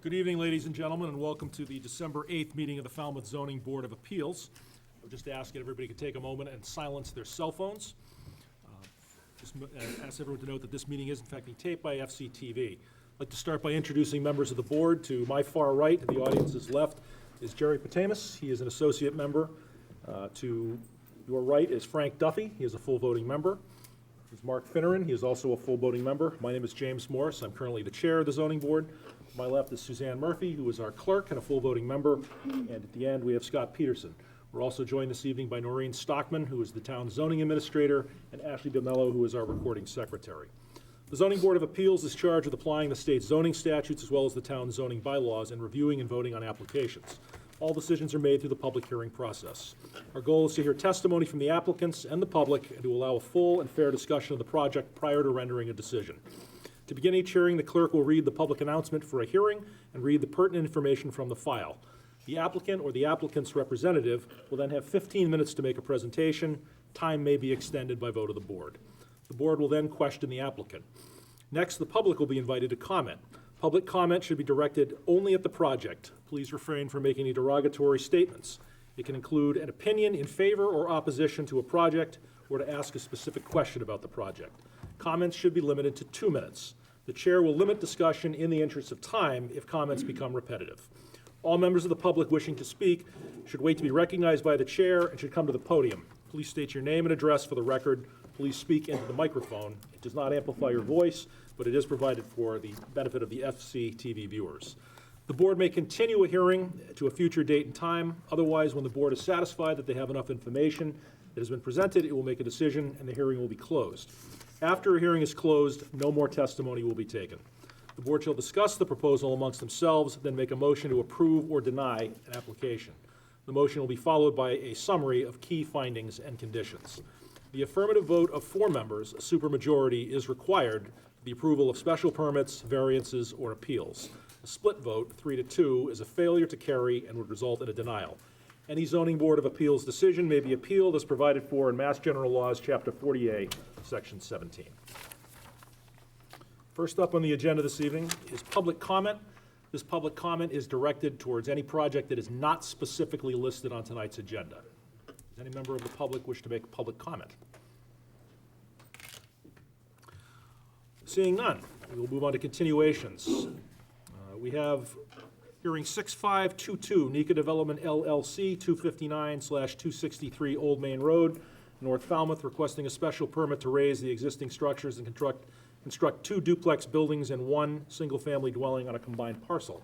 Good evening, ladies and gentlemen, and welcome to the December 8th meeting of the Falmouth Zoning Board of Appeals. I would just ask that everybody could take a moment and silence their cell phones. Just ask everyone to note that this meeting is in fact being taped by FCTV. I'd like to start by introducing members of the board. To my far right, the audience's left, is Jerry Patamus. He is an associate member. To your right is Frank Duffy. He is a full voting member. There's Mark Finneran. He is also a full voting member. My name is James Morris. I'm currently the chair of the zoning board. To my left is Suzanne Murphy, who is our clerk and a full voting member. And at the end, we have Scott Peterson. We're also joined this evening by Noreen Stockman, who is the town zoning administrator, and Ashley DeMello, who is our recording secretary. The Zoning Board of Appeals is charged with applying the state's zoning statutes as well as the town's zoning bylaws and reviewing and voting on applications. All decisions are made through the public hearing process. Our goal is to hear testimony from the applicants and the public and to allow a full and fair discussion of the project prior to rendering a decision. To begin each hearing, the clerk will read the public announcement for a hearing and read the pertinent information from the file. The applicant or the applicant's representative will then have 15 minutes to make a presentation. Time may be extended by vote of the board. The board will then question the applicant. Next, the public will be invited to comment. Public comment should be directed only at the project. Please refrain from making any derogatory statements. It can include an opinion in favor or opposition to a project or to ask a specific question about the project. Comments should be limited to 2 minutes. The chair will limit discussion in the interest of time if comments become repetitive. All members of the public wishing to speak should wait to be recognized by the chair and should come to the podium. Please state your name and address for the record. Please speak into the microphone. It does not amplify your voice, but it is provided for the benefit of the FCTV viewers. The board may continue a hearing to a future date and time. Otherwise, when the board is satisfied that they have enough information that has been presented, it will make a decision and the hearing will be closed. After a hearing is closed, no more testimony will be taken. The board shall discuss the proposal amongst themselves, then make a motion to approve or deny an application. The motion will be followed by a summary of key findings and conditions. The affirmative vote of 4 members, a supermajority, is required for the approval of special permits, variances, or appeals. A split vote, 3-2, is a failure to carry and would result in a denial. Any zoning board of appeals decision may be appealed as provided for in Mass General Laws, Chapter 40A, Section 17. First up on the agenda this evening is public comment. This public comment is directed towards any project that is not specifically listed on tonight's agenda. Does any member of the public wish to make public comment? Seeing none, we will move on to continuations. We have hearing 6522, Nika Development LLC, 259/263 Old Main Road, North Falmouth, requesting a special permit to raise the existing structures and construct 2 duplex buildings and 1 single-family dwelling on a combined parcel.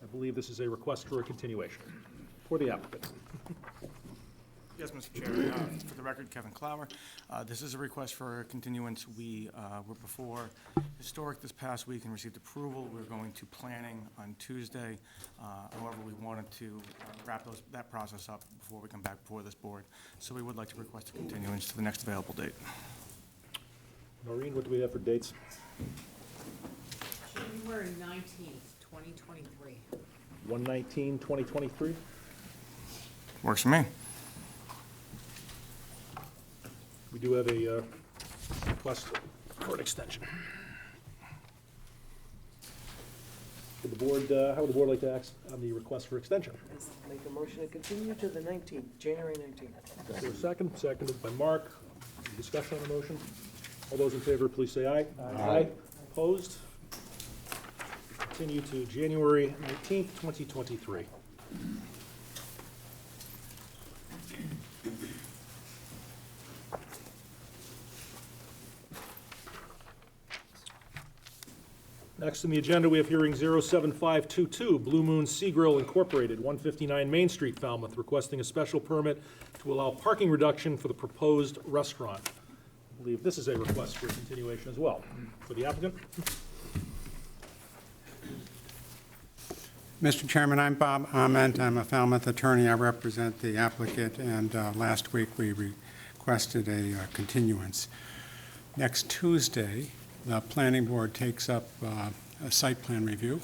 I believe this is a request for a continuation for the applicant. Yes, Mr. Chair. For the record, Kevin Clower. This is a request for a continuance. We were before Historic this past week and received approval. We're going to planning on Tuesday. However, we wanted to wrap that process up before we come back before this board. So we would like to request a continuance to the next available date. Noreen, what do we have for dates? January 19th, 2023. 1/19/2023? Works for me. We do have a request for an extension. Would the board, how would the board like to act on the request for extension? Make a motion to continue to the 19th, January 19th. Is there a second? Seconded by Mark. Any discussion on the motion? All those in favor, please say aye. Aye. Opposed? Continue to January 19th, 2023. Next on the agenda, we have hearing 07522, Blue Moon Sea Grill Incorporated, 159 Main Street, Falmouth, requesting a special permit to allow parking reduction for the proposed restaurant. I believe this is a request for continuation as well. For the applicant? Mr. Chairman, I'm Bob Ament. I'm a Falmouth attorney. I represent the applicant, and last week we requested a continuance. Next Tuesday, the planning board takes up a site plan review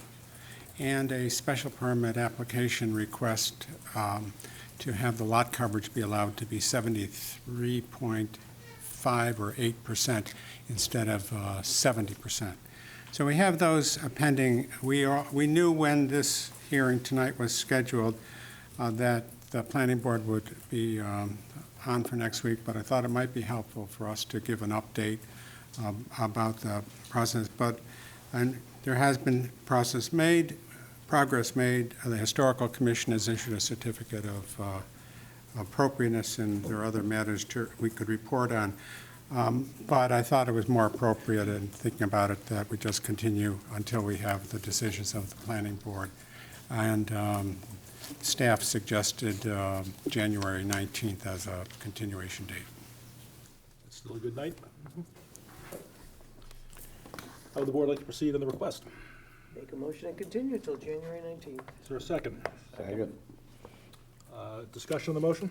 and a special permit application request to have the lot coverage be allowed to be 73.5 or 8% instead of 70%. So we have those pending. We knew when this hearing tonight was scheduled that the planning board would be on for next week, but I thought it might be helpful for us to give an update about the process. But there has been progress made. The Historical Commission has issued a certificate of appropriateness, and there are other matters we could report on. But I thought it was more appropriate in thinking about it that we just continue until we have the decisions of the planning board. And staff suggested January 19th as a continuation date. It's still a good night. How would the board like to proceed on the request? Make a motion and continue till January 19th. Is there a second? Second. Discussion on the motion?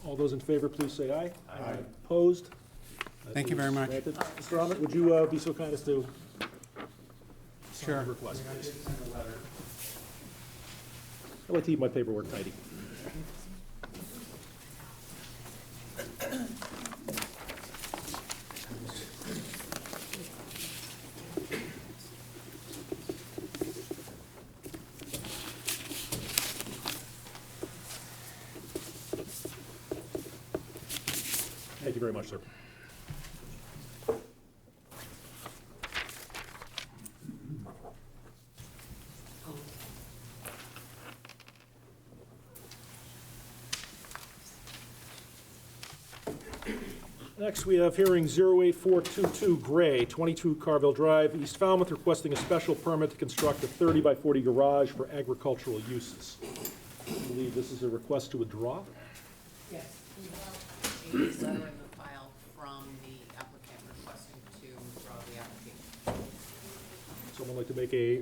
All those in favor, please say aye. Aye. Opposed? Thank you very much. Granted. Mr. Ahmed, would you be so kind as to sign Sure. the request, please? I like to keep my paperwork tidy. Thank you very much, sir. Next, we have hearing 08422 Gray, 22 Carville Drive, East Falmouth, requesting a special permit to construct a 30 by 40 garage for agricultural uses. I believe this is a request to withdraw. Yes. We have a letter in the file from the applicant requesting to withdraw the application. Someone like to make a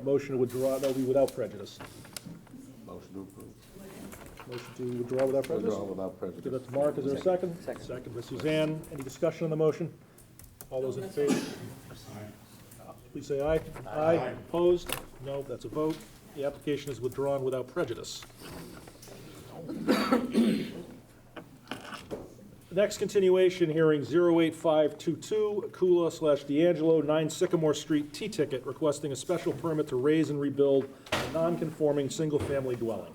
motion to withdraw, that will be without prejudice. Motion to approve. Motion to withdraw without prejudice? Withdraw without Okay, prejudice. that's Mark, is there a second? Second. Second by Suzanne. Any discussion on the motion? All those in favor? Please say aye. Aye. Opposed? No, that's a vote. The application is withdrawn without prejudice. Next continuation, hearing 08522, Akula/D'Angelo, 9 Sycamore Street, T-Ticket, requesting a special permit to raise and rebuild a non-conforming single-family dwelling.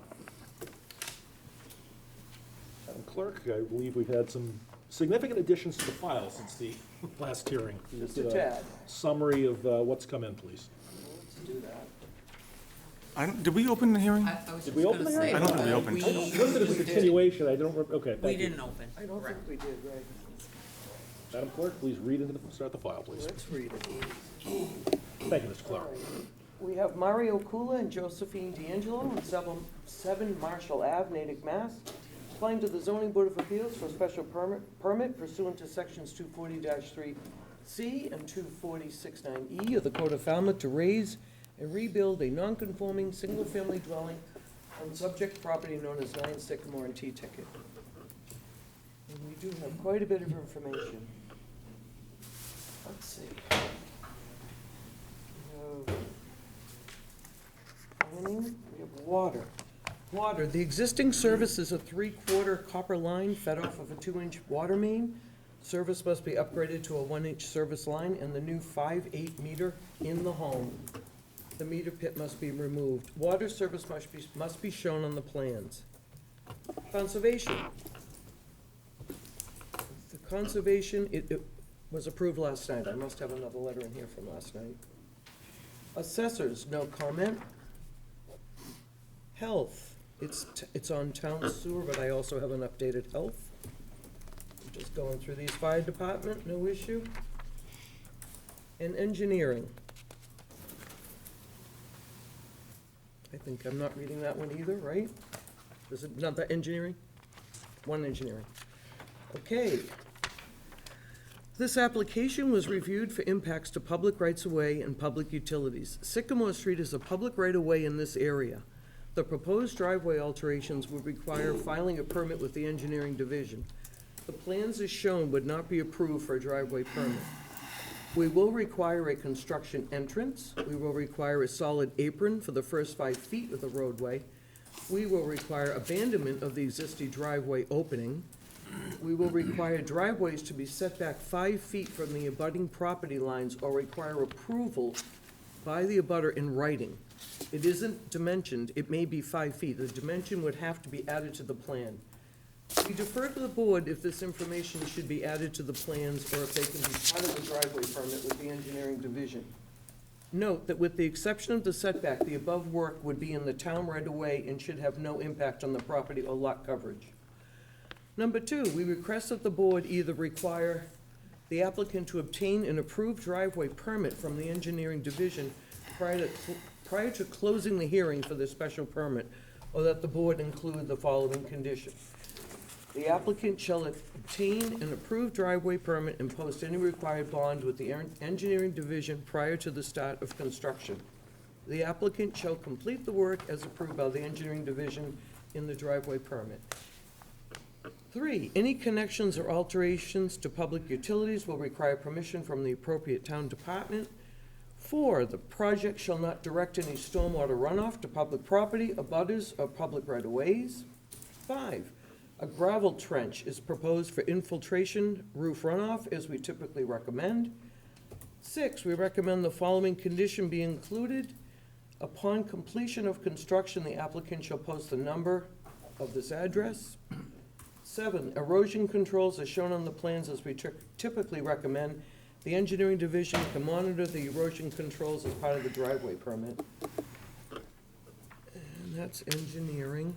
Madam Clerk, I believe we've had some significant additions to the file since the last hearing. Just a tad. Summary of what's come in, please. Let's do that. Did we open the hearing? I was Did just we open gonna the say. hearing? I don't think we opened. Listed as a continuation, I don't, okay, We thank you. didn't open, I don't correct. think we did, right. Madam Clerk, please read into the, start the file, please. Let's read it. Thank you, Mr. Clark. We have Mario Kula and Josephine D'Angelo on 7 Marshall Ave, Natick, Mass. Applying to the Zoning Board of Appeals for a special permit pursuant to sections 240-3C and 240-69E of the Code of Falmouth to raise and rebuild a non-conforming single-family dwelling on subject property known as 9 Sycamore and T-Ticket. And we do have quite a bit of information. Let's see. We have planning, we have water. Water, the existing service is a 3/4 copper line fed off of a 2-inch water main. Service must be upgraded to a 1-inch service line and the new 5/8 meter in the home. The meter pit must be removed. Water service must be shown on the plans. Conservation. The conservation, it was approved last night. I must have another letter in here from last night. Assessors, no comment. Health, it's on town sewer, but I also have an updated health. I'm just going through these. Fire department, no issue. And engineering. I think I'm not reading that one either, right? Is it not the engineering? One engineering. Okay. This application was reviewed for impacts to public rights-of-way and public utilities. Sycamore Street is a public right-of-way in this area. The proposed driveway alterations would require filing a permit with the engineering division. The plans as shown would not be approved for a driveway permit. We will require a construction entrance. We will require a solid apron for the first 5 feet of the roadway. We will require abandonment of the existing driveway opening. we will require driveways to be set back 5 feet from the abutting property lines or require approval by the abutter in writing. It isn't dimensioned, it may be 5 feet. The dimension would have to be added to the plan. We defer to the board if this information should be added to the plans or if they can be part of the driveway permit with the engineering division. Note that with the exception of the setback, the above work would be in the town right-of-way and should have no impact on the property or lot coverage. Number 2, we request that the board either require the applicant to obtain an approved driveway permit from the engineering division prior to closing the hearing for the special permit, or that the board include the following condition. The applicant shall obtain an approved driveway permit and post any required bond with the engineering division prior to the start of construction. The applicant shall complete the work as approved by the engineering division in the driveway permit. 3, any connections or alterations to public utilities will require permission from the appropriate town department. 4, the project shall not direct any stormwater runoff to public property, abutters, or public right-of-ways. 5, a gravel trench is proposed for infiltration roof runoff, as we typically recommend. 6, we recommend the following condition be included. Upon completion of construction, the applicant shall post the number of this address. 7, erosion controls are shown on the plans as we typically recommend. The engineering division can monitor the erosion controls as part of the driveway permit. And that's engineering.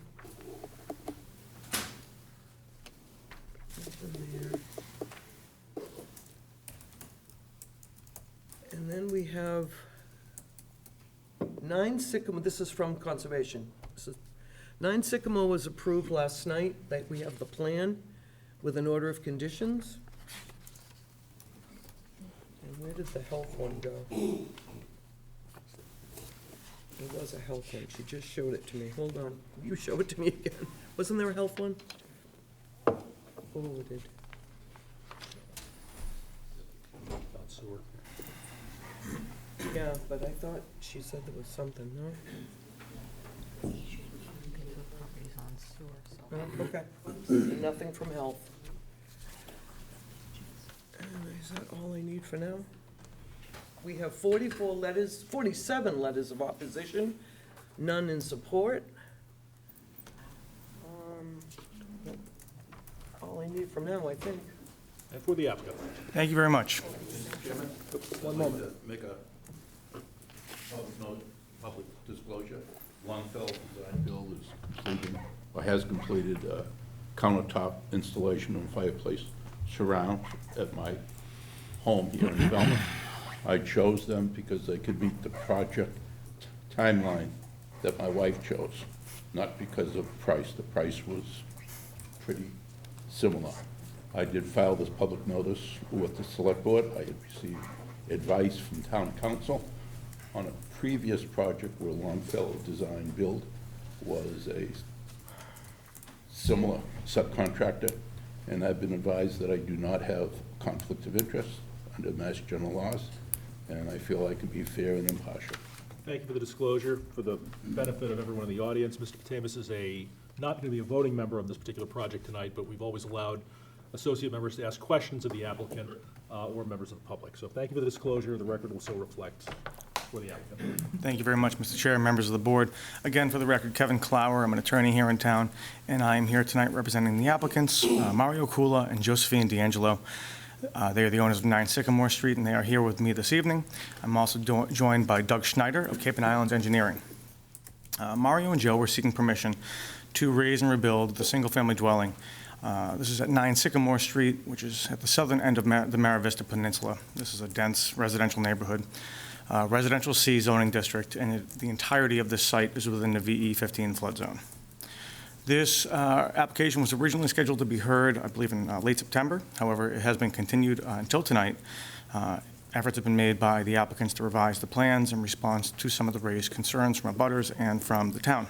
Nothing there. And then we have 9 Sycamore, this is from Conservation. 9 Sycamore was approved last night, that we have the plan with an order of conditions. And where did the health one go? There was a health one, she just showed it to me, hold on, you show it to me again. Wasn't there a health one? Forwarded. Not sewer. Yeah, but I thought she said there was something, no? Oh, okay, nothing from health. Is that all I need for now? We have 47 letters of opposition, none in support. All I need from now, I think. And for the applicant. Thank you very much. One moment. Make a public disclosure. Longfellow Design Build is completing, or has completed, countertop installation and fireplace surround at my home here in Falmouth. I chose them because they could meet the project timeline that my wife chose, not because of price. The price was pretty similar. I did file this public notice with the select board. I had received advice from town council on a previous project where Longfellow Design Build was a similar subcontractor, and I've been advised that I do not have conflict of interest under Mass General laws, and I feel I can be fair and impartial. Thank you for the disclosure. For the benefit of everyone in the audience, Mr. Patamas is not going to be a voting member on this particular project tonight, but we've always allowed associate members to ask questions of the applicant or members of the public. So thank you for the disclosure. The record will so reflect for the applicant. Thank you very much, Mr. Chair, members of the board. Again, for the record, Kevin Clower, I'm an attorney here in town, and I am here tonight representing the applicants, Mario Kula and Josephine D'Angelo. They are the owners of 9 Sycamore Street, and they are here with me this evening. I'm also joined by Doug Schneider of Cape and Islands Engineering. Mario and Joe were seeking permission to raise and rebuild the single-family dwelling. This is at 9 Sycamore Street, which is at the southern end of the Mara Vista Peninsula. This is a dense residential neighborhood, residential C zoning district, and the entirety of this site is within the VE 15 flood zone. This application was originally scheduled to be heard, I believe, in late September. However, it has been continued until tonight. Efforts have been made by the applicants to revise the plans in response to some of the raised concerns from abutters and from the town.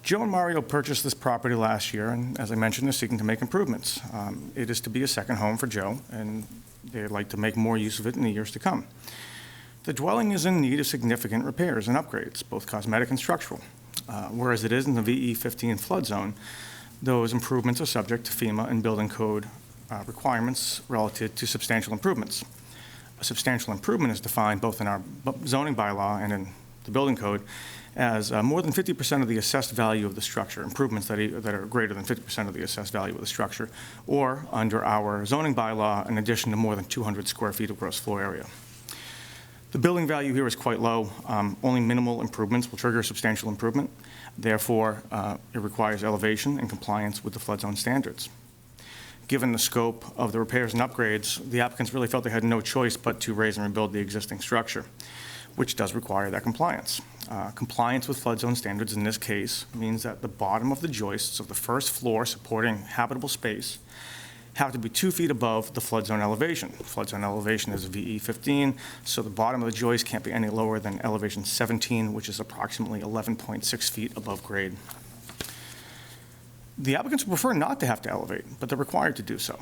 Joe and Mario purchased this property last year, and as I mentioned, they're seeking to make improvements. It is to be a second home for Joe, and they'd like to make more use of it in the years to come. The dwelling is in need of significant repairs and upgrades, both cosmetic and structural. Whereas it is in the VE 15 flood zone, Those improvements are subject to FEMA and building code requirements relative to substantial improvements. A substantial improvement is defined both in our zoning bylaw and in the building code as more than 50% of the assessed value of the structure, improvements that are greater than 50% of the assessed value of the structure, or under our zoning bylaw, in addition to more than 200 square feet of gross floor area. The building value here is quite low. Only minimal improvements will trigger a substantial improvement. Therefore, it requires elevation and compliance with the flood zone standards. Given the scope of the repairs and upgrades, the applicants really felt they had no choice but to raise and rebuild the existing structure, which does require that compliance. Compliance with flood zone standards in this case means that the bottom of the joists of the first floor supporting habitable space have to be 2 feet above the flood zone elevation. Flood zone elevation is VE 15, so the bottom of the joist can't be any lower than elevation 17, which is approximately 11.6 feet above grade. The applicants would prefer not to have to elevate, but they're required to do so.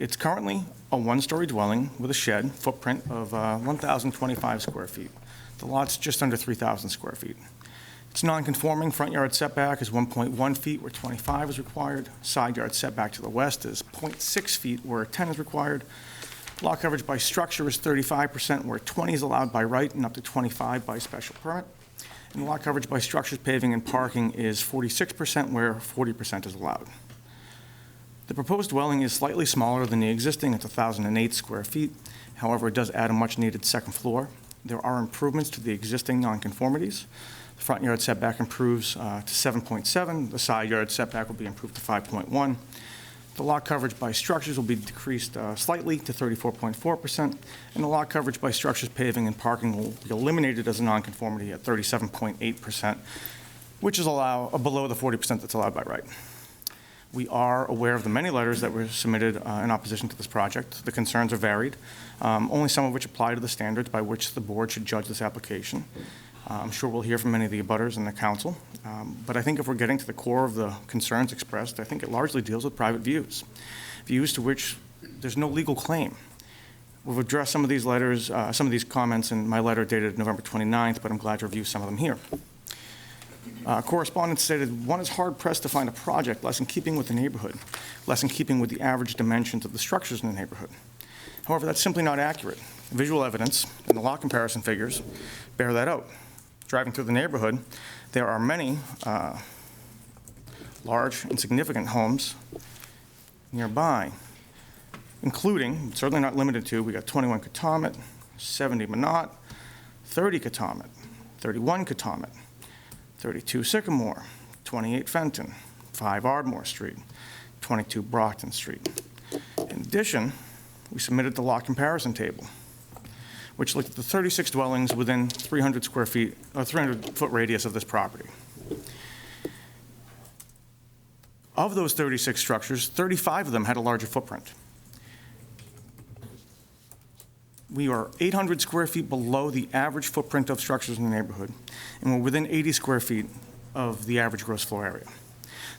It's currently a one-story dwelling with a shed footprint of 1,025 square feet. The lot's just under 3,000 square feet. It's non-conforming. Front yard setback is 1.1 feet where 25 is required. Side yard setback to the west is 0.6 feet where 10 is required. Lot coverage by structure is 35% where 20 is allowed by right and up to 25 by special permit. And lot coverage by structures, paving, and parking is 46% where 40% is allowed. The proposed dwelling is slightly smaller than the existing. It's 1,008 square feet. However, it does add a much-needed second floor. There are improvements to the existing nonconformities. The front yard setback improves to 7.7. The side yard setback will be improved to 5.1. The lot coverage by structures will be decreased slightly to 34.4%, and the lot coverage by structures, paving, and parking will be eliminated as a nonconformity at 37.8%, which is below the 40% that's allowed by right. We are aware of the many letters that were submitted in opposition to this project. The concerns are varied, only some of which apply to the standards by which the board should judge this application. I'm sure we'll hear from many of the abutters and the council, but I think if we're getting to the core of the concerns expressed, I think it largely deals with private views, views to which there's no legal claim. We've addressed some of these letters, some of these comments in my letter dated November 29th, but I'm glad to review some of them here. Correspondent stated, one is hard-pressed to find a project less in keeping with the neighborhood, less in keeping with the average dimensions of the structures in the neighborhood. However, that's simply not accurate. Visual evidence and the lot comparison figures bear that out. Driving through the neighborhood, there are many large and significant homes nearby, including, certainly not limited to, we got 21 Katomet, 70 Minot, 30 Katomet, 31 Katomet, 32 Sycamore, 28 Fenton, 5 Ardmore Street, 22 Brockton Street. In addition, we submitted the lot comparison table, which looked at the 36 dwellings within 300 square feet, or 300-foot radius of this property. Of those 36 structures, 35 of them had a larger footprint. We are 800 square feet below the average footprint of structures in the neighborhood, and we're within 80 square feet of the average gross floor area.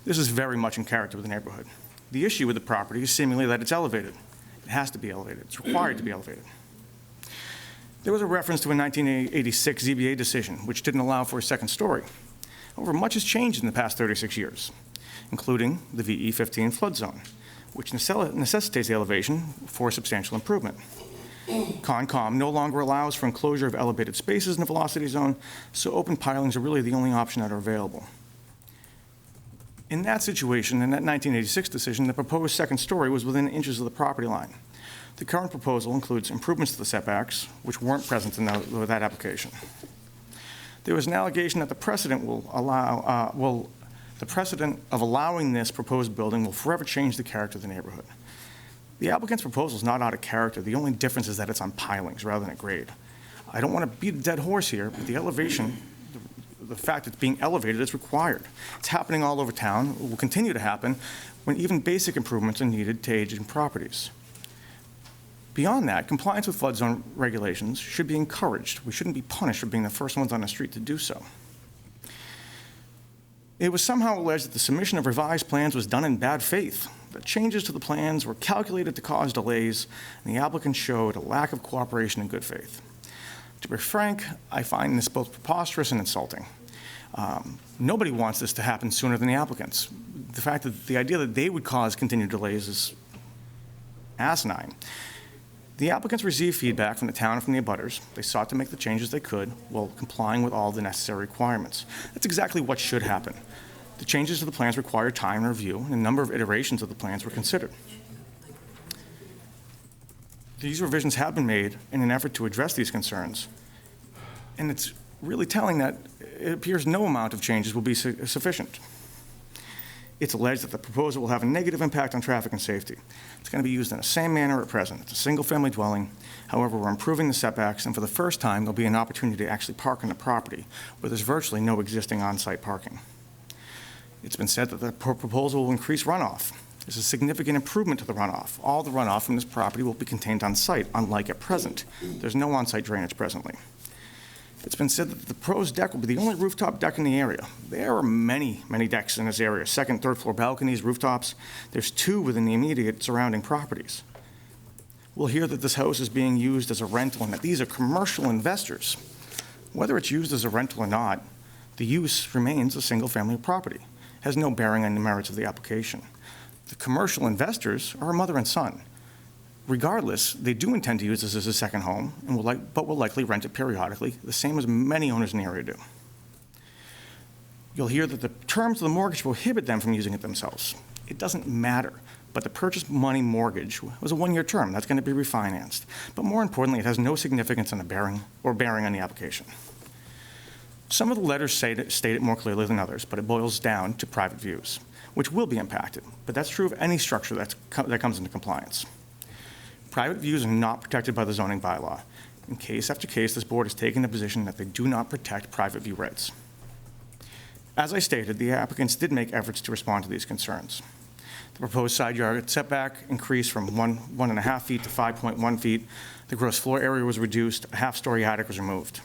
This is very much in character with the neighborhood. The issue with the property is seemingly that it's elevated. It has to be elevated. It's required to be elevated. There was a reference to a 1986 ZBA decision, which didn't allow for a second story. However, much has changed in the past 36 years, including the VE 15 flood zone, which necessitates the elevation for a substantial improvement. Concom no longer allows for enclosure of elevated spaces in the velocity zone, so open pilings are really the only option that are available. In that situation, in that 1986 decision, the proposed second story was within inches of the property line. The current proposal includes improvements to the setbacks, which weren't present in that application. There was an allegation that the precedent the precedent of allowing this proposed building will forever change the character of the neighborhood. The applicant's proposal is not out of character. The only difference is that it's on pilings rather than at grade. I don't want to beat a dead horse here, but the elevation, the fact it's being elevated is required. It's happening all over town. It will continue to happen when even basic improvements are needed to aging properties. Beyond that, compliance with flood zone regulations should be encouraged. We shouldn't be punished for being the first ones on the street to do so. It was somehow alleged that the submission of revised plans was done in bad faith, that changes to the plans were calculated to cause delays, and the applicant showed a lack of cooperation and good faith. To be frank, I find this both preposterous and insulting. Nobody wants this to happen sooner than the applicants. The idea that they would cause continued delays is asinine. The applicants received feedback from the town and from the abutters. They sought to make the changes they could while complying with all the necessary requirements. That's exactly what should happen. The changes to the plans required time and review, and a number of iterations of the plans were considered. These revisions have been made in an effort to address these concerns, and it's really telling that it appears no amount of changes will be sufficient. It's alleged that the proposal will have a negative impact on traffic and safety. It's going to be used in the same manner at present. It's a single-family dwelling. However, we're improving the setbacks, and for the first time, there'll be an opportunity to actually park on the property where there's virtually no existing on-site parking. It's been said that the proposal will increase runoff. There's a significant improvement to the runoff. All the runoff from this property will be contained on site, unlike at present. There's no on-site drainage presently. It's been said that the proposed deck will be the only rooftop deck in the area. There are many, many decks in this area, second, third floor balconies, rooftops. There's 2 within the immediate surrounding properties. We'll hear that this house is being used as a rental and that these are commercial investors. Whether it's used as a rental or not, the use remains a single-family property. It has no bearing on the merits of the application. The commercial investors are a mother and son. Regardless, they do intend to use this as a second home, and but will likely rent it periodically, the same as many owners in the area do. You'll hear that the terms of the mortgage prohibit them from using it themselves. It doesn't matter, but the purchase money mortgage was a 1-year term. That's going to be refinanced. But more importantly, it has no significance on the bearing on the application. Some of the letters state it more clearly than others, but it boils down to private views, which will be impacted. But that's true of any structure that comes into compliance. Private views are not protected by the zoning bylaw. In case after case, this board has taken the position that they do not protect private view rights. As I stated, the applicants did make efforts to respond to these concerns. The proposed side yard setback increased from 1.5 feet to 5.1 feet. The gross floor area was reduced. A half-story attic was removed.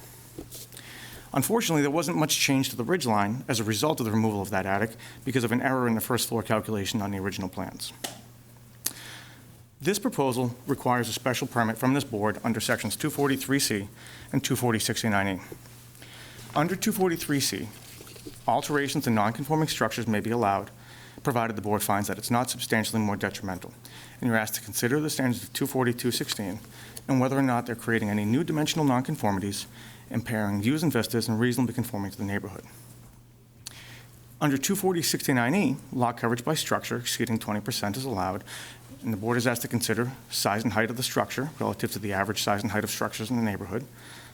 Unfortunately, there wasn't much change to the ridge line as a result of the removal of that attic because of an error in the first floor calculation on the original plans. This proposal requires a special permit from this board under sections 243C and 24069E. Under 243C, alterations to non-conforming structures may be allowed, provided the board finds that it's not substantially more detrimental. And you're asked to consider the standards of 24216 and whether or not they're creating any new dimensional nonconformities, impairing views and vistas, and reasonably conforming to the neighborhood. Under 24069E, lot coverage by structure exceeding 20% is allowed, and the board is asked to consider size and height of the structure relative to the average size and height of structures in the neighborhood,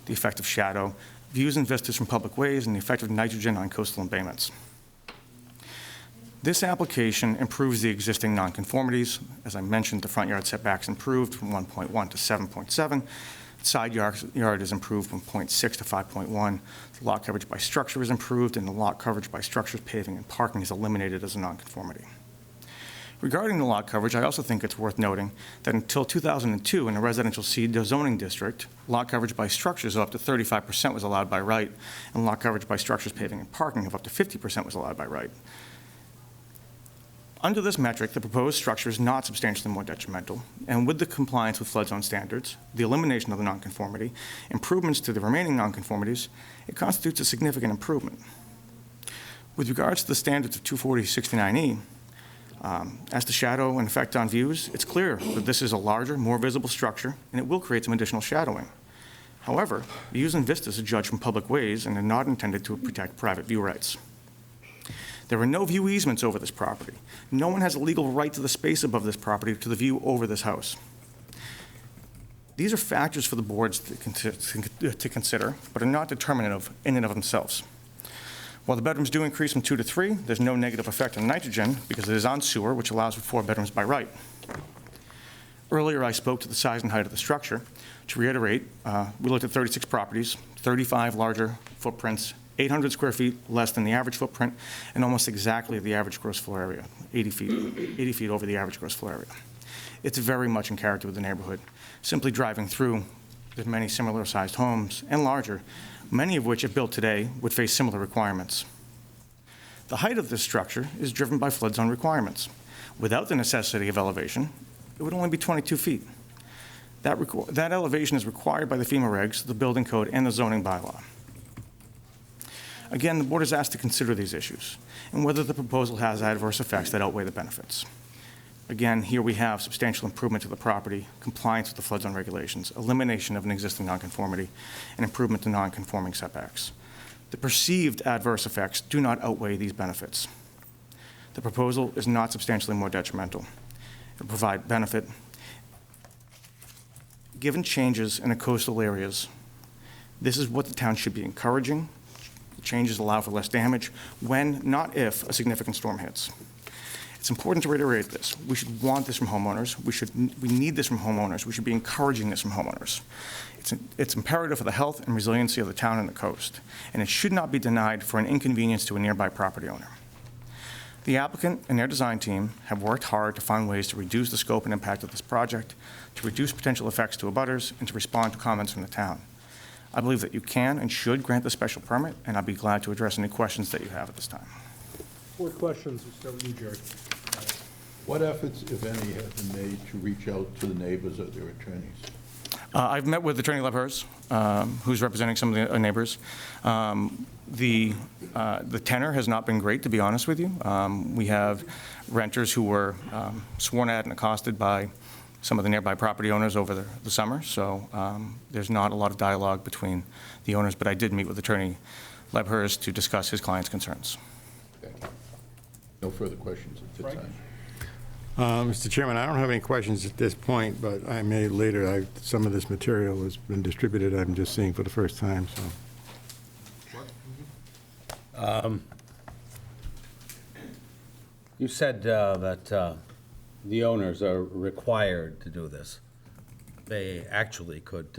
the effect of shadow, views and vistas from public ways, and the effect of nitrogen on coastal embayments. This application improves the existing nonconformities. As I mentioned, the front yard setback's improved from 1.1 to 7.7. Side yard is improved from 0.6 to 5.1. The lot coverage by structure is improved, and the lot coverage by structures, paving, and parking is eliminated as a nonconformity. Regarding the lot coverage, I also think it's worth noting that until 2002, in the residential C zoning district, lot coverage by structures of up to 35% was allowed by right, and lot coverage by structures, paving, and parking of up to 50% was allowed by right. Under this metric, the proposed structure is not substantially more detrimental, and with the compliance with flood zone standards, the elimination of the nonconformity, improvements to the remaining nonconformities, it constitutes a significant improvement. With regards to the standards of 24069E, as to shadow and effect on views, it's clear that this is a larger, more visible structure, and it will create some additional shadowing. However, views and vistas are judged from public ways and are not intended to protect private view rights. There are no view easements over this property. No one has a legal right to the space above this property to the view over this house. These are factors for the boards to consider, but are not determinative in and of themselves. While the bedrooms do increase from 2 to 3, there's no negative effect on nitrogen because it is on sewer, which allows for 4 bedrooms by right. Earlier, I spoke to the size and height of the structure. To reiterate, we looked at 36 properties, 35 larger footprints, 800 square feet less than the average footprint, and almost exactly the average gross floor area, 80 feet over the average gross floor area. It's very much in character with the neighborhood. Simply driving through, there's many similar-sized homes and larger, many of which, if built today, would face similar requirements. The height of this structure is driven by flood zone requirements. Without the necessity of elevation, it would only be 22 feet. That elevation is required by the FEMA regs, the building code, and the zoning bylaw. Again, the board is asked to consider these issues and whether the proposal has adverse effects that outweigh the benefits. Again, here we have substantial improvement to the property, compliance with the flood zone regulations, elimination of an existing nonconformity, and improvement to nonconforming setbacks. The perceived adverse effects do not outweigh these benefits. The proposal is not substantially more detrimental. It will provide benefit. Given changes in the coastal areas, this is what the town should be encouraging. The changes allow for less damage when, not if, a significant storm hits. It's important to reiterate this. We should want this from homeowners. We need this from homeowners. We should be encouraging this from homeowners. It's imperative for the health and resiliency of the town and the coast, and it should not be denied for an inconvenience to a nearby property owner. The applicant and their design team have worked hard to find ways to reduce the scope and impact of this project, to reduce potential effects to abutters, and to respond to comments from the town. I believe that you can and should grant the special permit, and I'd be glad to address any questions that you have at this time. Board questions, we'll start with you, Jerry. What efforts, if any, have been made to reach out to the neighbors or their attorneys? I've met with Attorney Lebhers, who's representing some of the neighbors. The tenor has not been great, to be honest with you. We have renters who were sworn at and accosted by some of the nearby property owners over the summer, so there's not a lot of dialogue between the owners, but I did meet with Attorney Lebhers to discuss his client's concerns. Thank you. No further questions at this Frank? time. Mr. Chairman, I don't have any questions at this point, but I may later. Some of this material has been distributed. I'm just seeing for the first time, so. You said that the owners are required to do this. They actually could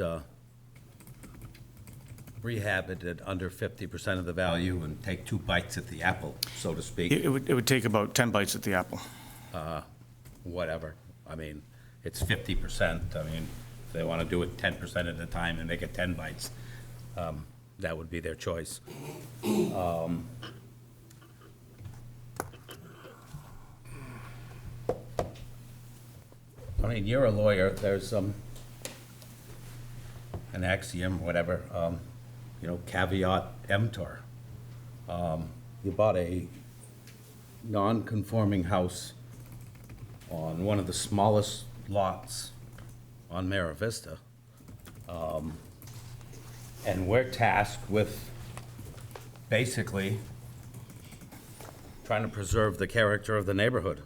rehab it at under 50% of the value and take 2 bites at the apple, so to speak. It would take about 10 bites at the apple. Whatever. I mean, it's 50%. I mean, if they want to do it 10% at a time and make it 10 bites, that would be their choice. I mean, you're a lawyer. There's an axiom, whatever, caveat emptor. You bought a non-conforming house on one of the smallest lots on Mara Vista. And we're tasked with basically trying to preserve the character of the neighborhood.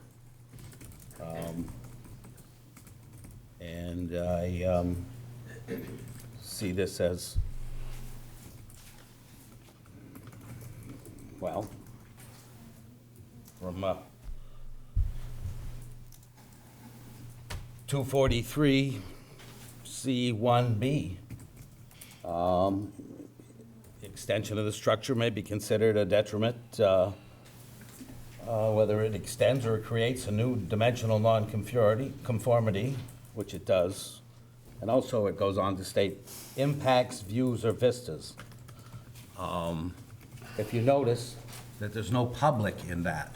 And I see this as, well, from 243 C1B. Extension of the structure may be considered a detriment, whether it extends or creates a new dimensional nonconformity, which it does. And also it goes on to state, impacts, views, or vistas. If you notice that there's no public in that,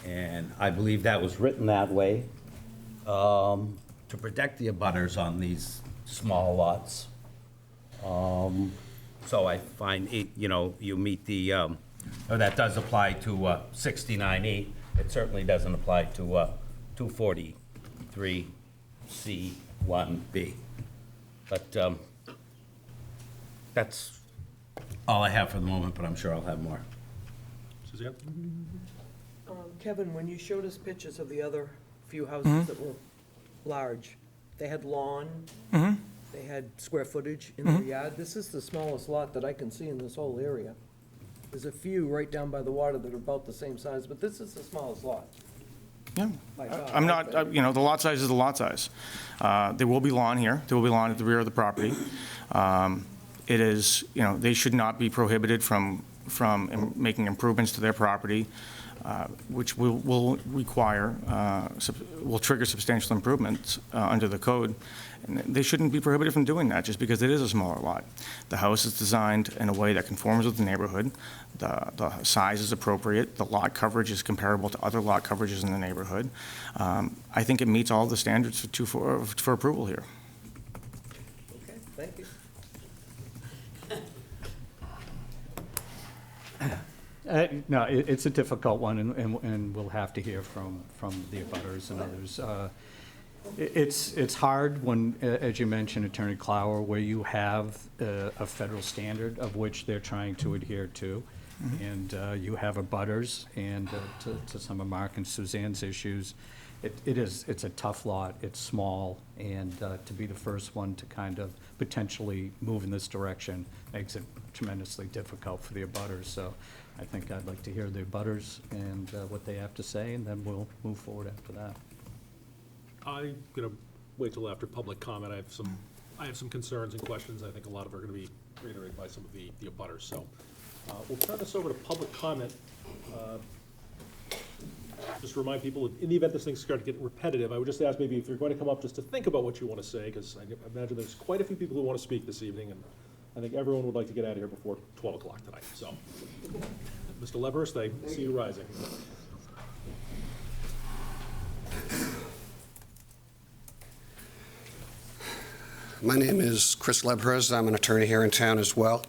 and I believe that was written that way, to protect the abutters on these small lots. So I find, you meet the, or that does apply to 69E. It certainly doesn't apply to 243C1B. But that's all I have for the moment, but I'm sure I'll have more. Suzanne? Kevin, when you showed us pictures of the other few houses that were large, they had lawn, they had square footage in their yard. This is the smallest lot that I can see in this whole area. There's a few right down by the water that are about the same size, but this is the smallest lot. Yeah. by far. I'm not, the lot size is the lot size. There will be lawn here. There will be lawn at the rear of the property. It is, they should not be prohibited from making improvements to their property, which will require, will trigger substantial improvements under the code. And they shouldn't be prohibited from doing that just because it is a smaller lot. The house is designed in a way that conforms with the neighborhood. The size is appropriate. The lot coverage is comparable to other lot coverages in the neighborhood. I think it meets all the standards for approval here. Okay, thank you. No, it's a difficult one, and we'll have to hear from the abutters and others. It's hard when, as you mentioned, Attorney Clower, where you have a federal standard of which they're trying to adhere to, and you have abutters, and to some of Mark and Suzanne's issues, it's a tough lot, it's small, and to be the first one to kind of potentially move in this direction makes it tremendously difficult for the abutters. So I think I'd like to hear the abutters and what they have to say, and then we'll move forward after that. I'm gonna wait till after public comment. I have some concerns and questions. I think a lot of them are gonna be reiterated by some of the abutters, so. We'll turn this over to public comment. Just to remind people, in the event this thing starts to get repetitive, I would just ask maybe if you're going to come up just to think about what you want to say, because I imagine there's quite a few people who want to speak this evening, and I think everyone would like to get out of here before 12 o'clock tonight, so. Mr. Leverhurst, I see you rising. My name is Chris Leverhurst. I'm an attorney here in town as well.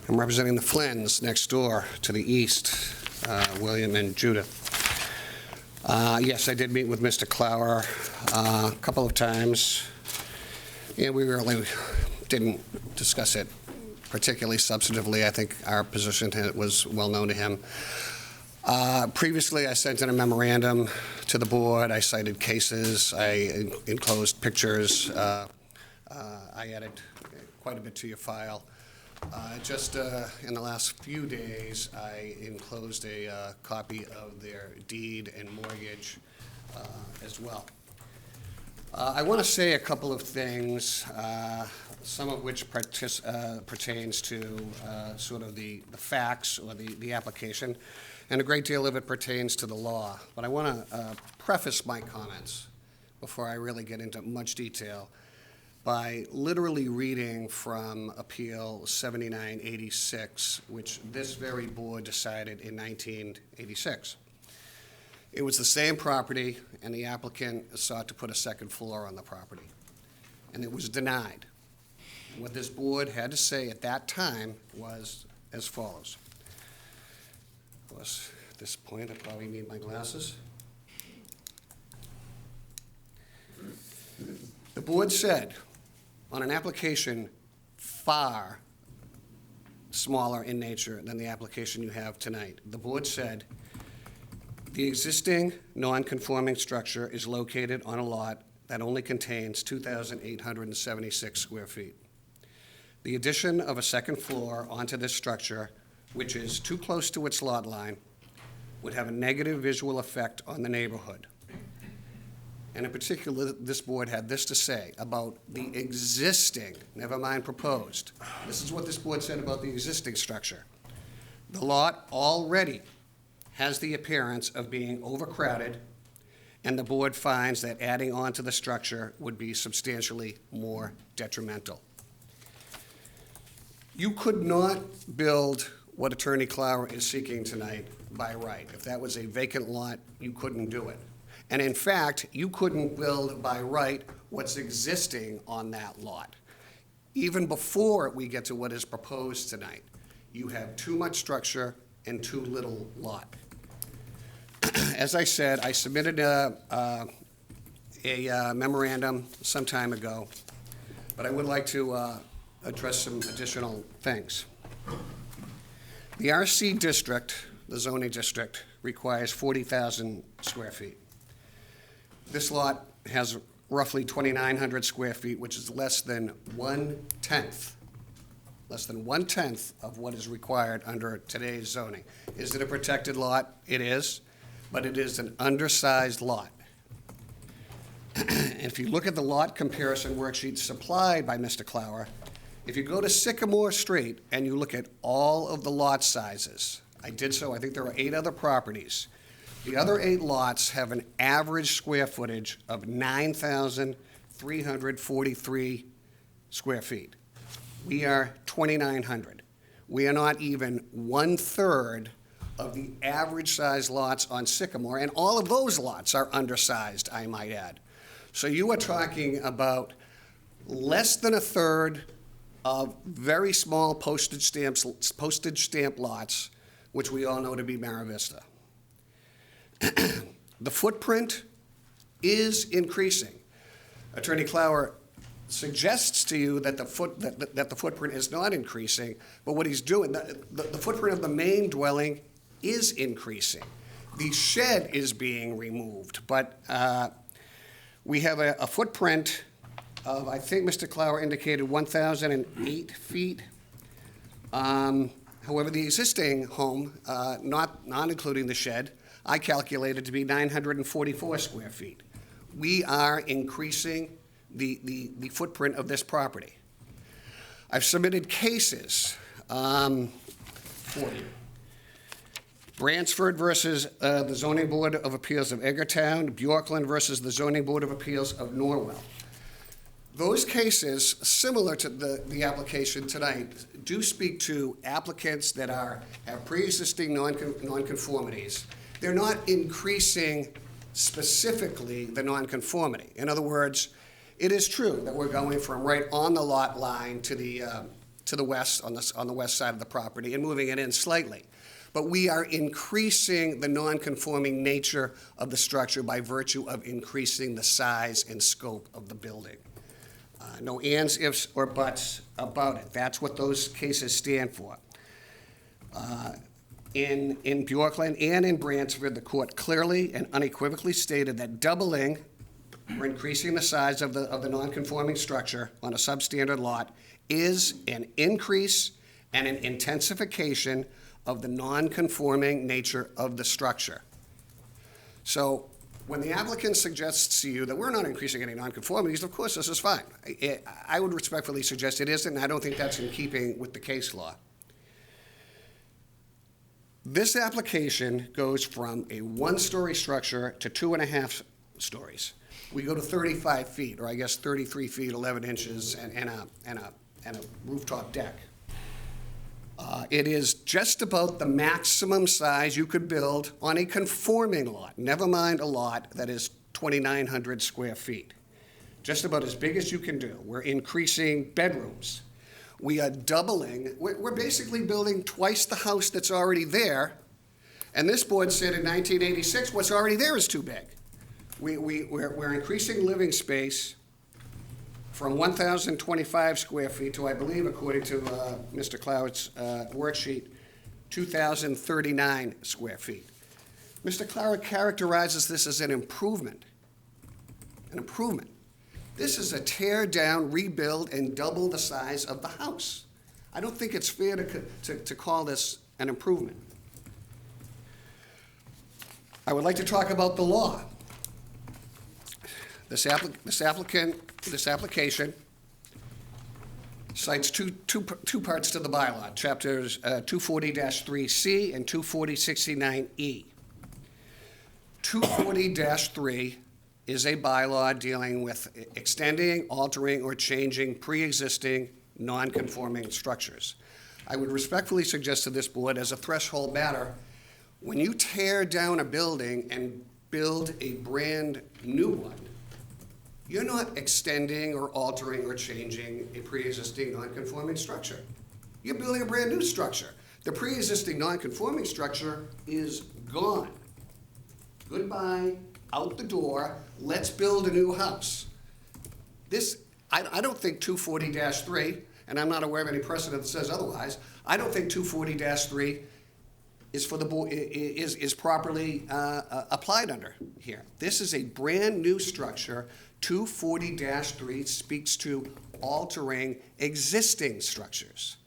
I'm representing the Flynn's next door to the east, William and Judith. Yes, I did meet with Mr. Clower a couple of times, and we really didn't discuss it particularly substantively. I think our position was well known to him. Previously, I sent in a memorandum to the board. I cited cases. I enclosed pictures. I added quite a bit to your file. Just in the last few days, I enclosed a copy of their deed and mortgage as well. I want to say a couple of things, some of which pertains to sort of the facts or the application, and a great deal of it pertains to the law. But I want to preface my comments before I really get into much detail by literally reading from Appeal 7986, which this very board decided in 1986. It was the same property, and the applicant sought to put a second floor on the property, and it was denied. What this board had to say at that time was as follows. Of course, at this point, I probably need my glasses. The board said, on an application far smaller in nature than the application you have tonight, the board said, the existing non-conforming structure is located on a lot that only contains 2,876 square feet. The addition of a second floor onto this structure, which is too close to its lot line, would have a negative visual effect on the neighborhood. And in particular, this board had this to say about the existing, never mind proposed. This is what this board said about the existing structure. The lot already has the appearance of being overcrowded, and the board finds that adding on to the structure would be substantially more detrimental. You could not build what Attorney Clower is seeking tonight by right. If that was a vacant lot, you couldn't do it. And in fact, you couldn't build by right what's existing on that lot. Even before we get to what is proposed tonight, you have too much structure and too little lot. As I said, I submitted a memorandum some time ago, but I would like to address some additional things. The RC district, the zoning district, requires 40,000 square feet. This lot has roughly 2,900 square feet, which is less than one-tenth of what is required under today's zoning. Is it a protected lot? It is, but it is an undersized lot. And if you look at the lot comparison worksheet supplied by Mr. Clower, if you go to Sycamore Street and you look at all of the lot sizes, I did so, I think there are 8 other properties. The other 8 lots have an average square footage of 9,343 square feet. We are 2,900. We are not even 1/3 of the average size lots on Sycamore, and all of those lots are undersized, I might add. So you are talking about less than 1/3 of very small postage stamp lots which we all know to be Mara Vista. The footprint is increasing. Attorney Clower suggests to you that the footprint is not increasing, but what he's doing, the footprint of the main dwelling is increasing. The shed is being removed, but we have a footprint of, I think Mr. Clower indicated 1,008 feet. However, the existing home, not including the shed, I calculated to be 944 square feet. We are increasing the footprint of this property. I've submitted cases for you. Bransford versus the Zoning Board of Appeals of Edgartown, Bjorkland versus the Zoning Board of Appeals of Norwell. Those cases, similar to the application tonight, do speak to applicants that have pre-existing nonconformities. They're not increasing specifically the nonconformity. In other words, it is true that we're going from right on the lot line to the west, on the west side of the property, and moving it in slightly. But we are increasing the nonconforming nature of the structure by virtue of increasing the size and scope of the building. No ands, ifs, or buts about it. That's what those cases stand for. In Bjorkland and in Bransford, the court clearly and unequivocally stated that doubling or increasing the size of the nonconforming structure on a substandard lot is an increase and an intensification of the nonconforming nature of the structure. So when the applicant suggests to you that we're not increasing any nonconformities, of course, this is fine. I would respectfully suggest it isn't, and I don't think that's in keeping with the case law. This application goes from a one-story structure to 2.5 stories. We go to 35 feet, or I guess 33 feet, 11 inches, and a rooftop deck. It is just about the maximum size you could build on a conforming lot, never mind a lot that is 2,900 square feet. Just about as big as you can do. We're increasing bedrooms. We are doubling, we're basically building twice the house that's already there, and this board said in 1986, what's already there is too big. We're increasing living space from 1,025 square feet to, I believe, according to Mr. Clower's worksheet, 2,039 square feet. Mr. Clower characterizes this as an improvement. An improvement. This is a tear down, rebuild, and double the size of the house. I don't think it's fair to call this an improvement. I would like to talk about the law. This application cites two parts to the bylaw, chapters 240-3C and 240-69E. 240-3 is a bylaw dealing with extending, altering, or changing pre-existing non-conforming structures. I would respectfully suggest to this board, as a threshold matter, when you tear down a building and build a brand new one, you're not extending or altering or changing a pre-existing non-conforming structure. You're building a brand new structure. The pre-existing non-conforming structure is gone. Goodbye, out the door, let's build a new house. I don't think 240-3, and I'm not aware of any precedent that says otherwise, I don't think 240-3 is for the board, is properly applied under here. This is a brand new structure. 240-3 speaks to altering existing structures.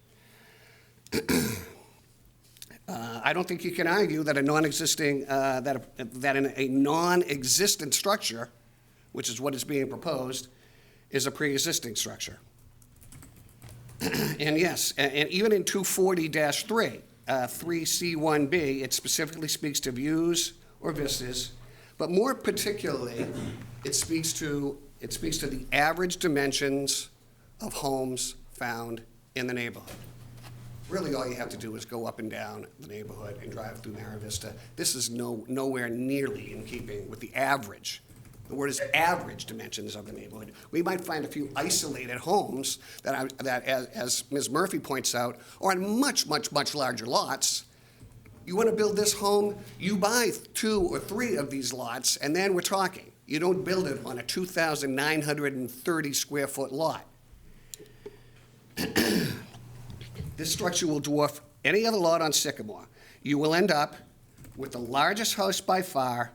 I don't think you can argue that a non-existing, that in a non-existent structure, which is what is being proposed, is a pre-existing structure. And yes, and even in 240-3, 3C1B, it specifically speaks to views or vistas, but more particularly, it speaks to the average dimensions of homes found in the neighborhood. Really, all you have to do is go up and down the neighborhood and drive through Mara Vista. This is nowhere nearly in keeping with the average. The word is average dimensions of the neighborhood. We might find a few isolated homes that as Ms. Murphy points out, are on much, much, much larger lots, You want to build this home, you buy 2 or 3 of these lots, and then we're talking. You don't build it on a 2,930 square foot lot. This structure will dwarf any other lot on Sycamore. You will end up with the largest house by far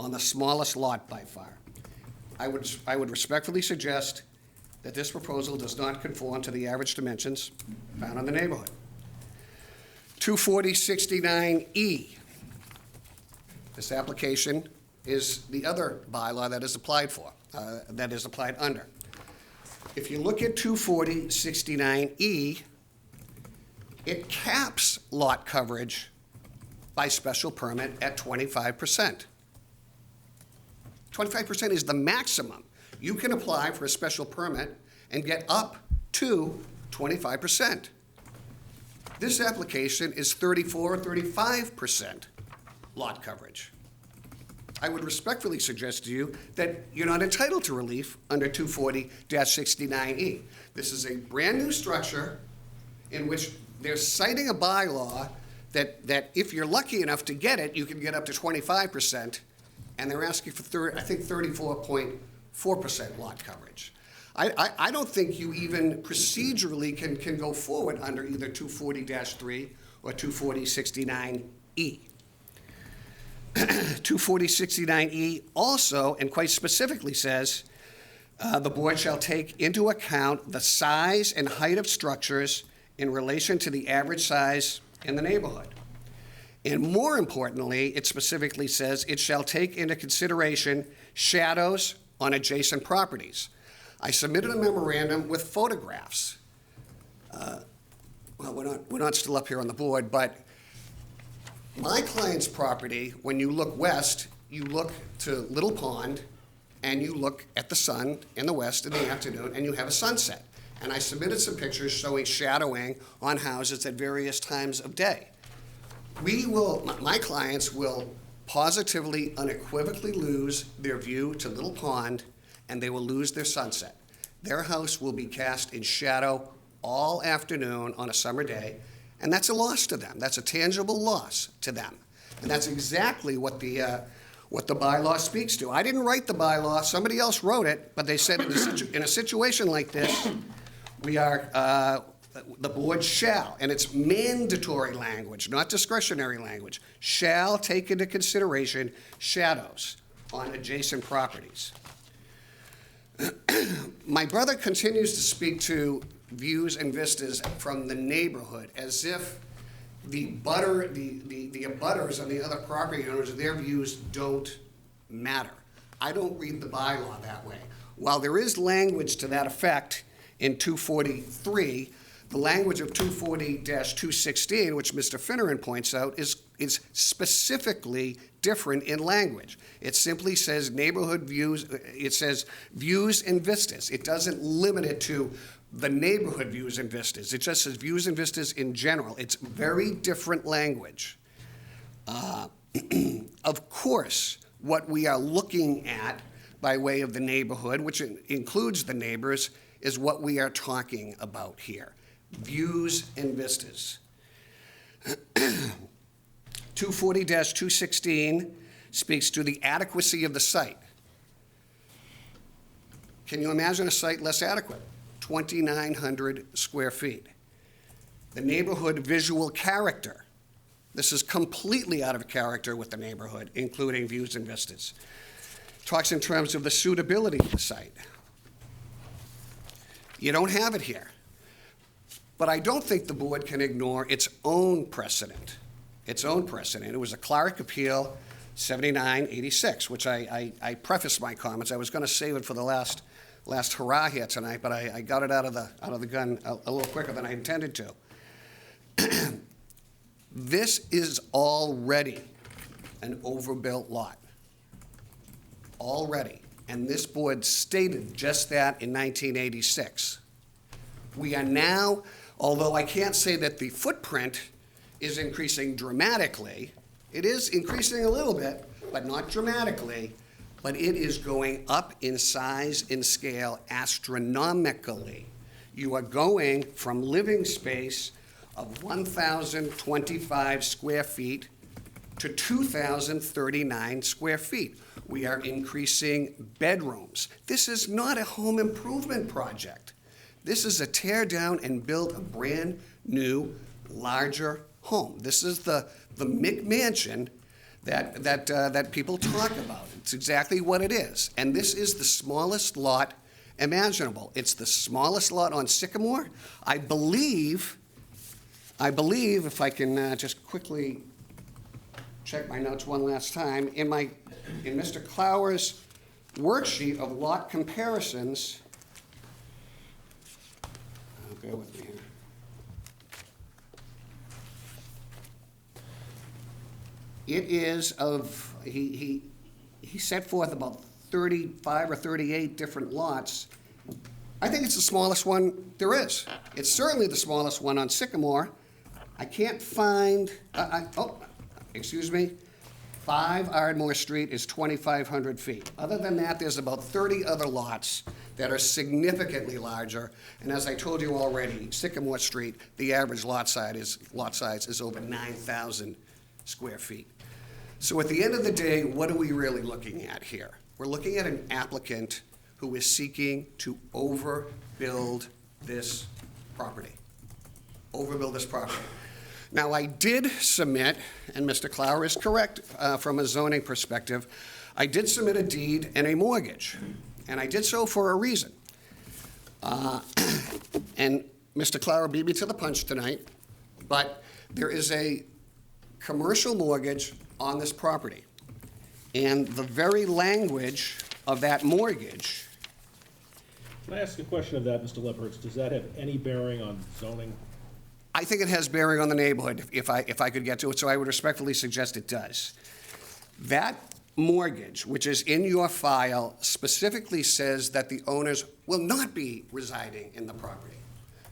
on the smallest lot by far. I would respectfully suggest that this proposal does not conform to the average dimensions found in the neighborhood. 240-69E. This application is the other bylaw that is applied for, that is applied under. If you look at 240-69E, it caps lot coverage by special permit at 25%. 25% is the maximum. You can apply for a special permit and get up to 25%. This application is 34 or 35% lot coverage. I would respectfully suggest to you that you're not entitled to relief under 240-69E. This is a brand-new structure in which they're citing a bylaw that if you're lucky enough to get it, you can get up to 25%, and they're asking for, I think, 34.4% lot coverage. I don't think you even procedurally can go forward under either 240-3 or 240-69E. 240-69E also, and quite specifically says, the board shall take into account the size and height of structures in relation to the average size in the neighborhood. And more importantly, it specifically says it shall take into consideration shadows on adjacent properties. I submitted a memorandum with photographs. Well, we're not still up here on the board, but my client's property, when you look west, you look to Little Pond, and you look at the sun in the west in the afternoon, and you have a sunset. And I submitted some pictures showing shadowing on houses at various times of day. My clients will positively, unequivocally lose their view to Little Pond, and they will lose their sunset. Their house will be cast in shadow all afternoon on a summer day, and that's a loss to them. That's a tangible loss to them. And that's exactly what the bylaw speaks to. I didn't write the bylaw, somebody else wrote it, but they said in a situation like this, the board shall, and it's mandatory language, not discretionary language, shall take into consideration shadows on adjacent properties. My brother continues to speak to views and vistas from the neighborhood as if the abutters and the other property owners, their views don't matter. I don't read the bylaw that way. While there is language to that effect in 243, the language of 240-216, which Mr. Finneran points out, is specifically different in language. It simply says neighborhood views, it says views and vistas. It doesn't limit it to the neighborhood views and vistas. It just says views and vistas in general. It's very different language. Of course, what we are looking at by way of the neighborhood, which includes the neighbors, is what we are talking about here. Views and vistas. 240-216 speaks to the adequacy of the site. Can you imagine a site less adequate? 2,900 square feet. The neighborhood visual character. This is completely out of character with the neighborhood, including views and vistas. Talks in terms of the suitability of the site. You don't have it here. But I don't think the board can ignore its own precedent. Its own precedent. It was a Clark Appeal 7986, which I prefaced my comments. I was going to save it for the last hurrah here tonight, but I got it out of the gun a little quicker than I intended to. This is already an overbuilt lot. Already. And this board stated just that in 1986. We are now, although I can't say that the footprint is increasing dramatically, it is increasing a little bit, but not dramatically, but it is going up in size and scale astronomically. You are going from living space of 1,025 square feet to 2,039 square feet. We are increasing bedrooms. This is not a home improvement project. This is a tear down and build a brand-new, larger home. This is the McMansion that people talk about. It's exactly what it is. And this is the smallest lot imaginable. It's the smallest lot on Sycamore. I believe, if I can just quickly check my notes one last time, in Mr. Clower's worksheet of lot comparisons, bear with me here. It is of, he set forth about 35 or 38 different lots. I think it's the smallest one there is. It's certainly the smallest one on Sycamore. I can't find, excuse me, 5 Ardmore Street is 2,500 feet. Other than that, there's about 30 other lots that are significantly larger. And as I told you already, Sycamore Street, the average lot size is over 9,000 square feet. So at the end of the day, what are we really looking at here? We're looking at an applicant who is seeking to overbuild this property. Overbuild this property. Now, I did submit, and Mr. Clower is correct from a zoning perspective, I did submit a deed and a mortgage, and I did so for a reason. And Mr. Clower beat me to the punch tonight, but there is a commercial mortgage on this property. And the very language of that mortgage. Can I ask a question of that, Mr. Leppert? Does that have any bearing on zoning? I think it has bearing on the neighborhood, if I could get to it, so I would respectfully suggest it does. That mortgage, which is in your file, specifically says that the owners will not be residing in the property.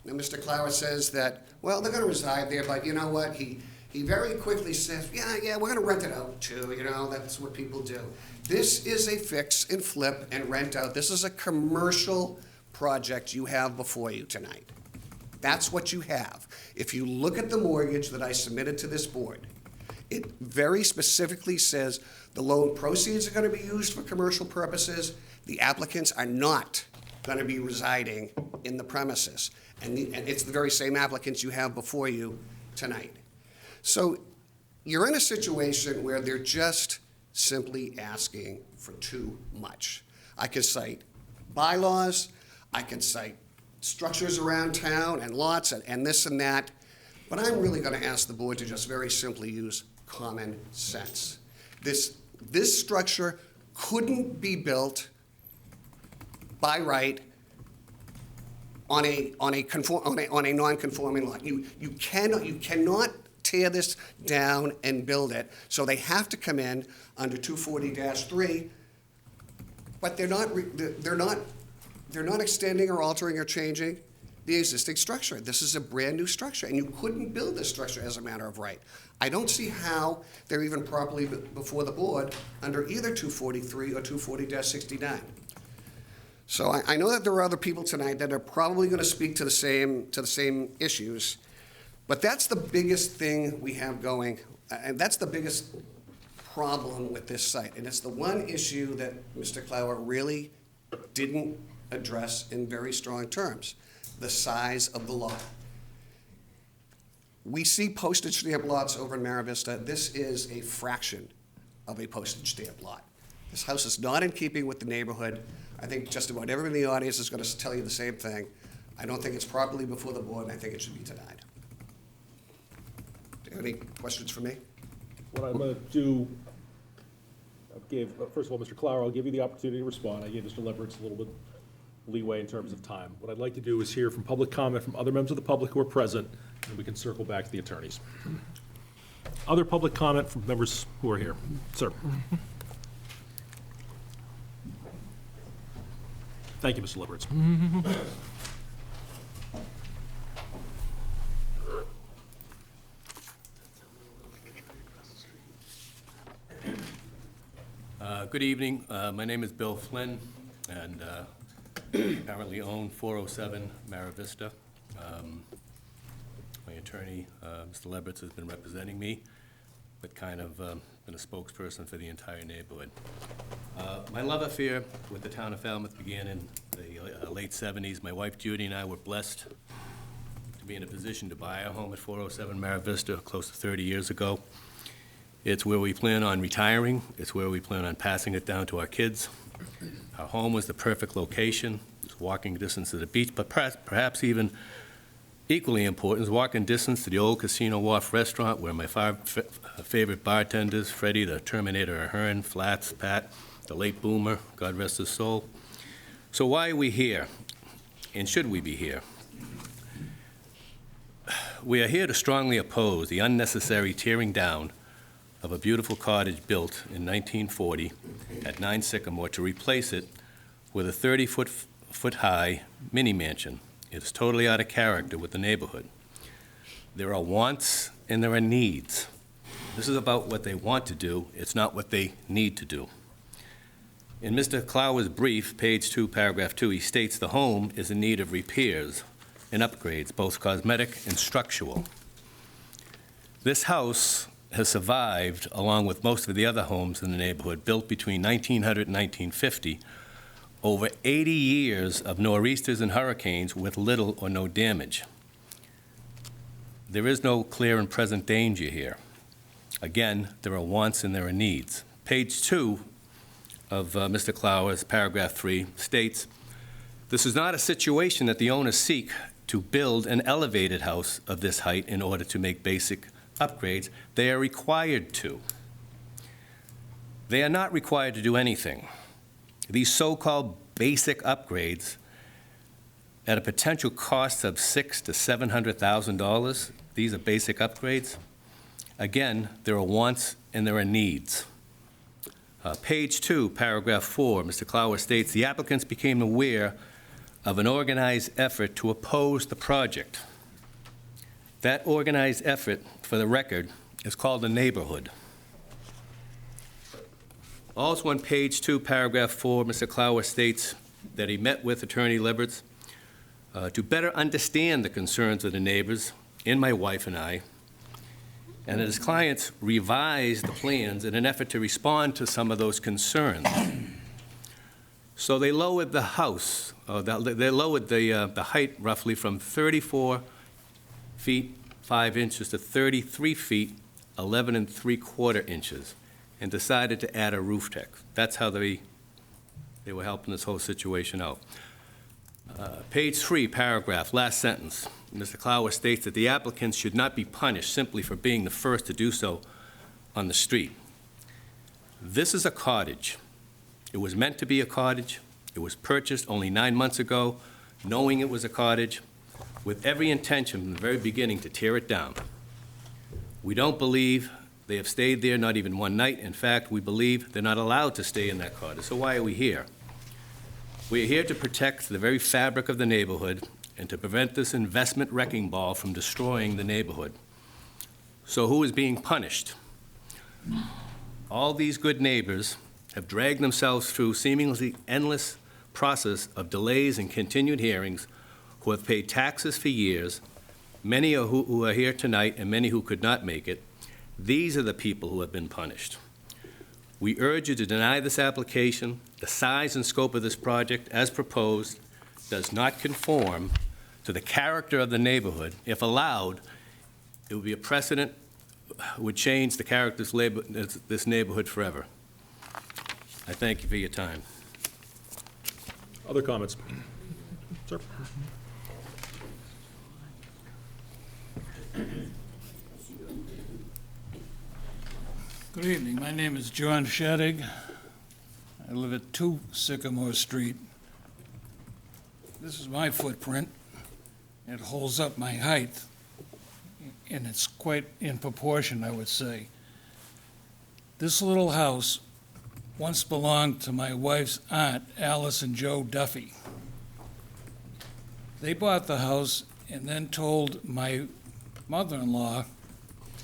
Now, Mr. Clower says that, well, they're gonna reside there, but you know what? He very quickly says, yeah, we're gonna rent it out too, that's what people do. This is a fix and flip and rent out. This is a commercial project you have before you tonight. That's what you have. If you look at the mortgage that I submitted to this board, it very specifically says the loan proceeds are gonna be used for commercial purposes. The applicants are not gonna be residing in the premises. And it's the very same applicants you have before you tonight. So you're in a situation where they're just simply asking for too much. I can cite bylaws, I can cite structures around town and lots and this and that, but I'm really gonna ask the board to just very simply use common sense. This structure couldn't be built by right on a non-conforming lot. You cannot tear this down and build it, so they have to come in under 240-3, but they're not extending or altering or changing the existing structure. This is a brand-new structure, and you couldn't build this structure as a matter of right. I don't see how they're even properly before the board under either 243 or 240-69. So I know that there are other people tonight that are probably going to speak to the same issues, but that's the biggest thing we have going, and that's the biggest problem with this site. And it's the one issue that Mr. Clower really didn't address in very strong terms, the size of the lot. We see postage stamp lots over in Mara Vista. This is a fraction of a postage stamp lot. This house is not in keeping with the neighborhood. I think just about everyone in the audience is going to tell you the same thing. I don't think it's properly before the board, and I think it should be denied. Do you have any questions for me? What I'm going to do, first of all, Mr. Clower, I'll give you the opportunity to respond. I gave Mr. Leverett a little bit leeway in terms of time. What I'd like to do is hear from public comment from other members of the public who are present, and we can circle back to the attorneys. Other public comment from members who are here. Sir. Thank you, Mr. Leverett. Good evening. My name is Bill Flynn, and currently own 407 Mara Vista. My attorney, Mr. Lebritz, has been representing me, but kind of been a spokesperson for the entire neighborhood. My love affair with the town of Falmouth began in the late 70s. My wife Judy and I were blessed to be in a position to buy our home at 407 Mara Vista close to 30 years ago. It's where we plan on retiring. It's where we plan on passing it down to our kids. Our home was the perfect location. It's walking distance to the beach, but perhaps even equally important is walking distance to the old Casino Wharf restaurant where my favorite bartenders, Freddie the Terminator Ahern, Flats, Pat, the late Boomer, God rest his soul. So why are we here? And should we be here? We are here to strongly oppose the unnecessary tearing down of a beautiful cottage built in 1940 at 9 Sycamore to replace it with a 30-foot-high mini mansion. It is totally out of character with the neighborhood. There are wants and there are needs. This is about what they want to do. It's not what they need to do. In Mr. Clower's brief, page 2, paragraph 2, he states the home is in need of repairs and upgrades, both cosmetic and structural. This house has survived, along with most of the other homes in the neighborhood, built between 1900 and 1950, over 80 years of nor'easters and hurricanes with little or no damage. There is no clear and present danger here. Again, there are wants and there are needs. Page 2 of Mr. Clower's paragraph 3 states, this is not a situation that the owners seek to build an elevated house of this height in order to make basic upgrades. They are required to. They are not required to do anything. These so-called basic upgrades at a potential cost of $600,000 to $700,000, these are basic upgrades. Again, there are wants and there are needs. Page 2, paragraph 4, Mr. Clower states, the applicants became aware of an organized effort to oppose the project. That organized effort, for the record, is called the neighborhood. Also on page 2, paragraph 4, Mr. Clower states that he met with Attorney Lebritz to better understand the concerns of the neighbors and my wife and I, and that his clients revised the plans in an effort to respond to some of those concerns. So they lowered the house, they lowered the height roughly from 34 feet 5 inches to 33 feet 11 3/4 inches, and decided to add a roof deck. That's how they were helping this whole situation out. Page 3, paragraph, last sentence. Mr. Clower states that the applicants should not be punished simply for being the first to do so on the street. This is a cottage. It was meant to be a cottage. It was purchased only 9 months ago, knowing it was a cottage, with every intention from the very beginning to tear it down. We don't believe they have stayed there, not even one night. In fact, we believe they're not allowed to stay in that cottage. So why are we here? We're here to protect the very fabric of the neighborhood and to prevent this investment wrecking ball from destroying the neighborhood. So who is being punished? All these good neighbors have dragged themselves through seemingly endless process of delays and continued hearings, who have paid taxes for years, many who are here tonight and many who could not make it. These are the people who have been punished. We urge you to deny this application. The size and scope of this project, as proposed, does not conform to the character of the neighborhood. If allowed, it would be a precedent, would change the character of this neighborhood forever. I thank you for your time. Other comments? Sir? Good evening. My name is John Shaddig. I live at 2 Sycamore Street. This is my footprint. It holds up my height, and it's quite in proportion, I would say. This little house once belonged to my wife's aunt, Alice and Joe Duffy. They bought the house and then told my mother-in-law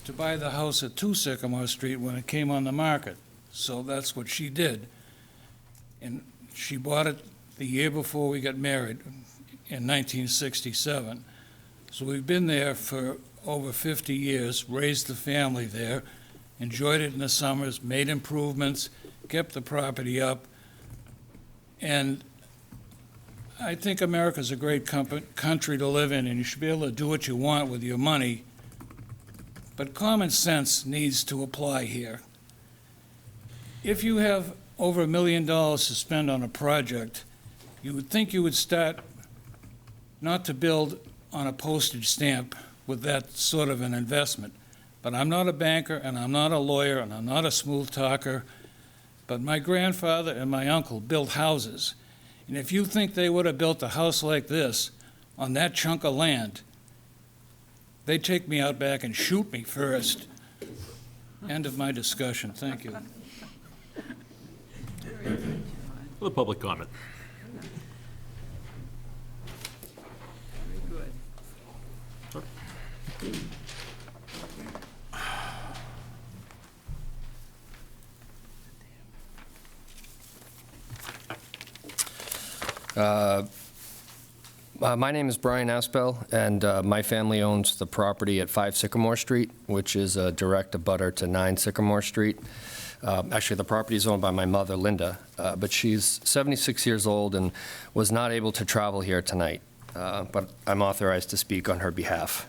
to buy the house at 2 Sycamore Street when it came on the market. So that's what she did. And she bought it the year before we got married, in 1967. So we've been there for over 50 years, raised the family there, enjoyed it in the summers, made improvements, kept the property up. And I think America's a great country to live in, and you should be able to do what you want with your money. But common sense needs to apply here. If you have over $1 million to spend on a project, you would think you would start not to build on a postage stamp with that sort of an investment. But I'm not a banker, and I'm not a lawyer, and I'm not a smooth talker, but my grandfather and my uncle built houses. And if you think they would have built a house like this on that chunk of land, they'd take me out back and shoot me first. End of my discussion. Thank you. The public comment. Very good. My name is Brian Aspel, and my family owns the property at 5 Sycamore Street, which is a direct abutter to 9 Sycamore Street. Actually, the property is owned by my mother, Linda, but she's 76 years old and was not able to travel here tonight, but I'm authorized to speak on her behalf.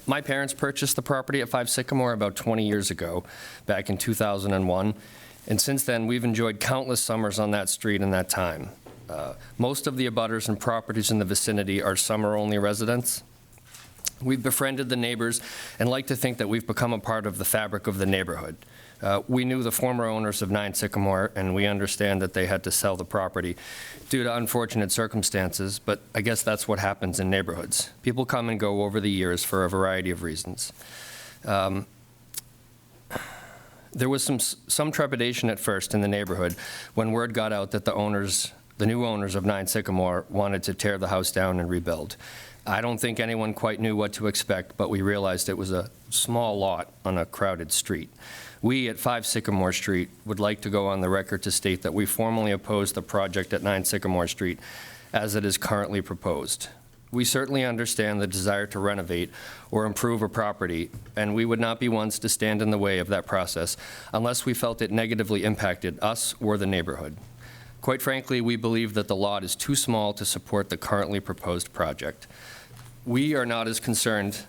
My parents purchased the property at 5 Sycamore about 20 years ago, back in 2001, and since then, we've enjoyed countless summers on that street in that time. Most of the abutters and properties in the vicinity are summer-only residents. We've befriended the neighbors and like to think that we've become a part of the fabric of the neighborhood. We knew the former owners of 9 Sycamore, and we understand that they had to sell the property due to unfortunate circumstances, but I guess that's what happens in neighborhoods. People come and go over the years for a variety of reasons. There was some trepidation at first in the neighborhood when word got out that the new owners of 9 Sycamore wanted to tear the house down and rebuild. I don't think anyone quite knew what to expect, but we realized it was a small lot on a crowded street. We at 5 Sycamore Street would like to go on the record to state that we formally oppose the project at 9 Sycamore Street as it is currently proposed. We certainly understand the desire to renovate or improve a property, and we would not be ones to stand in the way of that process unless we felt it negatively impacted us or the neighborhood. Quite frankly, we believe that the lot is too small to support the currently proposed project. We are not as concerned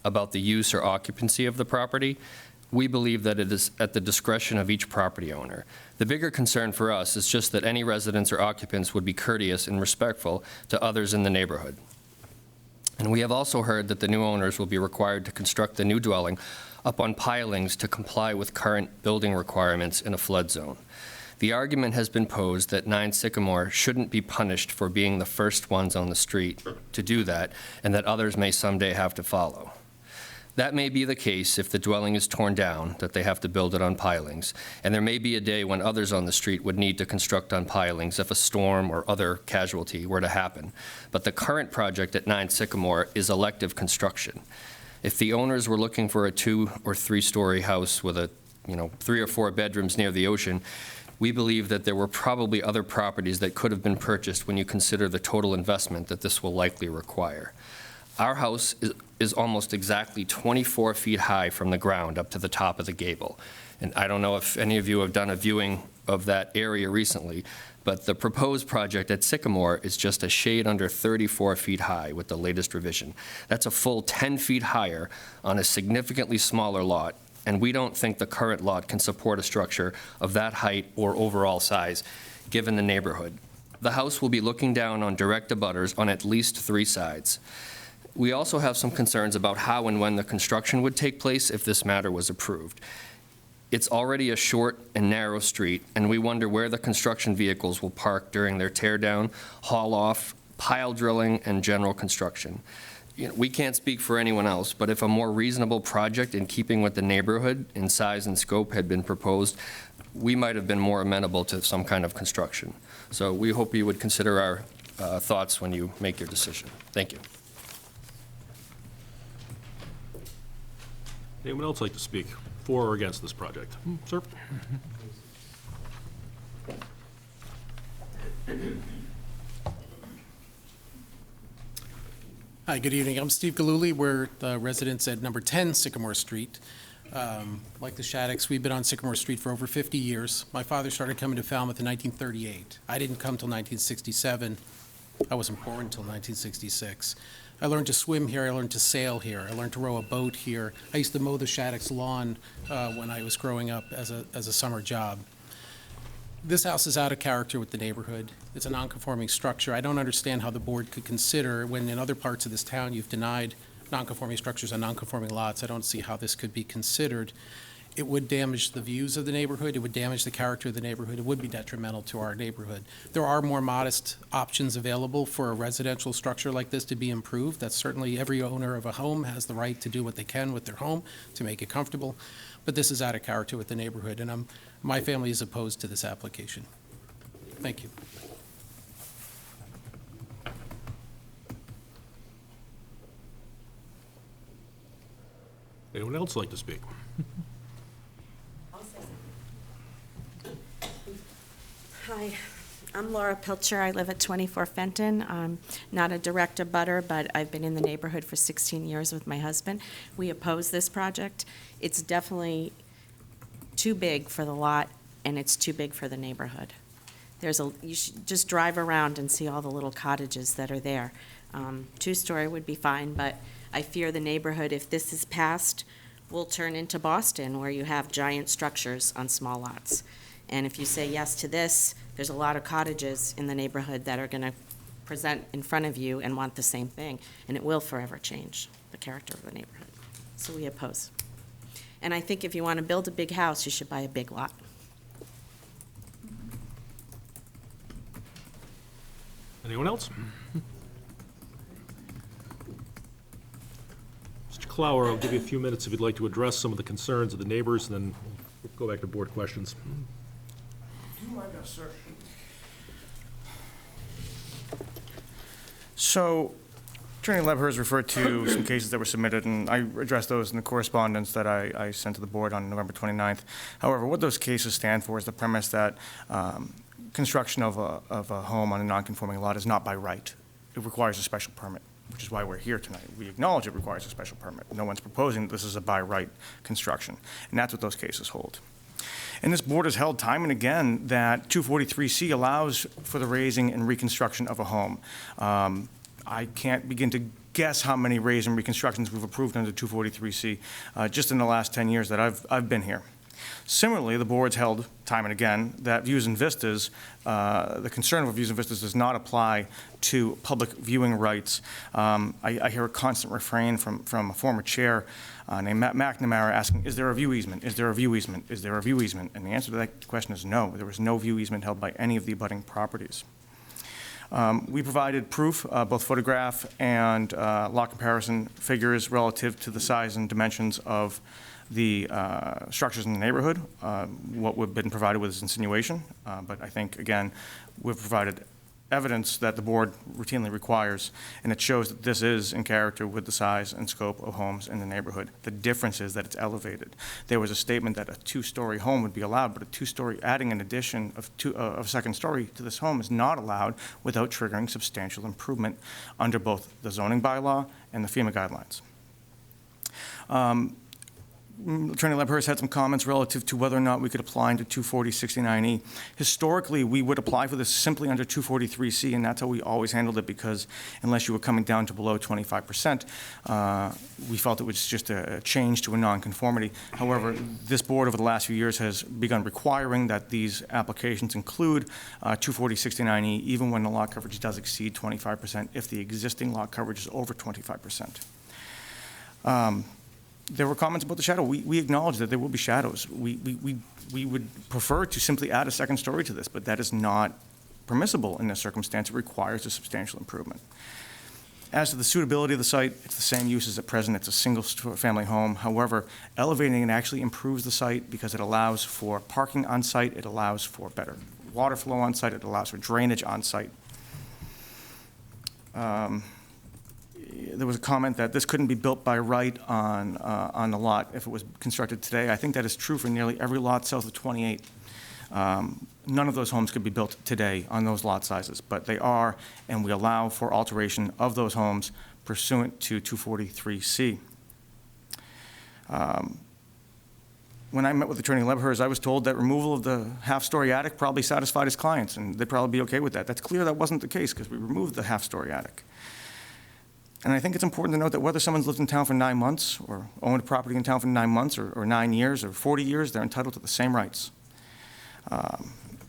about the use or occupancy of the property. We believe that it is at the discretion of each property owner. The bigger concern for us is just that any residents or occupants would be courteous and respectful to others in the neighborhood. And we have also heard that the new owners will be required to construct the new dwelling up on pilings to comply with current building requirements in a flood zone. The argument has been posed that 9 Sycamore shouldn't be punished for being the first ones on the street to do that, and that others may someday have to follow. That may be the case if the dwelling is torn down, that they have to build it on pilings, and there may be a day when others on the street would need to construct on pilings if a storm or other casualty were to happen. But the current project at 9 Sycamore is elective construction. If the owners were looking for a 2- or 3-story house with 3 or 4 bedrooms near the ocean, we believe that there were probably other properties that could have been purchased when you consider the total investment that this will likely require. Our house is almost exactly 24 feet high from the ground up to the top of the gable. And I don't know if any of you have done a viewing of that area recently, but the proposed project at Sycamore is just a shade under 34 feet high with the latest revision. That's a full 10 feet higher on a significantly smaller lot, and we don't think the current lot can support a structure of that height or overall size, given the neighborhood. The house will be looking down on direct abutters on at least 3 sides. We also have some concerns about how and when the construction would take place if this matter was approved. It's already a short and narrow street, and we wonder where the construction vehicles will park during their tear down, haul off, pile drilling, and general construction. We can't speak for anyone else, but if a more reasonable project in keeping with the neighborhood in size and scope had been proposed, we might have been more amenable to some kind of construction. So we hope you would consider our thoughts when you make your decision. Thank you. Anyone else like to speak for or against this project? Sir? Hi, good evening. I'm Steve Galuli. We're the residents at number 10 Sycamore Street. Like the Shaddocks, we've been on Sycamore Street for over 50 years. My father started coming to Falmouth in 1938. I didn't come till 1967. I wasn't born until 1966. I learned to swim here. I learned to sail here. I learned to row a boat here. I used to mow the Shaddocks' lawn when I was growing up as a summer job. This house is out of character with the neighborhood. It's a non-conforming structure. I don't understand how the board could consider, when in other parts of this town you've denied non-conforming structures on non-conforming lots, I don't see how this could be considered. It would damage the views of the neighborhood. It would damage the character of the neighborhood. It would be detrimental to our neighborhood. There are more modest options available for a residential structure like this to be improved. That's certainly every owner of a home has the right to do what they can with their home to make it comfortable. But this is out of character with the neighborhood, and my family is opposed to this application. Thank you. Anyone else like to speak? Hi, I'm Laura Pilcher. I live at 24 Fenton. I'm not a direct abutter, but I've been in the neighborhood for 16 years with my husband. We oppose this project. It's definitely too big for the lot, and it's too big for the neighborhood. You should just drive around and see all the little cottages that are there. Two-story would be fine, but I fear the neighborhood, if this is passed, will turn into Boston, where you have giant structures on small lots. And if you say yes to this, there's a lot of cottages in the neighborhood that are going to present in front of you and want the same thing, and it will forever change the character of the neighborhood. So we oppose. And I think if you want to build a big house, you should buy a big lot. Anyone else? Mr. Clower, I'll give you a few minutes if you'd like to address some of the concerns of the neighbors, and then we'll go back to board questions. Sir. So, Attorney Lebher has referred to some cases that were submitted, and I addressed those in the correspondence that I sent to the board on November 29th. However, what those cases stand for is the premise that construction of a home on a non-conforming lot is not by right. It requires a special permit, which is why we're here tonight. We acknowledge it requires a special permit. No one's proposing that this is a by right construction, and that's what those cases hold. And this board has held time and again that 243C allows for the raising and reconstruction of a home. I can't begin to guess how many raise and reconstructions we've approved under 243C just in the last 10 years that I've been here. Similarly, the board's held time and again that views and vistas, the concern of views and vistas does not apply to public viewing rights. I hear a constant refrain from a former chair named Matt McNamara asking, is there a view easement? Is there a view easement? Is there a view easement? And the answer to that question is no. There was no view easement held by any of the abutting properties. We provided proof, both photograph and lot comparison figures relative to the size and dimensions of the structures in the neighborhood. What we've been provided with is insinuation, but I think, again, we've provided evidence that the board routinely requires, and it shows that this is in character with the size and scope of homes in the neighborhood. The difference is that it's elevated. There was a statement that a two-story home would be allowed, but a two-story, adding an addition of a second story to this home is not allowed without triggering substantial improvement under both the zoning bylaw and the FEMA guidelines. Attorney Lebher has had some comments relative to whether or not we could apply into 240-69E. Historically, we would apply for this simply under 243C, and that's how we always handled it, because unless you were coming down to below 25%, we felt it was just a change to a nonconformity. However, this board over the last few years has begun requiring that these applications include 240-69E, even when the lot coverage does exceed 25%, if the existing lot coverage is over 25%. There were comments about the shadow. We acknowledge that there will be shadows. We would prefer to simply add a second story to this, but that is not permissible in this circumstance. It requires a substantial improvement. As to the suitability of the site, it's the same use as at present. It's a single-family home. However, elevating it actually improves the site because it allows for parking on site. It allows for better water flow on site. It allows for drainage on site. There was a comment that this couldn't be built by right on the lot if it was constructed today. I think that is true for nearly every lot south of 28. None of those homes could be built today on those lot sizes, but they are, and we allow for alteration of those homes pursuant to 243C. When I met with Attorney Lebhers, I was told that removal of the half-story attic probably satisfied his clients, and they'd probably be okay with that. That's clear that wasn't the case, because we removed the half-story attic. And I think it's important to note that whether someone's lived in town for 9 months, or owned a property in town for 9 months, or 9 years, or 40 years, they're entitled to the same rights.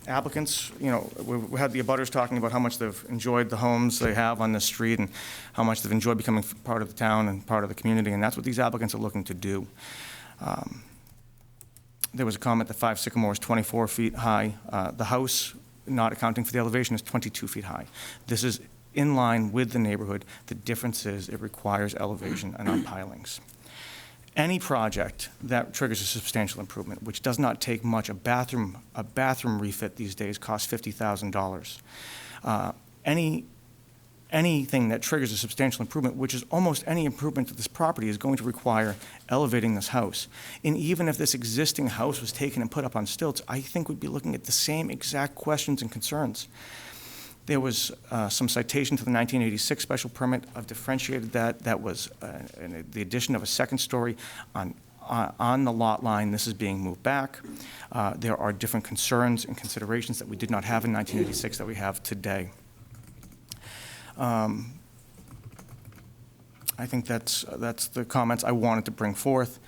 Applicants, you know, we had the abutters talking about how much they've enjoyed the homes they have on this street, and how much they've enjoyed becoming part of the town and part of the community, and that's what these applicants are looking to do. There was a comment that 5 Sycamore is 24 feet high. The house, not accounting for the elevation, is 22 feet high. This is in line with the neighborhood. The difference is it requires elevation and pilings. Any project that triggers a substantial improvement, which does not take much, a bathroom refit these days costs $50,000. Anything that triggers a substantial improvement, which is almost any improvement to this property, is going to require elevating this house. And even if this existing house was taken and put up on stilts, I think we'd be looking at the same exact questions and concerns. There was some citation to the 1986 special permit. I've differentiated that. That was the addition of a second story on the lot line. This is being moved back. There are different concerns and considerations that we did not have in 1986 that we have today. I think that's the comments I wanted to bring forth.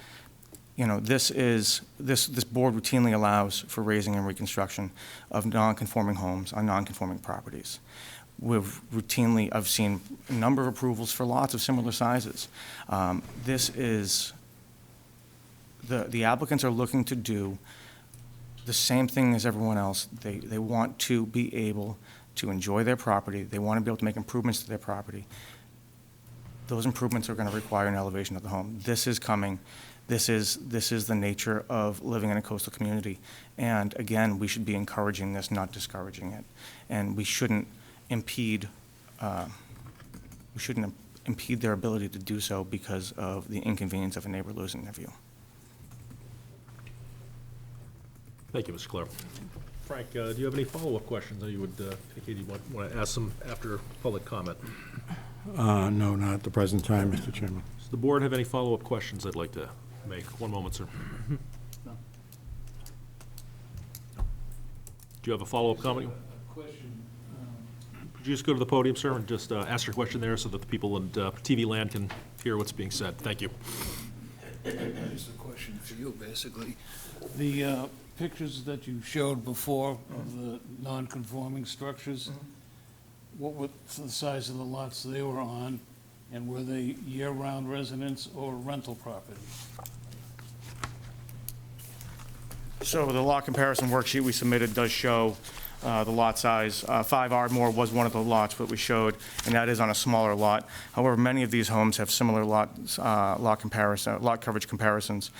You know, this board routinely allows for raising and reconstruction of non-conforming homes on non-conforming properties. I've seen a number of approvals for lots of similar sizes. This is, the applicants are looking to do the same thing as everyone else. They want to be able to enjoy their property. They want to be able to make improvements to their property. Those improvements are going to require an elevation of the home. This is coming. This is the nature of living in a coastal community. And again, we should be encouraging this, not discouraging it. And we shouldn't impede their ability to do so because of the inconvenience of a neighbor losing their view. Thank you, Mr. Clare. Frank, do you have any follow-up questions that you would indicate you want to ask them after public comment? No, not at the present time, Mr. Chairman. Does the board have any follow-up questions they'd like to make? One moment, sir. No. Do you have a follow-up comment? Question. Could you just go to the podium, sir, and just ask your question there so that the people in TV land can hear what's being said? Thank you. Just a question for you, basically. The pictures that you showed before of the non-conforming structures, what were the size of the lots they were on, and were they year-round residents or rental property? So the lot comparison worksheet we submitted does show the lot size. 5 Ardmore was one of the lots that we showed, and that is on a smaller lot. However, many of these homes have similar lot coverage comparisons.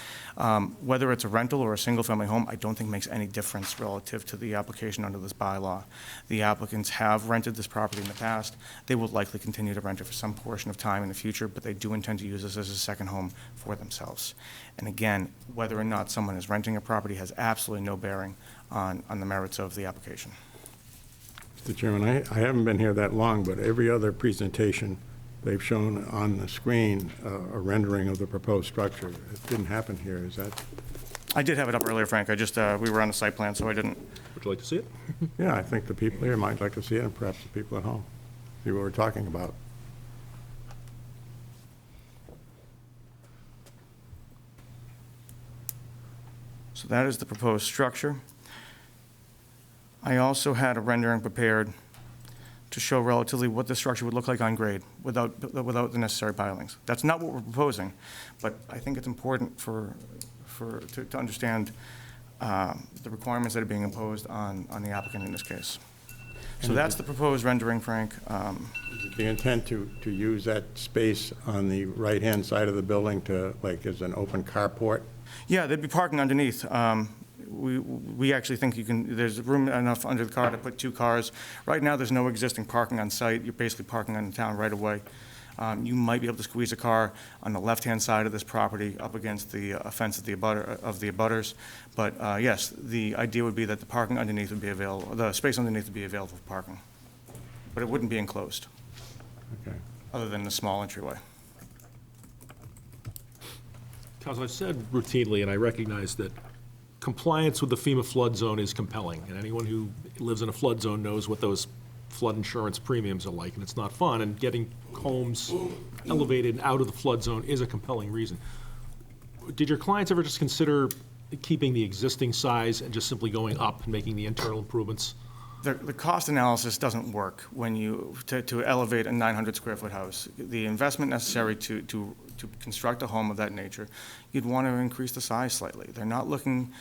Whether it's a rental or a single-family home, I don't think makes any difference relative to the application under this bylaw. The applicants have rented this property in the past. They will likely continue to rent it for some portion of time in the future, but they do intend to use this as a second home for themselves. And again, whether or not someone is renting a property has absolutely no bearing on the merits of the application. Mr. Chairman, I haven't been here that long, but every other presentation, they've shown on the screen a rendering of the proposed structure. It didn't happen here, is that? I did have it up earlier, Frank. I just, we were on the site plan, so I didn't. Would you like to see it? Yeah, I think the people here might like to see it, and perhaps the people at home, see what we're talking about. So that is the proposed structure. I also had a rendering prepared to show relatively what the structure would look like on grade without the necessary pilings. That's not what we're proposing, but I think it's important to understand the requirements that are being imposed on the applicant in this case. So that's the proposed rendering, Frank. The intent to use that space on the right-hand side of the building to, like, as an open carport? Yeah, they'd be parking underneath. We actually think there's room enough under the car to put 2 cars. Right now, there's no existing parking on site. You're basically parking on the town right away. You might be able to squeeze a car on the left-hand side of this property up against the fence of the abutters. But yes, the idea would be that the parking underneath would be available, the space underneath would be available for parking. But it wouldn't be enclosed, Okay. other than the small entryway. Council, I've said routinely, and I recognize that compliance with the FEMA flood zone is compelling, and anyone who lives in a flood zone knows what those flood insurance premiums are like, and it's not fun, and getting homes elevated and out of the flood zone is a compelling reason. Did your clients ever just consider keeping the existing size and just simply going up and making the internal improvements? The cost analysis doesn't work when to elevate a 900-square-foot house. The investment necessary to construct a home of that nature, you'd want to increase the size slightly. They're not looking,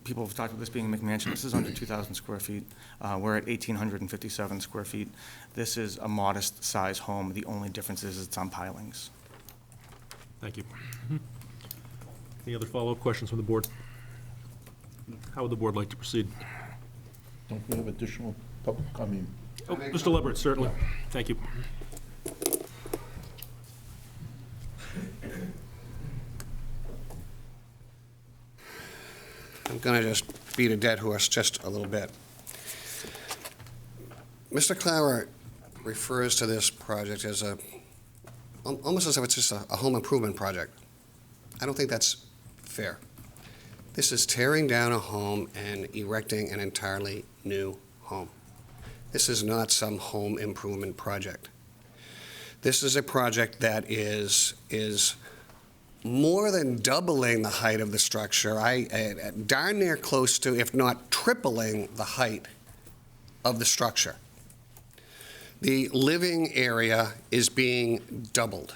people have talked about this being a McMansion. This is under 2,000 square feet. We're at 1,857 square feet. This is a modest-size home. The only difference is it's on pilings. Thank you. Any other follow-up questions from the board? How would the board like to proceed? Don't we have additional public, I mean, Oh, Mr. Leverett, certainly. Thank you. I'm going to just beat a dead horse just a little bit. Mr. Clower refers to this project as almost as if it's just a home improvement project. I don't think that's fair. This is tearing down a home and erecting an entirely new home. This is not some home improvement project. This is a project that is more than doubling the height of the structure. Darn near close to, if not tripling, the height of the structure. The living area is being doubled,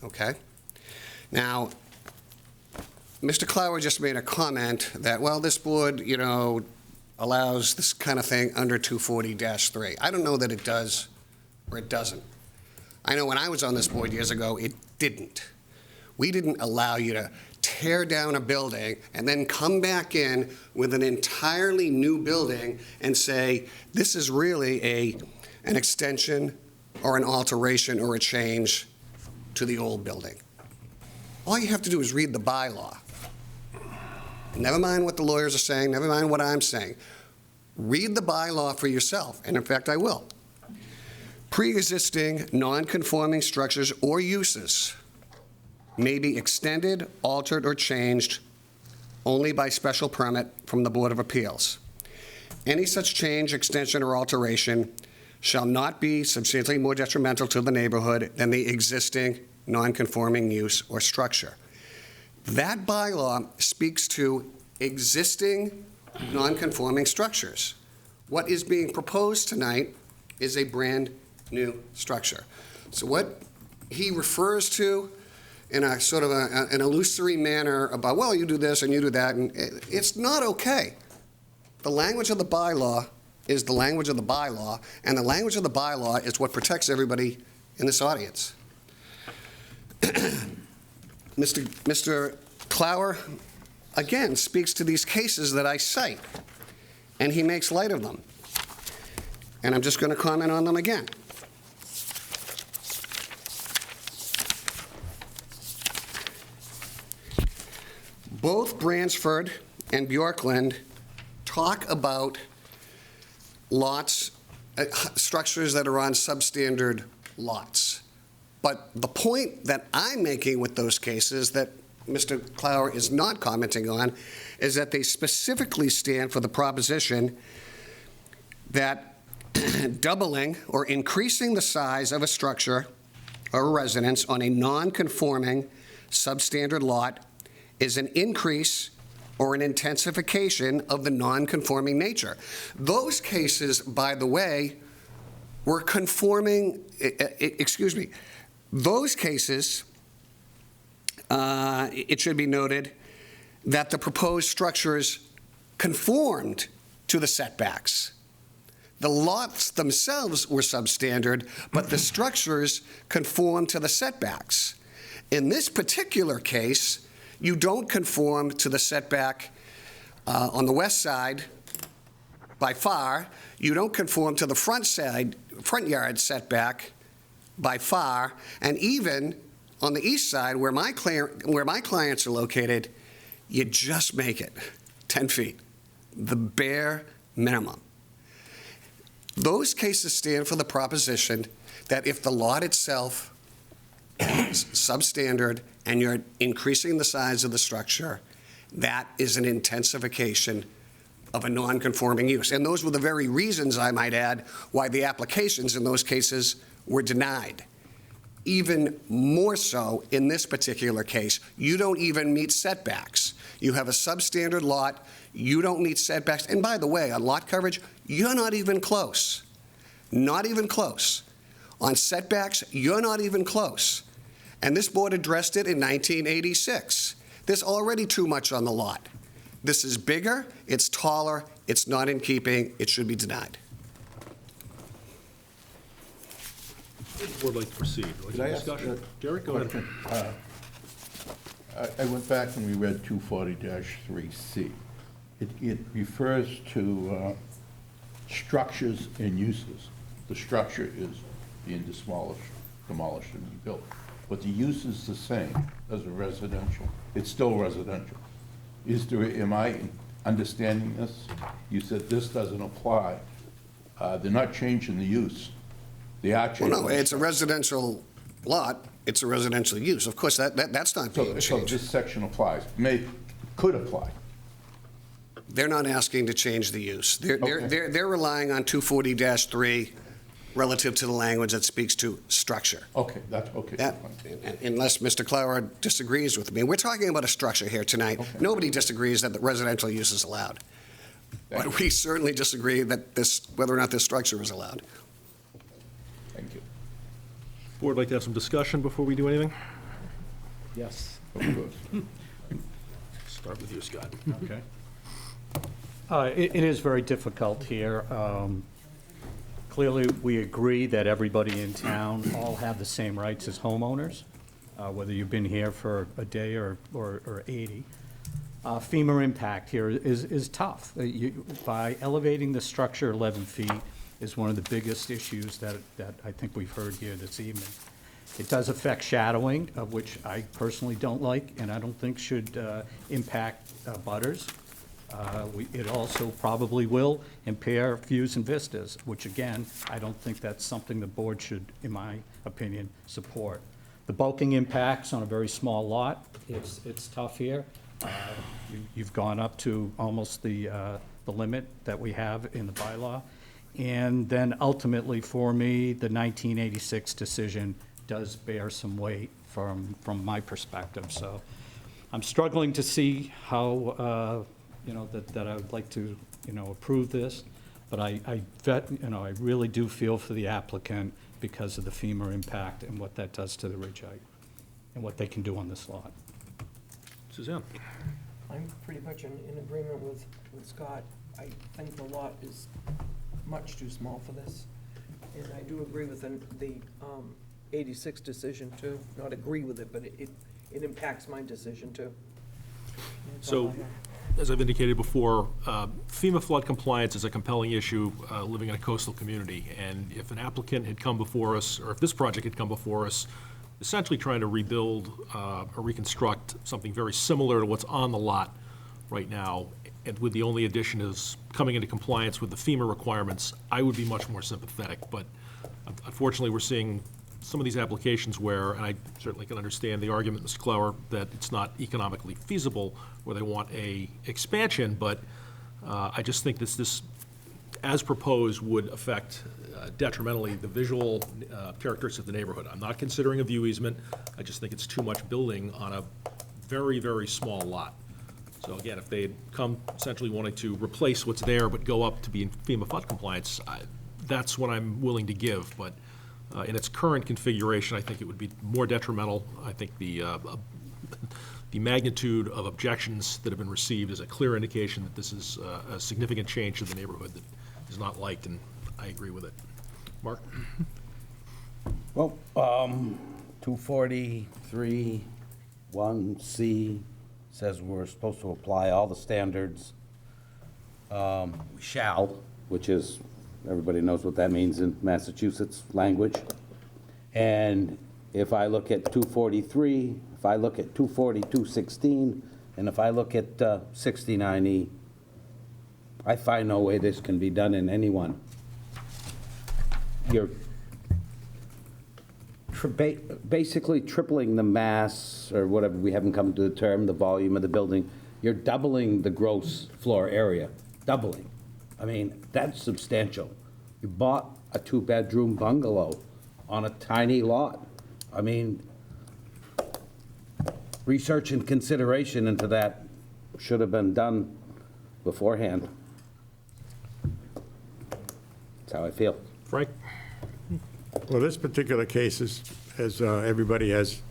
okay? Now, Mr. Clower just made a comment that, well, this board, allows this kind of thing under 240-3. I don't know that it does or it doesn't. I know when I was on this board years ago, it didn't. We didn't allow you to tear down a building and then come back in with an entirely new building and say, this is really an extension or an alteration or a change to the old building. All you have to do is read the bylaw. Never mind what the lawyers are saying, never mind what I'm saying. Read the bylaw for yourself, and in fact, I will. Pre-existing non-conforming structures or uses may be extended, altered, or changed only by special permit from the Board of Appeals. Any such change, extension, or alteration shall not be substantially more detrimental to the neighborhood than the existing non-conforming use or structure. That bylaw speaks to existing non-conforming structures. What is being proposed tonight is a brand-new structure. So what he refers to in a sort of an illusory manner about, well, you do this and you do that, and it's not okay. The language of the bylaw is the language of the bylaw, and the language of the bylaw is what protects everybody in this audience. Mr. Clower, again, speaks to these cases that I cite, and he makes light of them. And I'm just going to comment on them again. Both Bransford and Bjorkland talk about lots, structures that are on substandard lots. But the point that I'm making with those cases that Mr. Clower is not commenting on is that they specifically stand for the proposition that doubling or increasing the size of a structure or a residence on a non-conforming substandard lot is an increase or an intensification of the non-conforming nature. Those cases, by the way, were conforming, those cases, it should be noted that the proposed structures conformed to the setbacks. The lots themselves were substandard, but the structures conformed to the setbacks. In this particular case, you don't conform to the setback on the west side by far. You don't conform to the front yard setback by far, and even on the east side, where my clients are located, you just make it 10 feet, the bare minimum. Those cases stand for the proposition that if the lot itself is substandard and you're increasing the size of the structure, that is an intensification of a non-conforming use. And those were the very reasons, I might add, why the applications in those cases were denied. Even more so in this particular case, you don't even meet setbacks. You have a substandard lot, you don't meet setbacks, and by the way, on lot coverage, you're not even close. Not even close. On setbacks, you're not even close. And this board addressed it in 1986. There's already too much on the lot. This is bigger, it's taller, it's not in keeping, it should be denied. Would the board like to proceed? Could I ask Discussion? a Jerry, go ahead. question? I went back and we read 240-3C. It refers to structures and uses. The structure is being demolished and rebuilt. But the use is the same as a residential. It's still residential. Am I understanding this? You said this doesn't apply. They're not changing the use. They are changing. Well, no, it's a residential lot, it's a residential use. Of course, that's not being So changed. this section applies, could apply. They're not asking to change the use. They're Okay. relying on 240-3 relative to the language that speaks to structure. Okay, that's okay. That, unless Mr. Clower disagrees with me. We're talking about a structure here tonight. Okay. Nobody disagrees that the residential use is allowed. Thank But we certainly disagree that whether or not this structure is allowed. Thank you. Board like to have some discussion before we do anything? Yes. Of course. Start with you, Scott. Okay. It is very difficult here. Clearly, we agree that everybody in town all have the same rights as homeowners, whether you've been here for a day or 80. FEMA impact here is tough. By elevating the structure 11 feet is one of the biggest issues that I think we've heard here this evening. It does affect shadowing, of which I personally don't like, and I don't think should impact butters. It also probably will impair views and vistas, which again, I don't think that's something the board should, in my opinion, support. The bulking impacts on a very small lot, it's tough here. You've gone up to almost the limit that we have in the bylaw. And then ultimately, for me, the 1986 decision does bear some weight from my perspective. So I'm struggling to see how, that I would like to, approve this. But I really do feel for the applicant because of the FEMA impact and what that does to the ridge height and what they can do on this lot. Suzanne? I'm pretty much in agreement with Scott. I think the lot is much too small for this. And I do agree with the 86 decision too. Not agree with it, but it impacts my decision too. That's all So, I have. as I've indicated before, FEMA flood compliance is a compelling issue living in a coastal community. And if an applicant had come before us, or if this project had come before us, essentially trying to rebuild or reconstruct something very similar to what's on the lot right now, and with the only addition is coming into compliance with the FEMA requirements, I would be much more sympathetic. But unfortunately, we're seeing some of these applications where, and I certainly can understand the argument, Mr. Clower, that it's not economically feasible, where they want a expansion, but I just think this, as proposed, would affect detrimentally the visual characteristics of the neighborhood. I'm not considering a view easement. I just think it's too much building on a very, very small lot. So again, if they had come essentially wanting to replace what's there but go up to be in FEMA flood compliance, that's what I'm willing to give. But in its current configuration, I think it would be more detrimental. I think the magnitude of objections that have been received is a clear indication that this is a significant change to the neighborhood that is not liked, and I agree with it. Mark? Well, 243, 1C says we're supposed to apply all the standards. We shall, which is, everybody knows what that means in Massachusetts language. And if I look at 243, if I look at 240, 216, and if I look at 69E, I find no way this can be done in any one. You're basically tripling the mass, or whatever, we haven't come to the term, the volume of the building. You're doubling the gross floor area, doubling. I mean, that's substantial. You bought a two-bedroom bungalow on a tiny lot. I mean, research and consideration into that should have been done beforehand. That's how I feel. Frank? Well, this particular case is, as everybody has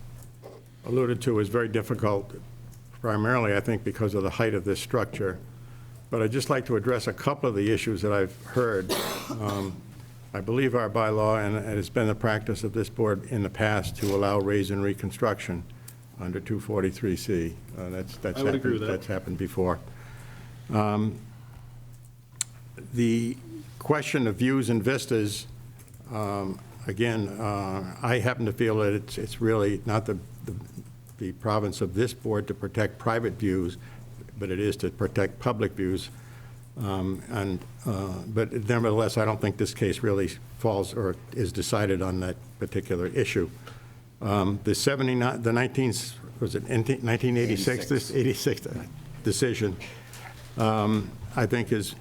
alluded to, is very difficult, primarily, I think, because of the height of this structure. But I'd just like to address a couple of the issues that I've heard. I believe our bylaw, and it has been the practice of this board in the past, to allow raise and reconstruction under 243C. I would agree with that. That's happened before. The question of views and vistas, again, I happen to feel that it's really not the province of this board to protect private views, but it is to protect public views. But nevertheless, I don't think this case really falls or is decided on that particular issue. The 1986 decision, I think is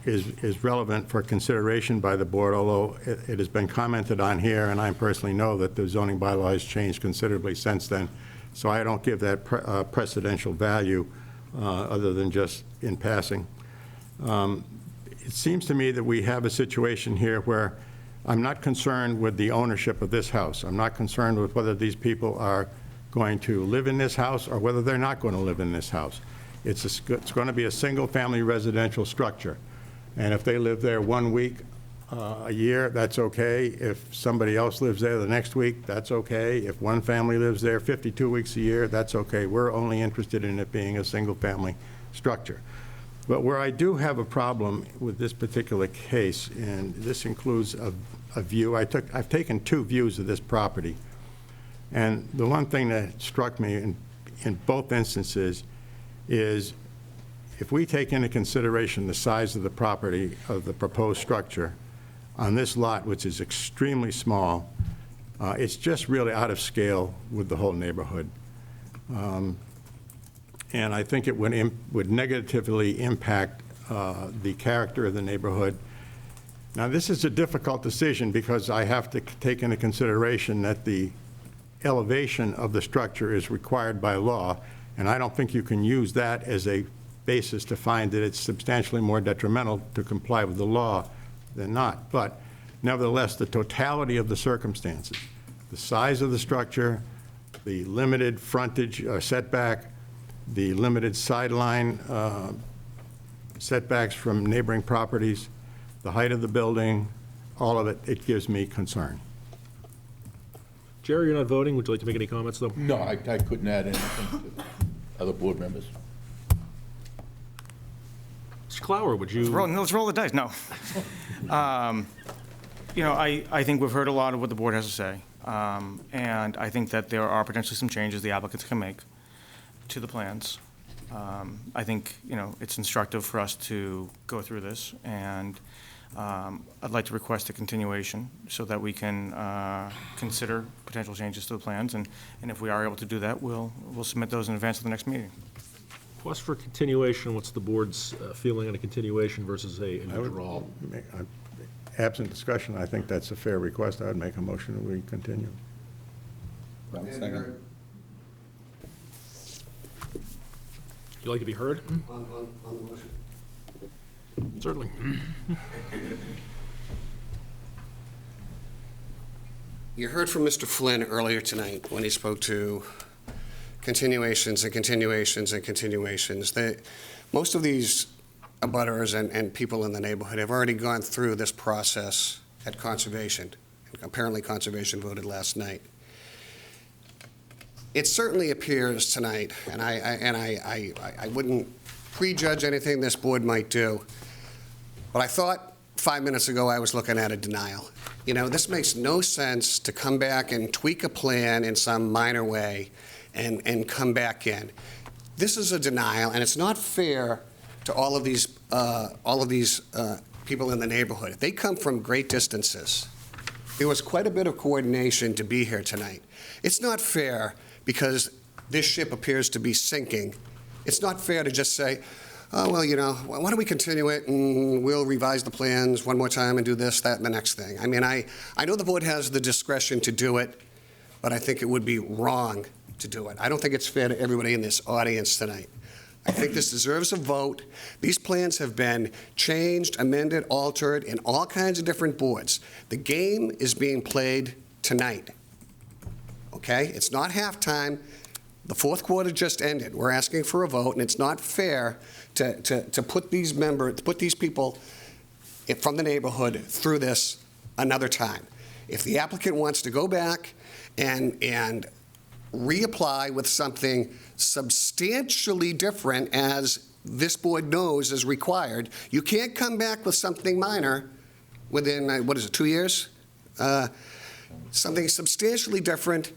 relevant for consideration by the board, although it has been commented on here, and I personally know that the zoning bylaw has changed considerably since then, so I don't give that precedential value other than just in passing. It seems to me that we have a situation here where I'm not concerned with the ownership of this house. I'm not concerned with whether these people are going to live in this house or whether they're not going to live in this house. It's going to be a single-family residential structure. And if they live there 1 week a year, that's okay. If somebody else lives there the next week, that's okay. If one family lives there 52 weeks a year, that's okay. We're only interested in it being a single-family structure. But where I do have a problem with this particular case, and this includes a view, I've taken 2 views of this property. And the one thing that struck me in both instances is if we take into consideration the size of the property of the proposed structure on this lot, which is extremely small, it's just really out of scale with the whole neighborhood. And I think it would negatively impact the character of the neighborhood. Now, this is a difficult decision because I have to take into consideration that the elevation of the structure is required by law, and I don't think you can use that as a basis to find that it's substantially more detrimental to comply with the law than not. But nevertheless, the totality of the circumstances, the size of the structure, the limited frontage setback, the limited sideline setbacks from neighboring properties, the height of the building, all of it, it gives me concern. Jerry, you're not voting. Would you like to make any comments, though? No, I couldn't add anything to other board members. Mr. Clower, would you? Let's roll the dice, no. You know, I think we've heard a lot of what the board has to say, and I think that there are potentially some changes the applicants can make to the plans. I think, you know, it's instructive for us to go through this, and I'd like to request a continuation so that we can consider potential changes to the plans, and if we are able to do that, we'll submit those in advance of the next meeting. Request for continuation, what's the board's feeling on a continuation versus a withdrawal? Absent discussion, I think that's a fair request. I would make a motion that we continue. Second. You like to be heard? On the motion. Certainly. You heard from Mr. Flynn earlier tonight when he spoke to continuations and continuations and continuations. Most of these abutters and people in the neighborhood have already gone through this process at Conservation. Apparently, Conservation voted last night. It certainly appears tonight, and I wouldn't prejudge anything this board might do, but I thought 5 minutes ago I was looking at a denial. You know, this makes no sense to come back and tweak a plan in some minor way and come back in. This is a denial, and it's not fair to all of these people in the neighborhood. They come from great distances. There was quite a bit of coordination to be here tonight. It's not fair because this ship appears to be sinking. It's not fair to just say, oh, well, you know, why don't we continue it and we'll revise the plans one more time and do this, that, and the next thing. I mean, I know the board has the discretion to do it, but I think it would be wrong to do it. I don't think it's fair to everybody in this audience tonight. I think this deserves a vote. These plans have been changed, amended, altered in all kinds of different boards. The game is being played tonight. Okay? It's not halftime. The fourth quarter just ended. We're asking for a vote, and it's not fair to put these people from the neighborhood through this another time. If the applicant wants to go back and reapply with something substantially different, as this board knows is required, you can't come back with something minor within, 2 years? Something substantially different.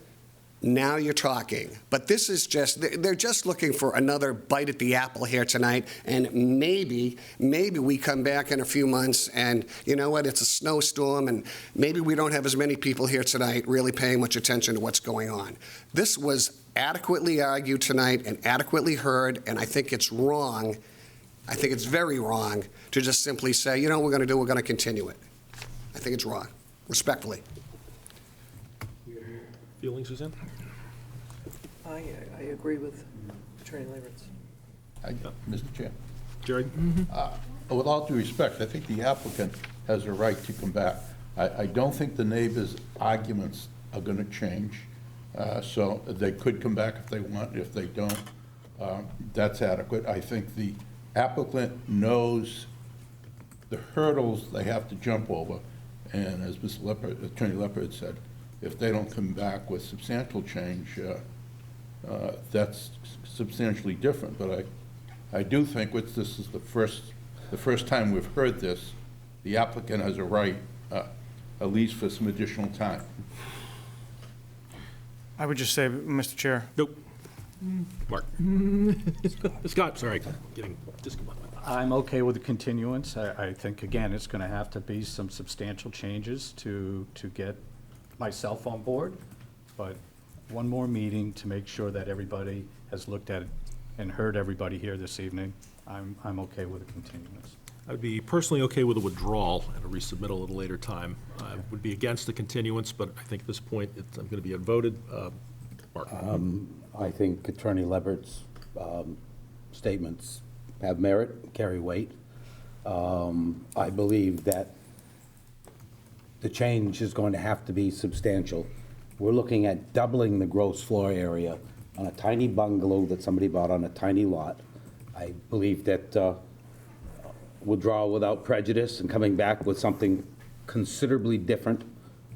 Now you're talking. But this is just, they're just looking for another bite at the apple here tonight, and maybe we come back in a few months and, you know what, it's a snowstorm, and maybe we don't have as many people here tonight really paying much attention to what's going on. This was adequately argued tonight and adequately heard, and I think it's wrong, I think it's very wrong to just simply say, you know what we're going to continue it. I think it's wrong, respectfully. Feelings, Suzanne? I agree with Attorney Leibowitz. Mr. Chair. Jerry? With all due respect, I think the applicant has a right to come back. I don't think the neighbors' arguments are going to change, so they could come back if they want. If they don't, that's adequate. I think the applicant knows the hurdles they have to jump over, and as Attorney Leppard said, if they don't come back with substantial change, that's substantially different. But I do think this is the first time we've heard this, the applicant has a right, at least for some additional time. I would just say, Mr. Chair. Nope. Mark? Scott, sorry, getting discombobulated. I'm okay with the continuance. I think, again, it's going to have to be some substantial changes to get myself on board, but one more meeting to make sure that everybody has looked at it and heard everybody here this evening. I'm okay with a continuance. I'd be personally okay with a withdrawal and a resubmit a little later time. I would be against the continuance, but I think at this point, I'm going to be outvoted. Mark? I think Attorney Lebert's statements have merit, carry weight. I believe that the change is going to have to be substantial. We're looking at doubling the gross floor area on a tiny bungalow that somebody bought on a tiny lot. I believe that withdrawal without prejudice and coming back with something considerably different,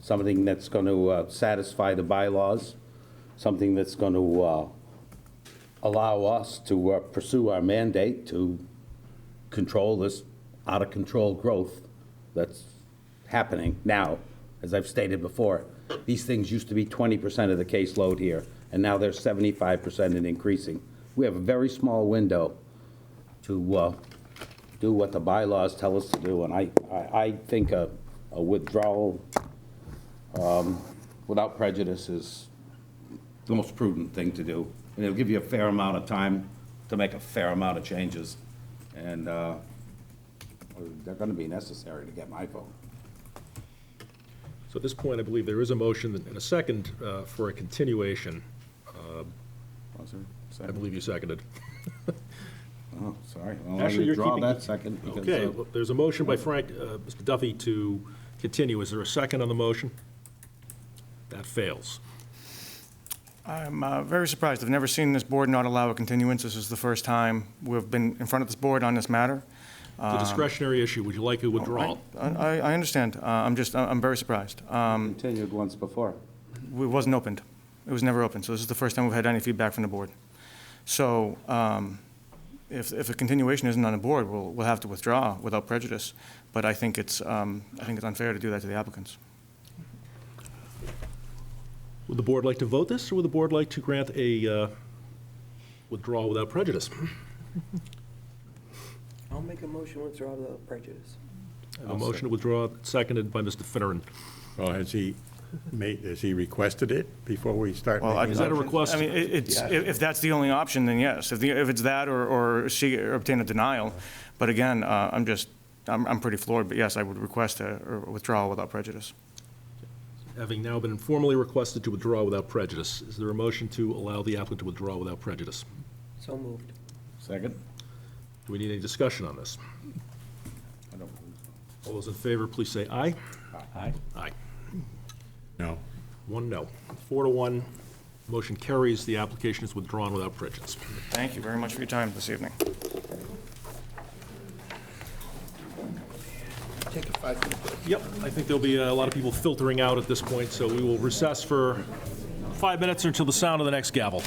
something that's going to satisfy the bylaws, something that's going to allow us to pursue our mandate to control this out-of-control growth that's happening now. As I've stated before, these things used to be 20% of the caseload here, and now they're 75% and increasing. We have a very small window to do what the bylaws tell us to do, and I think a withdrawal without prejudice is the most prudent thing to do. And it'll give you a fair amount of time to make a fair amount of changes, and they're going to be necessary to get my vote. So at this point, I believe there is a motion and a second for a continuation. I believe you seconded. Oh, sorry. Well, Actually, you're withdraw keeping... that second. Because, okay, well, there's a motion by Frank, Mr. Duffy to continue. Is there a second on the motion? That fails. I'm very surprised. I've never seen this board not allow a continuance. This is the first time we've been in front of this board on this matter. It's a discretionary issue. Would you like a withdrawal? I understand. I'm very surprised. continued once before. It wasn't opened. It was never opened. So this is the first time we've had any feedback from the board. So if a continuation isn't on the board, we'll have to withdraw without prejudice. But I think it's unfair to do that to the applicants. Would the board like to vote this, or would the board like to grant a withdrawal without prejudice? I'll make a motion withdraw without prejudice. I have a motion to withdraw, seconded by Mr. Finneran. Well, has he requested it before we start? Well, making Is that a motions? request? I mean, if that's the only option, then yes. If it's that or obtain a denial. But again, I'm pretty floored, but yes, I would request a withdrawal without prejudice. Having now been informally requested to withdraw without prejudice, is there a motion to allow the applicant to withdraw without prejudice? So moved. Second? Do we need any discussion on this? I don't believe All those in favor, please say aye. Aye. Aye. No. 1 no. 4 to 1, motion carries. The application is withdrawn without prejudice. Thank you very much for your time this evening. Take a 5-minute break. Yep, I think there'll be a lot of people filtering out at this point, so we will recess for 5 minutes until the sound of the next gavel.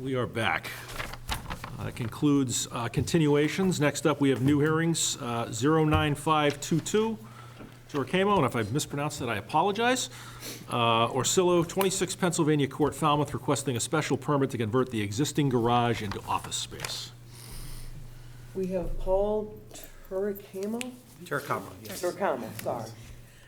we are back. That concludes continuations. Next up, we have new hearings, 09522, Torquemo, and if I've mispronounced it, I apologize. Orsillo, 26 Pennsylvania Court, Falmouth, requesting a special permit to convert the existing garage into office space. We have Paul Turicamo? Turicamo, sorry.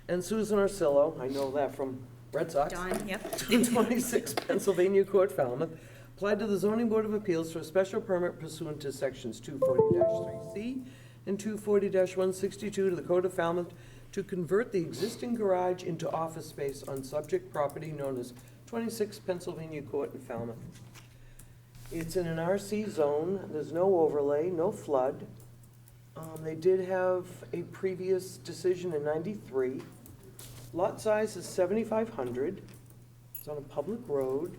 And Susan Orsillo, I know that from Red Sox. Dawn, yep. 26 Pennsylvania Court, Falmouth, applied to the Zoning Board of Appeals for a special permit pursuant to sections 240-3C and 240-162 to the Code of Falmouth to convert the existing garage into office space on subject property known as 26 Pennsylvania Court in Falmouth. It's in an RC zone, there's no overlay, no flood. They did have a previous decision in '93. Lot size is 7,500. It's on a public road.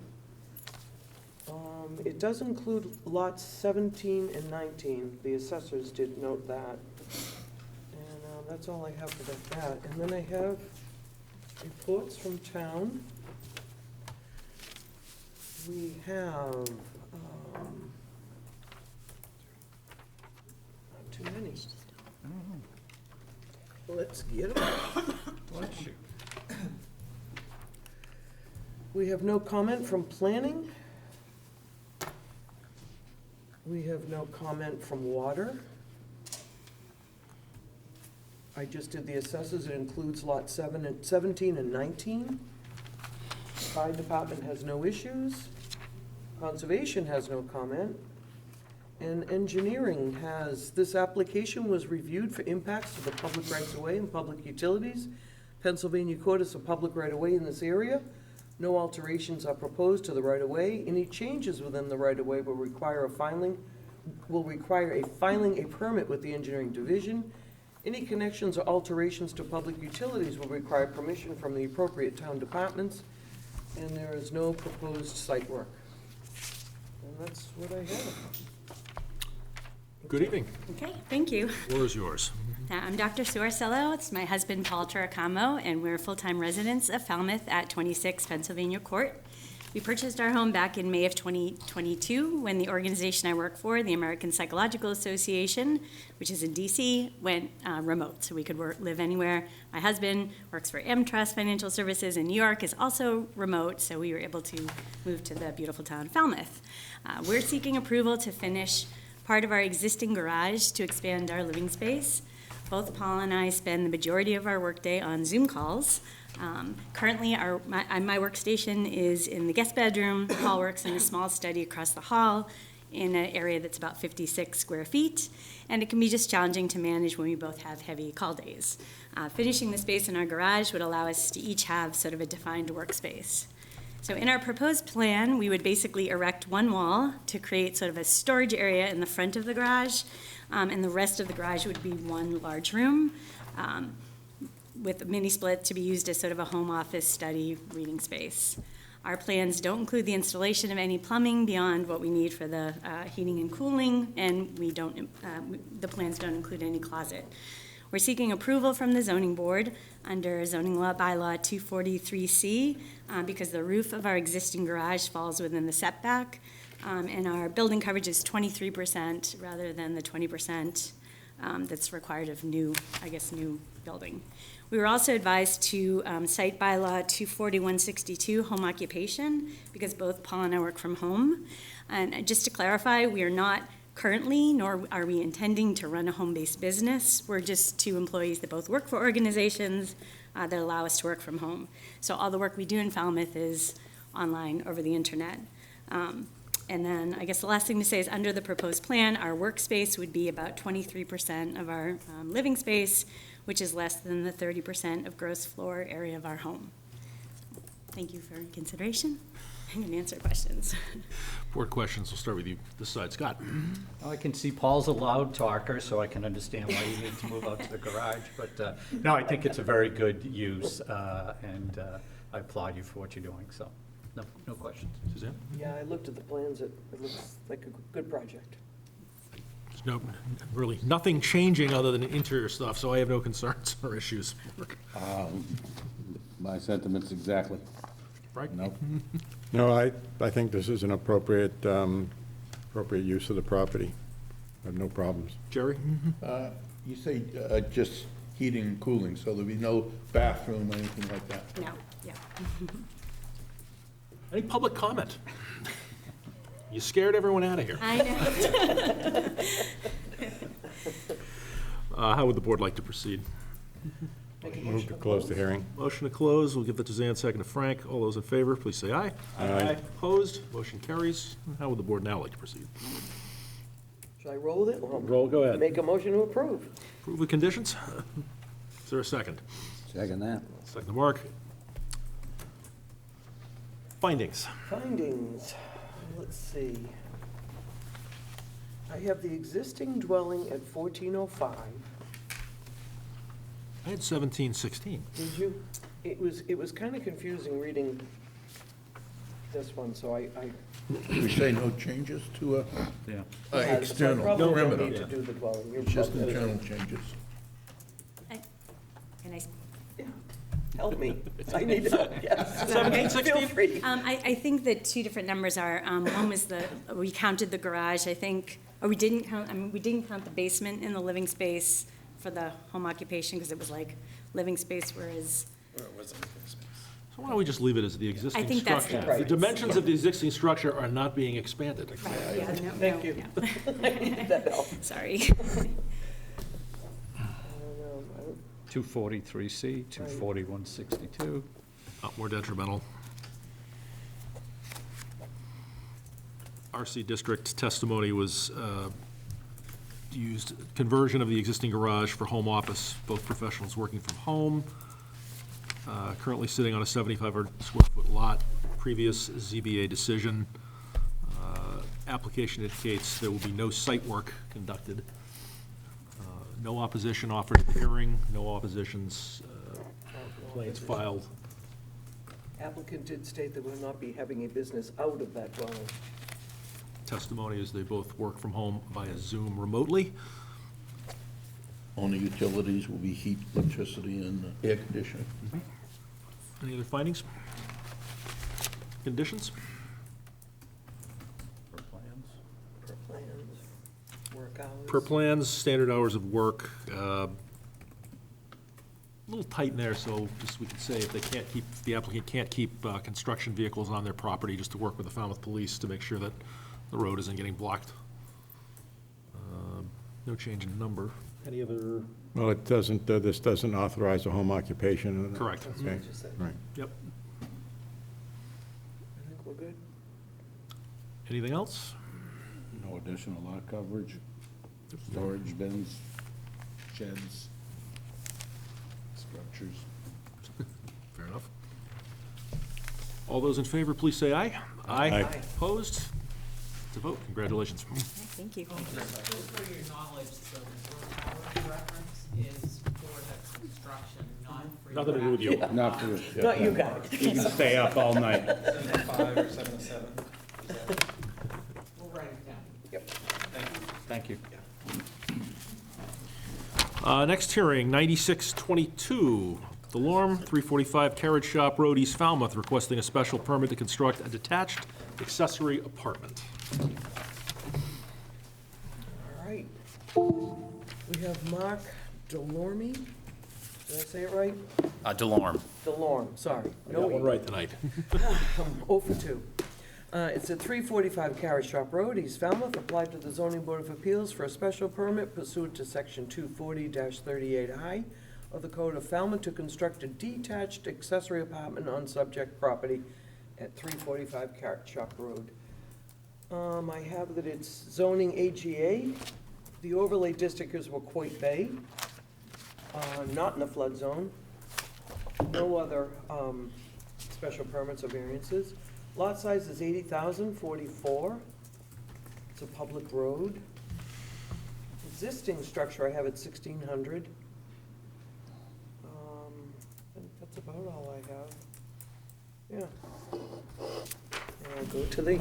It does include lots 17 and 19. The assessors did note that. And that's all I have for that. And then I have reports from town. We have, not too many. Let's get them. Bless you. We have no comment from planning. We have no comment from water. I just did the assessors, it includes lot 17 and 19. Fire department has no issues. Conservation has no comment. And engineering has, this application was reviewed for impacts to the public rights-of-way and public utilities. Pennsylvania Court is a public right-of-way in this area. No alterations are proposed to the right-of-way. Any changes within the right-of-way will require a filing a permit with the engineering division. Any connections or alterations to public utilities will require permission from the appropriate town departments, and there is no proposed site work. And that's what I have. Good evening. Okay, thank you. Floor is yours. I'm Dr. Sue Orsillo. It's my husband, Paul Turicamo, and we're full-time residents of Falmouth at 26 Pennsylvania Court. We purchased our home back in May of 2022 when the organization I work for, the American Psychological Association, which is in DC, went remote, so we could live anywhere. My husband works for AmTrust Financial Services in New York, is also remote, so we were able to move to the beautiful town of Falmouth. We're seeking approval to finish part of our existing garage to expand our living space. Both Paul and I spend the majority of our workday on Zoom calls. Currently, my workstation is in the guest bedroom. Paul works in a small study across the hall in an area that's about 56 square feet, and it can be just challenging to manage when we both have heavy call days. Finishing the space in our garage would allow us to each have sort of a defined workspace. So in our proposed plan, we would basically erect one wall to create sort of a storage area in the front of the garage, and the rest of the garage would be one large room with a mini split to be used as sort of a home office, study, reading space. Our plans don't include the installation of any plumbing beyond what we need for the heating and cooling, and the plans don't include any closet. We're seeking approval from the zoning board under zoning law bylaw 243C because the roof of our existing garage falls within the setback, and our building coverage is 23% rather than the 20% that's required of new building. We were also advised to cite bylaw 24162, home occupation, because both Paul and I work from home. And just to clarify, we are not currently, nor are we intending to run a home-based business. We're just two employees that both work for organizations that allow us to work from home. So all the work we do in Falmouth is online over the internet. And then I guess the last thing to say is under the proposed plan, our workspace would be about 23% of our living space, which is less than the 30% of gross floor area of our home. Thank you for your consideration. I can answer questions. Board questions, we'll start with you this side. Scott? I can see Paul's a loud talker, so I can understand why you need to move out to the garage. But no, I think it's a very good use, and I applaud you for what you're doing, so no questions. Suzanne? Yeah, I looked at the plans, it looks like a good project. There's really nothing changing other than interior stuff, so I have no concerns or issues. My sentiments exactly. Frank? No? No, I think this is an appropriate use of the property. I have no problems. Jerry? You say just heating and cooling, so there'll be no bathroom or anything like that? No, yeah. Any public comment? You scared everyone out of here. I know. How would the board like to proceed? Move to close the hearing. Motion to close, we'll give the Suzanne, second to Frank. All those in favor, please say aye. Aye. Opposed, motion carries. How would the board now like to proceed? Should I roll with it? or Roll, go ahead. Make a motion to approve. Approve with conditions? Is there a second? Second that. Second to Mark. Findings. Findings, let's see. I have the existing dwelling at 1405. I had 1716. Did you? It was kind of confusing reading this one, so I. We say no changes to Yeah. So I external probably don't perimeter, need to do the dwelling. You're just probably- internal changes. Can I Help me. I need help, yes. 1716? Feel free. I think the two different numbers are, one was we counted the garage, I think, or we didn't count, we didn't count the basement in the living space for the home occupation, because it was like living space, whereas, So why don't we just leave it as the existing I think that's the structure? The difference. dimensions of the existing structure are not being expanded. yeah, no, Thank no, you. yeah. That helps. Sorry. 243C, 24162. More detrimental. RC District testimony was used conversion of the existing garage for home office, both professionals working from home. Currently sitting on a 7,500 square foot lot. Previous ZBA decision. Application indicates there will be no site work conducted. No opposition offered at the hearing, no oppositions, complaints filed. Applicant did state that we'll not be having a business out of that dwelling. Testimony is they both work from home via Zoom remotely. Only utilities will be heat, electricity, and air conditioning. Any other findings? Conditions? For plans. Per plans, work hours. Per plans, standard hours of work. A little tight in there, so just we could say if they can't keep, if the applicant can't keep construction vehicles on their property, just to work with the Falmouth Police to make sure that the road isn't getting blocked. No change in number. Any other? Well, it doesn't, this doesn't authorize a home occupation. Correct. Okay, Just said. right. Yep. I think we're good. Anything else? No additional lot coverage, storage bins, sheds, structures. Fair enough. All those in favor, please say aye. Aye. Opposed? It's a vote. Congratulations. Thank you. Just for your knowledge, the World Power reference is for the construction, not for. Nothing to do with you. Not for, Not you guys. You can stay up all night. 7 to 5 or 7 to 7? We'll write it down. Yep. Thank you. Next hearing, 9622, Delorme, 345 Carriage Shop Road, East Falmouth, requesting a special permit to construct a detached accessory apartment. All right. We have Mark Delorme. Did I say it right? Delorme. Delorme, sorry. I No got one E. right tonight. 0 for 2. It's at 345 Carriage Shop Road, East Falmouth. Applied to the Zoning Board of Appeals for a special permit pursuant to Section 240-38I of the Code of Falmouth to construct a detached accessory apartment on subject property at 345 Carriage Shop Road. I have that it's zoning AGA. The overlay district is Wacoit Bay, not in the flood zone. No other special permits or variances. Lot size is 80,044. It's a public road. Existing structure I have at 1,600. I think that's about all I have. Yeah. And I'll go to the,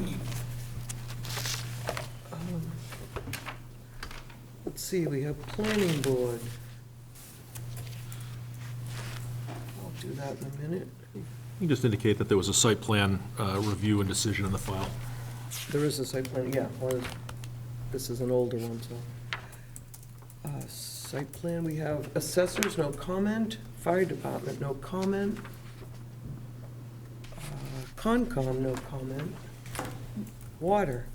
let's see, we have planning board. I'll do that in a minute. You can just indicate that there was a site plan review and decision in the file. There is a site plan, yeah, this is an older one, so. Site plan, we have assessors, no comment, fire department, no comment. Concom, no comment. Water.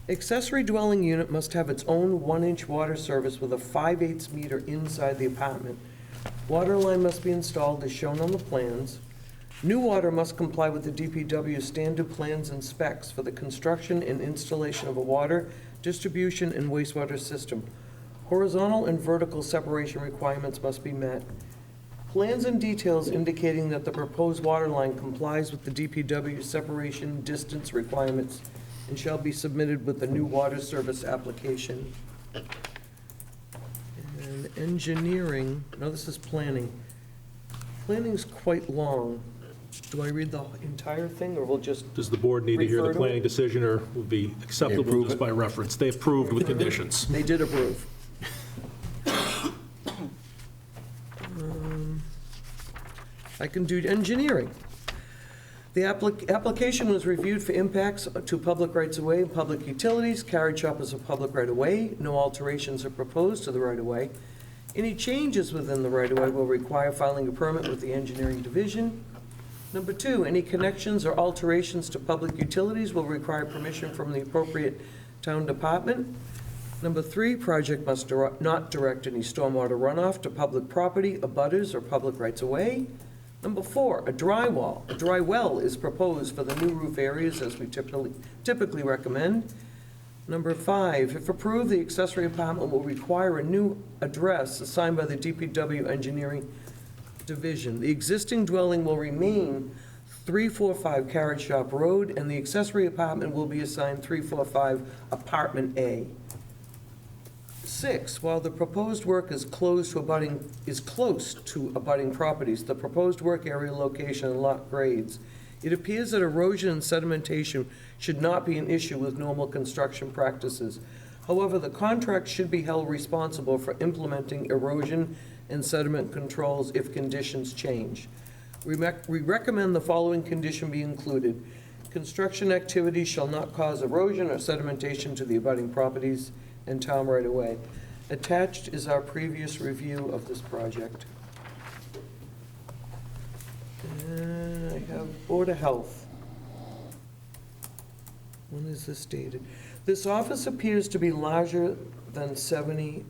Accessory dwelling unit must have its own 1-inch water service with a 5/8 meter inside the apartment. Water line must be installed as shown on the plans. New water must comply with the DPW standard plans and specs for the construction and installation of a water distribution and wastewater system. Horizontal and vertical separation requirements must be met. Plans and details indicating that the proposed water line complies with the DPW separation distance requirements and shall be submitted with the new water service application. And engineering, no, this is planning. Planning's quite long. Do I read the entire thing, or we'll just? Does the board need to hear the Refer to planning it? decision, or would be acceptable just by reference? They approved with conditions. They did approve. I can do engineering. The application was reviewed for impacts to public rights-of-way and public utilities. Carriage shop is a public right-of-way. No alterations are proposed to the right-of-way. Any changes within the right-of-way will require filing a permit with the engineering division. Number 2, any connections or alterations to public utilities will require permission from the appropriate town department. Number 3, project must not direct any stormwater runoff to public property, abutters, or public rights-of-way. Number 4, a dry well is proposed for the new roof areas as we typically recommend. Number 5, if approved, the accessory apartment will require a new address assigned by the DPW Engineering Division. The existing dwelling will remain 345 Carriage Shop Road, and the accessory apartment will be assigned 345 Apartment A. 6, while the proposed work is close to abutting properties, the proposed work area location and lot grades, it appears that erosion and sedimentation should not be an issue with normal construction practices. However, the contract should be held responsible for implementing erosion and sediment controls if conditions change. We recommend the following condition be included. Construction activities shall not cause erosion or sedimentation to the abutting properties and town right away. Attached is our previous review of this project. And I have Board of Health. When is this dated? This office appears to be larger than 70'2".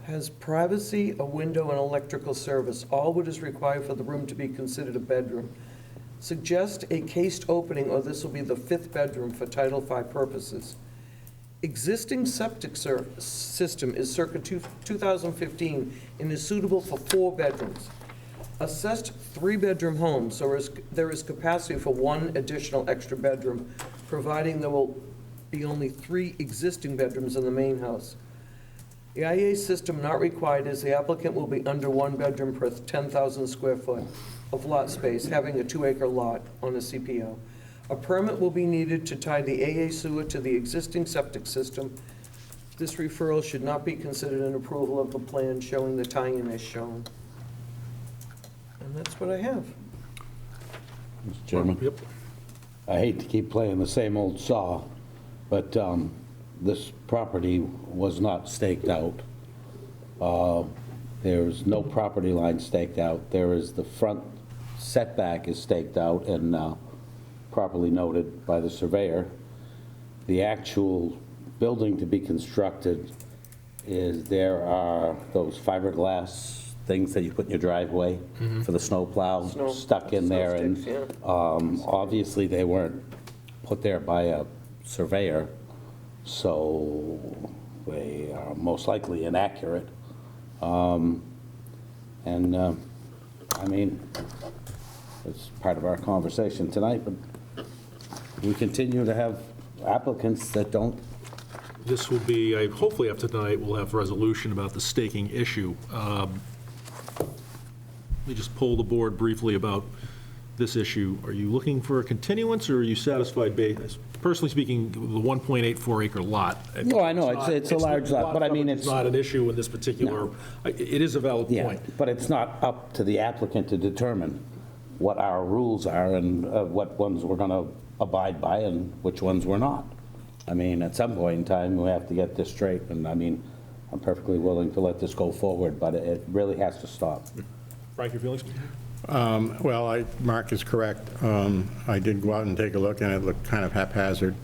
Has privacy, a window, and electrical service, all what is required for the room to be considered a bedroom. Suggest a cased opening, or this will be the 5th bedroom for Title V purposes. Existing septic system is circa 2015 and is suitable for 4 bedrooms. Assessed 3-bedroom home, so there is capacity for 1 additional extra bedroom, providing there will be only 3 existing bedrooms in the main house. The IA system not required as the applicant will be under 1 bedroom per 10,000 square foot of lot space, having a 2-acre lot on a CPO. A permit will be needed to tie the AA sewer to the existing septic system. This referral should not be considered an approval of the plan showing the tie-in as shown. And that's what I have. Mr. Chairman? Yep. I hate to keep playing the same old saw, but this property was not staked out. There's no property line staked out. There is the front setback is staked out and properly noted by the surveyor. The actual building to be constructed is, there are those fiberglass things that you put in your driveway for the snowplow stuck in there, and obviously they weren't put there by a surveyor, so they are most likely inaccurate. I mean, it's part of our conversation tonight, but we continue to have applicants that don't. This will be, hopefully after tonight, we'll have resolution about the staking issue. Let me just poll the board briefly about this issue, are you looking for a continuance, or are you satisfied, personally speaking, the 1.84 acre lot? No, I know, it's a large lot, but I mean, It's not an issue in this particular, it is a valid Yeah, point. but it's not up to the applicant to determine what our rules are and what ones we're going to abide by and which ones we're not. I mean, at some point in time, we have to get this straight, and I mean, I'm perfectly willing to let this go forward, but it really has to stop. Frank, your feelings? Well, Mark is correct. I did go out and take a look, and it looked kind of haphazard.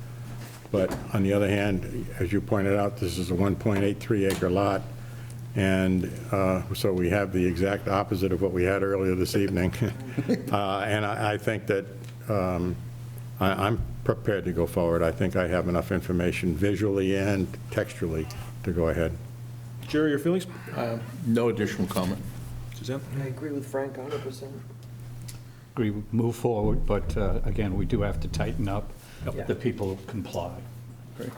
But on the other hand, as you pointed out, this is a 1.83 acre lot, and so we have the exact opposite of what we had earlier this evening. And I think that I'm prepared to go forward. I think I have enough information visually and textually to go ahead. Jerry, your feelings? No additional comment. Suzanne? I agree with Frank 100%. Agree, move forward, but again, we do have to tighten up Yep. the people who comply. Great.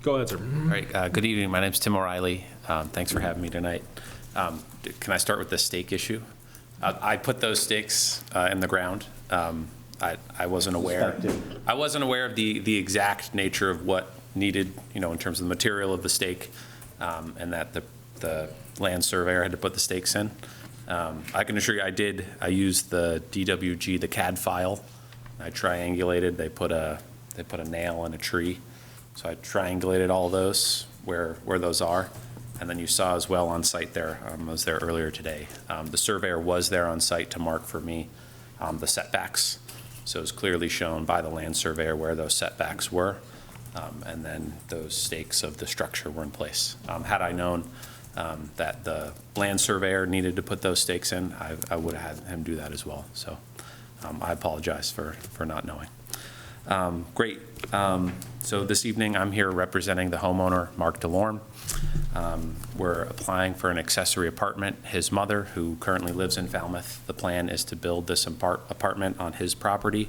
Go ahead, sir. All right, good evening. My name's Tim O'Reilly. Thanks for having me tonight. Can I start with the stake issue? I put those stakes in the ground. I wasn't aware. I wasn't aware of the exact nature of what needed, in terms of the material of the stake, and that the land surveyor had to put the stakes in. I can assure you I did. I used the DWG, the CAD file. I triangulated. They put a nail in a tree. So I triangulated all those where those are. And then you saw as well on site there, I was there earlier today. The surveyor was there on site to mark for me the setbacks. So it was clearly shown by the land surveyor where those setbacks were. And then those stakes of the structure were in place. Had I known that the land surveyor needed to put those stakes in, I would have had him do that as well. So I apologize for not knowing. Great. So this evening, I'm here representing the homeowner, Mark DeLorme. We're applying for an accessory apartment. His mother, who currently lives in Falmouth, the plan is to build this apartment on his property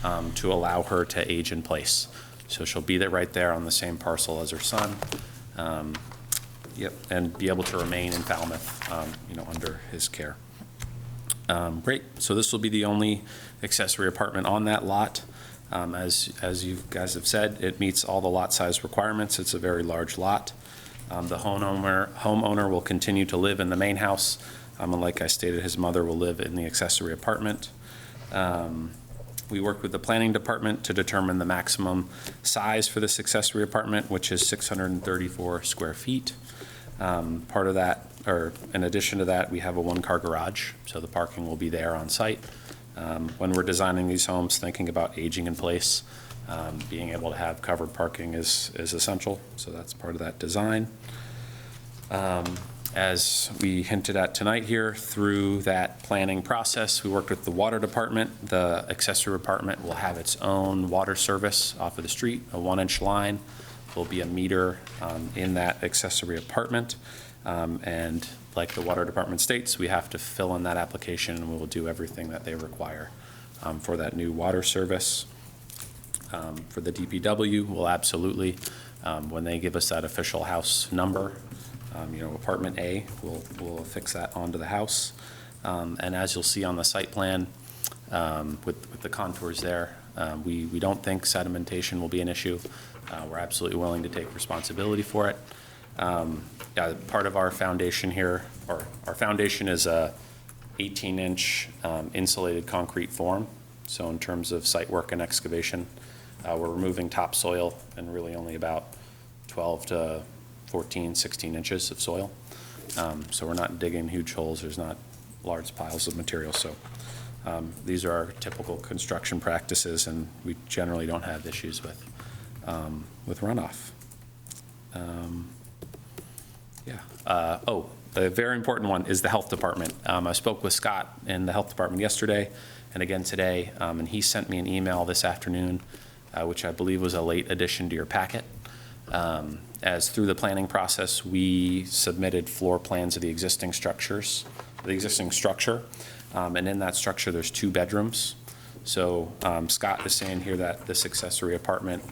to allow her to age in place. So she'll be there right there on the same parcel as her son. Yep, and be able to remain in Falmouth, under his care. Great. So this will be the only accessory apartment on that lot. As you guys have said, it meets all the lot size requirements. It's a very large lot. The homeowner will continue to live in the main house. And like I stated, his mother will live in the accessory apartment. We worked with the planning department to determine the maximum size for this accessory apartment, which is 634 square feet. Part of that, or in addition to that, we have a one-car garage, so the parking will be there on site. When we're designing these homes, thinking about aging in place, being able to have covered parking is essential, so that's part of that design. As we hinted at tonight here, through that planning process, we worked with the water department. The accessory apartment will have its own water service off of the street, a 1-inch line. There'll be a meter in that accessory apartment. And like the water department states, we have to fill in that application, and we will do everything that they require for that new water service. For the DPW, we'll absolutely, when they give us that official house number, apartment A, we'll affix that onto the house. And as you'll see on the site plan, with the contours there, we don't think sedimentation will be an issue. We're absolutely willing to take responsibility for it. Part of our foundation here, or our foundation is a 18-inch insulated concrete form. So in terms of site work and excavation, we're removing topsoil and really only about 12 to 14, 16 inches of soil. So we're not digging huge holes. There's not large piles of material. So these are our typical construction practices, and we generally don't have issues with runoff. A very important one is the health department. I spoke with Scott in the health department yesterday and again today, and he sent me an email this afternoon, which I believe was a late addition to your packet. As through the planning process, we submitted floor plans of the existing structure, and in that structure, there's 2 bedrooms. So Scott is saying here that this accessory apartment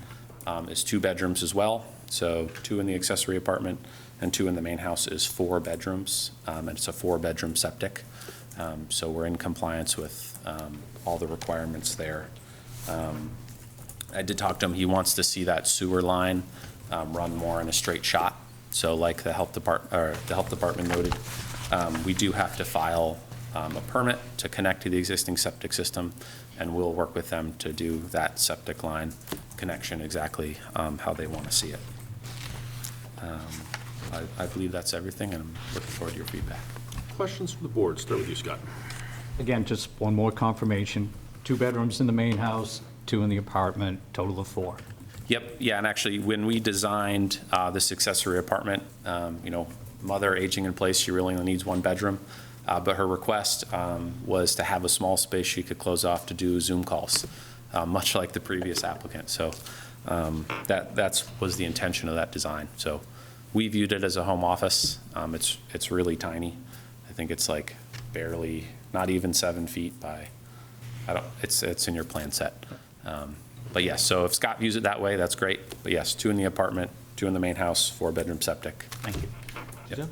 is 2 bedrooms as well. So 2 in the accessory apartment and 2 in the main house is 4 bedrooms, and it's a 4-bedroom septic. So we're in compliance with all the requirements there. I did talk to him, he wants to see that sewer line run more in a straight shot. So like the health department noted, we do have to file a permit to connect to the existing septic system, and we'll work with them to do that septic line connection exactly how they want to see it. I believe that's everything, and I'm looking forward to your feedback. Questions from the board? Start with you, Scott. Again, just one more confirmation. 2 bedrooms in the main house, 2 in the apartment, total of 4. Yep, yeah, and actually, when we designed this accessory apartment, mother aging in place, she really only needs 1 bedroom, but her request was to have a small space she could close off to do Zoom calls, much like the previous applicant. So that was the intention of that design. So we viewed it as a home office. It's really tiny. I think it's like barely, not even 7 feet by, it's in your plan set. But yes, so if Scott views it that way, that's great. But yes, 2 in the apartment, 2 in the main house, 4-bedroom septic. Thank you. Yep.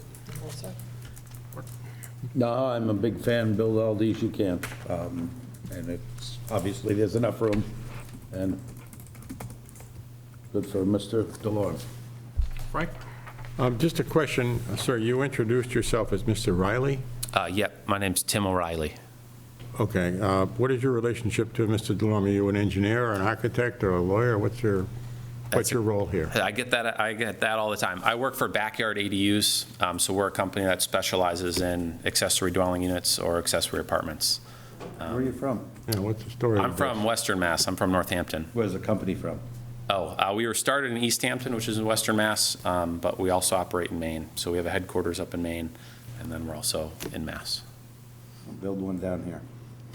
No, I'm a big fan, build all these you can. And it's, obviously, there's enough room, and good for Mr. DeLore. Frank? Just a question, sir, you introduced yourself as Mr. Riley? Yep, my name's Tim O'Reilly. Okay, what is your relationship to Mr. DeLorme? Are you an engineer, or an architect, or a lawyer? What's your role here? I get that all the time. I work for Backyard ADUs, so we're a company that specializes in accessory dwelling units or accessory apartments. Where are you from? Yeah, what's the story? I'm from Western Mass. I'm from Northampton. Where's the company from? We were started in East Hampton, which is in Western Mass, but we also operate in Maine. So we have a headquarters up in Maine, and then we're also in Mass. I'll build one down here.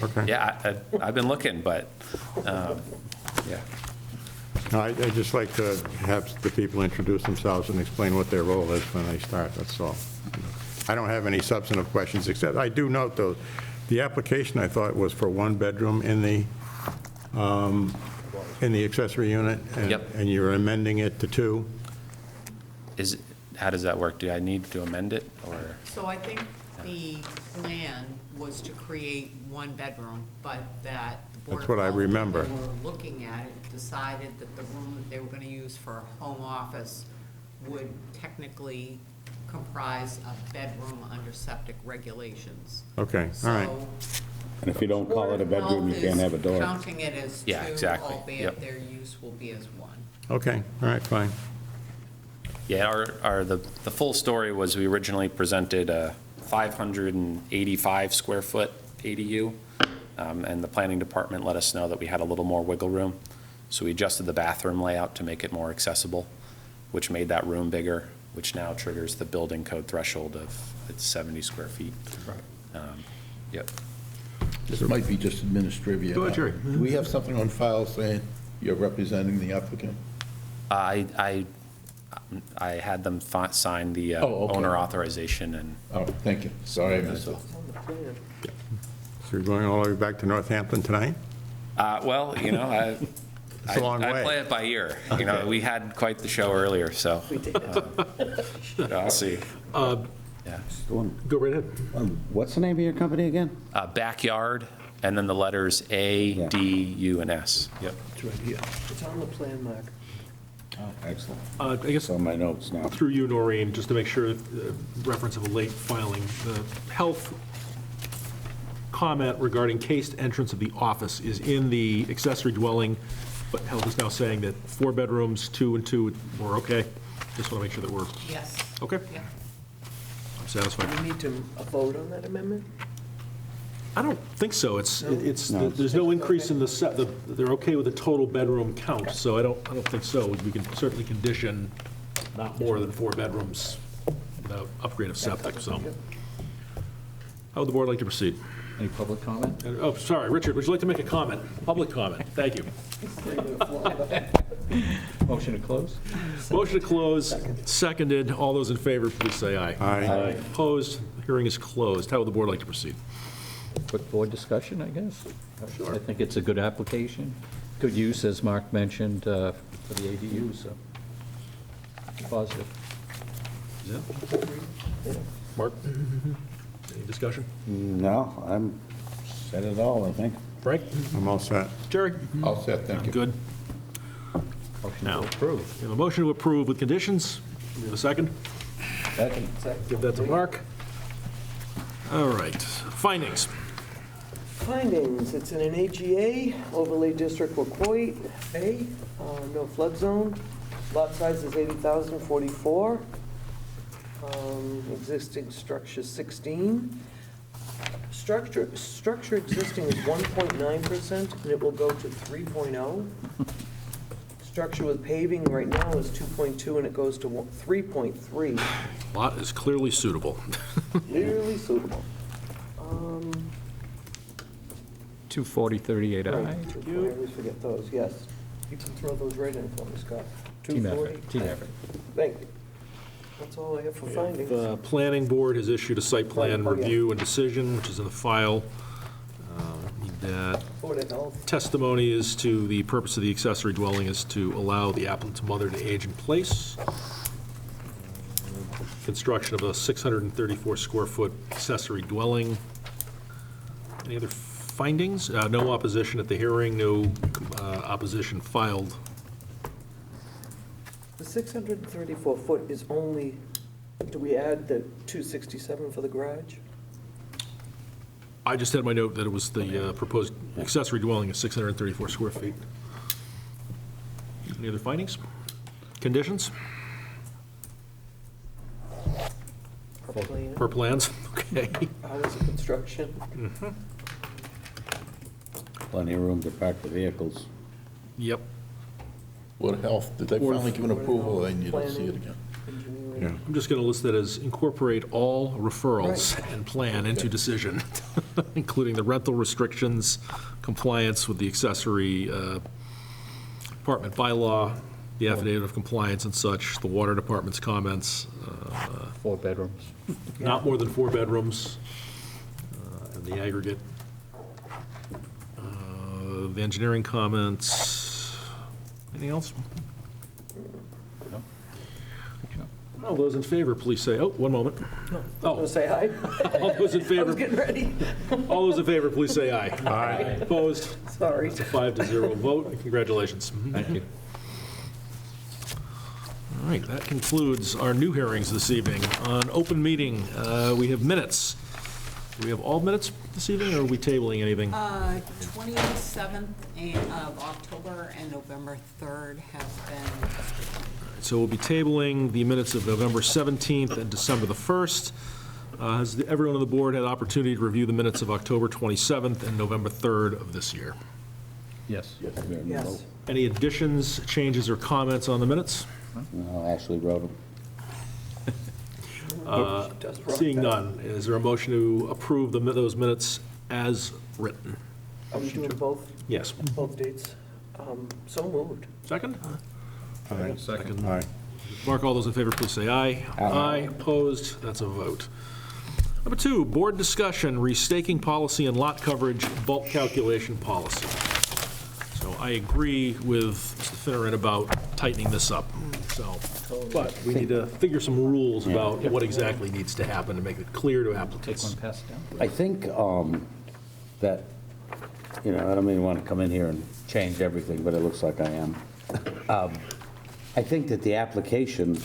Okay. Yeah, I've been looking, but, yeah. No, I'd just like to have the people introduce themselves and explain what their role is when they start, that's all. I don't have any substantive questions, except I do note, though, the application, I thought, was for 1 bedroom in the accessory unit. Yep. And you're amending it to 2? How does that work? Do I need to amend it, or? So I think the plan was to create 1 bedroom, but that the Board That's what I of Health, remember. when they were looking at it, decided that the room that they were gonna use for a home office would technically comprise a bedroom under septic regulations. Okay, all right. So And if you don't call it a bedroom, you can't have a door. counting it as 2, Yeah, exactly. albeit Yep. their use will be as 1. Okay, all right, fine. Yeah, the full story was we originally presented a 585 square foot ADU, and the planning department let us know that we had a little more wiggle room. So we adjusted the bathroom layout to make it more accessible, which made that room bigger, which now triggers the building code threshold of it's 70 square feet. Yep. This might be just administrative. Go ahead, Jerry. Do we have something on file saying you're representing the applicant? I had them sign the Oh, okay. owner authorization, and Oh, thank you. Sorry I missed it. So you're going all the way back to Northampton tonight? well, It's a long I way. play it by ear. We had quite the show earlier, so I'll see. Yeah. Go right ahead. What's the name of your company again? Backyard, and then the letters A, Yeah. D, U, and S. Yep. It's right here. It's on the plan, Mark. Oh, excellent. I guess It's on my notes now. through you, Noreen, just to make sure, reference of a late filing, the health comment regarding cased entrance of the office is in the accessory dwelling, but health is now saying that 4 bedrooms, 2 and 2 were okay. Just want to make sure that we're, Yes. okay, Yeah. I'm satisfied. Do we need to vote on that amendment? I don't think so. There's no increase in they're okay with the total bedroom count, so I don't think so. We can certainly condition not more than 4 bedrooms without upgrade of septic, so. How would the board like to proceed? Any public comment? Oh, sorry, Richard, would you like to make a comment? Public comment, thank you. Motion to close? Motion to close, seconded. All those in favor, please say aye. Aye. Opposed, hearing is closed. How would the board like to proceed? Quick board discussion, I guess. I think it's a good application, good use, as Mark mentioned, for the ADU, so positive. Mark? Any discussion? No, I'm, said it all, I think. Frank? I'm all set. Jerry? All set, thank you. Good. Now, we have a motion to approve with conditions. Do we have a second? Second. Give that to Mark. All right, findings. Findings, it's in an AGA, overlay district Wacoit, A, no flood zone. Lot size is 80,044. Existing structure 16. Structure existing is 1.9%, and it will go to 3.0. Structure with paving right now is 2.2, and it goes to 3.3. Lot is clearly suitable. Clearly suitable. 240-38I. Right, I always forget those, yes. You can throw those right in for me, Scott. Team 240. effort, team effort. Thank you. That's all I have for findings. The planning board has issued a site plan Oh, yeah. review and decision, which is in the file. Need that. Board of Health. Testimony is to, the purpose of the accessory dwelling is to allow the applicant's mother to age in place. Construction of a 634 square foot accessory dwelling. Any other findings? No opposition at the hearing, no opposition filed. The 634 foot is only, do we add the 267 for the garage? I just had my note that it was the proposed accessory dwelling is 634 square feet. Any other findings? Conditions? Per plans, okay. Hours of construction. Plenty of room to park the vehicles. Yep. Board of Health, did they finally give an approval, or they need to see it again? Engineering. I'm just going to list that as incorporate all referrals and plan into decision, including the rental restrictions, compliance with the accessory apartment bylaw, the affidavit of compliance and such, the water department's comments. 4 bedrooms. Not more than 4 bedrooms, and the aggregate. The engineering comments. Anything else? No. All those in favor, please say, oh, one moment. Want to say hi? All those in I favor, was getting ready. all those in favor, please say aye. Aye. Opposed? Sorry. It's a 5-0 vote. Congratulations. Thank you. All right, that concludes our new hearings this evening. On open meeting, we have minutes. Do we have all minutes this evening, or are we tabling anything? 27th of October and November 3rd have been, So we'll be tabling the minutes of November 17th and December the 1st. Has everyone on the board had opportunity to review the minutes of October 27th and November 3rd of this year? Yes. Yes. Any additions, changes, or comments on the minutes? No, Ashley wrote them. Seeing none, is there a motion to approve those minutes as written? Are we doing both, Yes. both dates? So moved. Second? Aye. Second. Aye. Mark, all those in favor, please say aye. Aye. Opposed? That's a vote. Number 2, board discussion, restaking policy and lot coverage bulk calculation policy. So I agree with Mr. Finneran about tightening this up, so, but we need to figure some rules about what exactly needs to happen to make it clear to Take applicants. one, pass it down. I think that, you know, I don't mean want to come in here and change everything, but it looks like I am. I think that the application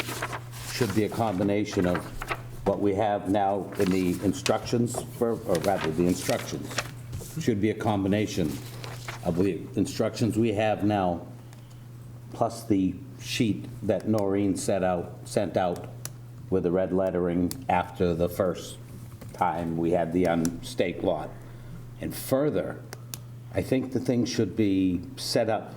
should be a combination of what we have now in the instructions, or rather, the instructions should be a combination of the instructions we have now, plus the sheet that Noreen sent out with the red lettering after the first time we had the unstaked lot. And further, I think the thing should be set up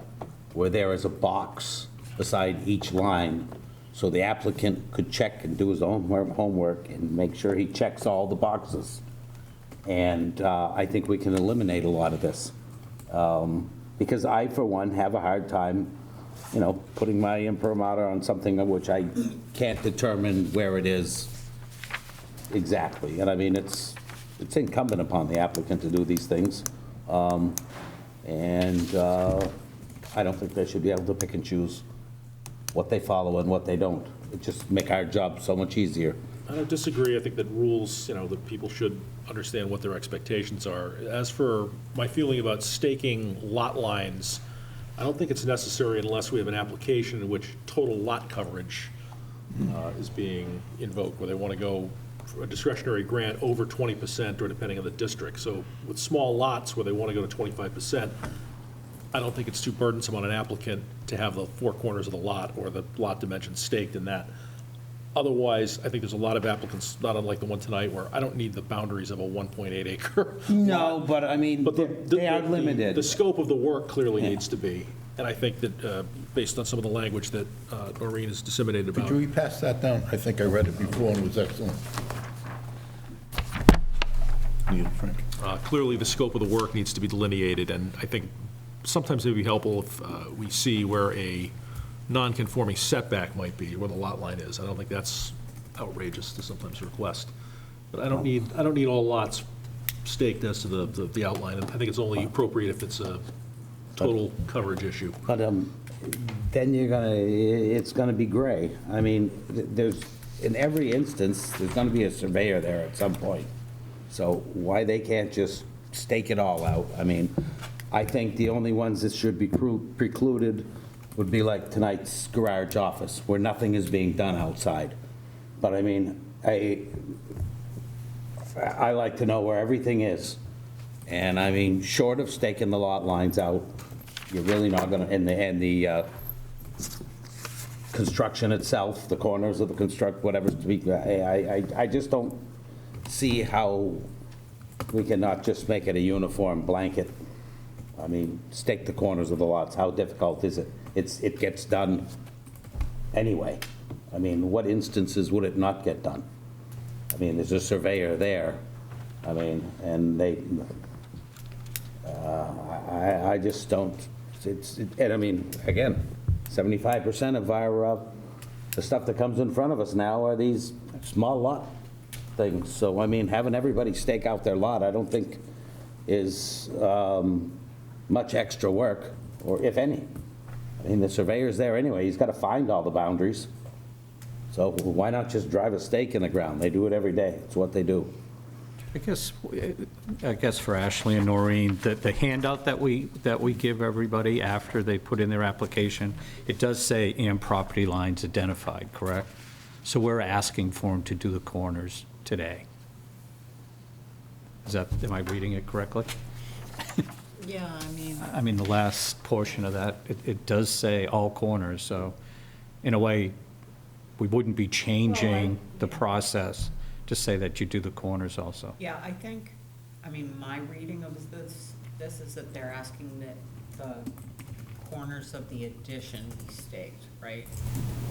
where there is a box beside each line, so the applicant could check and do his own homework and make sure he checks all the boxes. And I think we can eliminate a lot of this. Because I, for one, have a hard time, you know, putting my imprimatur on something of which I can't determine where it is exactly. And I mean, it's incumbent upon the applicant to do these things. And I don't think they should be able to pick and choose what they follow and what they don't. It just make our job so much easier I don't disagree. I think that rules, that people should understand what their expectations are. As for my feeling about staking lot lines, I don't think it's necessary unless we have an application in which total lot coverage is being invoked, where they want to go for a discretionary grant over 20% or depending on the district. So with small lots where they want to go to 25%, I don't think it's too burdensome on an applicant to have the four corners of the lot or the lot dimensions staked in that. Otherwise, I think there's a lot of applicants, not unlike the one tonight, where I don't need the boundaries of a 1.8 acre. No, but I mean, But they are limited. The scope of the work clearly needs to be, and I think that, based on some of the language that Noreen has disseminated about. Could you pass that down? I think I read it before and it was excellent. Neil, Frank. Clearly, the scope of the work needs to be delineated, and I think sometimes it would be helpful if we see where a non-conforming setback might be, where the lot line is. I don't think that's outrageous to sometimes request. But I don't need all lots staked as to the outline. I think it's only appropriate if it's a total coverage issue. But then it's gonna be gray. I mean, in every instance, there's gonna be a surveyor there at some point. So why they can't just stake it all out? I mean, I think the only ones that should be precluded would be like tonight's garage office, where nothing is being done outside. But I mean, I like to know where everything is. And I mean, short of staking the lot lines out, you're really not gonna, and the construction itself, the corners of the whatever's to be, I just don't see how we cannot just make it a uniform blanket. I mean, stake the corners of the lots, how difficult is it? It gets done anyway. I mean, what instances would it not get done? I mean, there's a surveyor there. I mean, and I just don't, and I mean, again, 75% of our, the stuff that comes in front of us now are these small lot things. So, I mean, having everybody stake out their lot, I don't think is much extra work, or if any. I mean, the surveyor's there anyway. He's got to find all the boundaries. So why not just drive a stake in the ground? They do it every day. It's what they do. I guess for Ashley and Noreen, the handout that we give everybody after they put in their application, it does say and property lines identified, correct? So we're asking for them to do the corners today. Am I reading it correctly? Yeah, I mean, the last portion of that, it does say all corners, so in a way, we wouldn't be changing the process to say that you do the corners also. Yeah, I think, my reading of this is that they're asking that the corners of the addition be staked, right?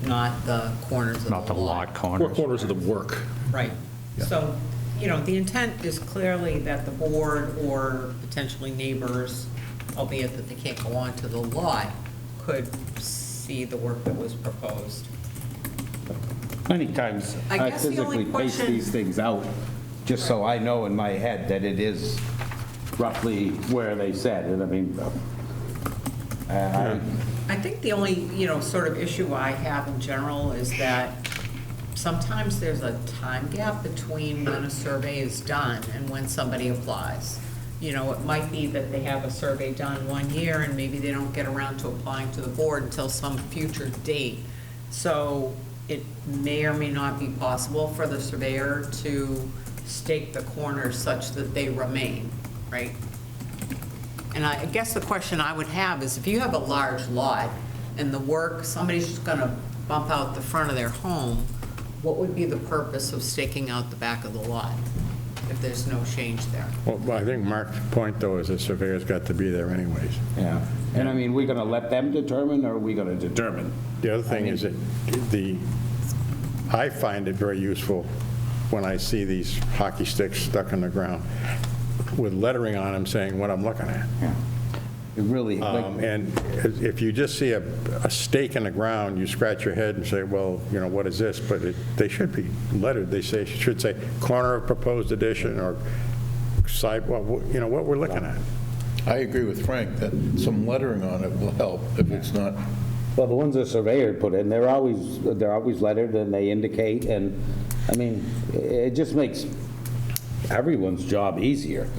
Not the corners of the lot. Not the lot corners. Four corners of the work. Right. So, the intent is clearly that the board or potentially neighbors, albeit that they can't go onto the lot, could see the work that was proposed. Many times, I I guess the only physically pace question- these things out, just so I know in my head that it is roughly where they said, and I mean, I think the only, sort of issue I have in general is that sometimes there's a time gap between when a survey is done and when somebody applies. It might be that they have a survey done 1 year and maybe they don't get around to applying to the board until some future date. So it may or may not be possible for the surveyor to stake the corners such that they remain, right? And I guess the question I would have is, if you have a large lot and the work, somebody's just gonna bump out the front of their home, what would be the purpose of staking out the back of the lot if there's no change there? Well, I think Mark's point, though, is the surveyor's got to be there anyways. yeah. And I mean, we're gonna let them determine, or are we gonna determine? The other thing is that I find it very useful when I see these hockey sticks stuck in the ground with lettering on them saying what I'm looking at. Yeah. It really, And if you just see a stake in the ground, you scratch your head and say, well, what is this? But they should be lettered. They should say corner of proposed addition or side, what we're looking at. I agree with Frank that some lettering on it will help if it's not. well, the ones the surveyor put in, they're always lettered and they indicate, and I mean, it just makes everyone's job easier.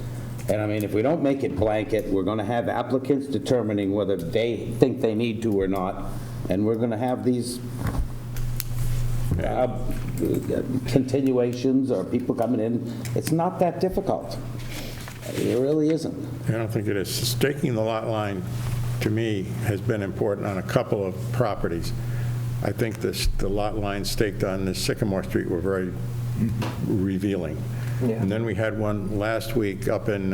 And I mean, if we don't make it blanket, we're going to have applicants determining whether they think they need to or not, and we're going to have these continuations or people coming in. It's not that difficult. It really isn't. I don't think it is. Staking the lot line, to me, has been important on a couple of properties. I think the lot lines staked on the Sycamore Street were very revealing. Yeah. And then we had one last week up in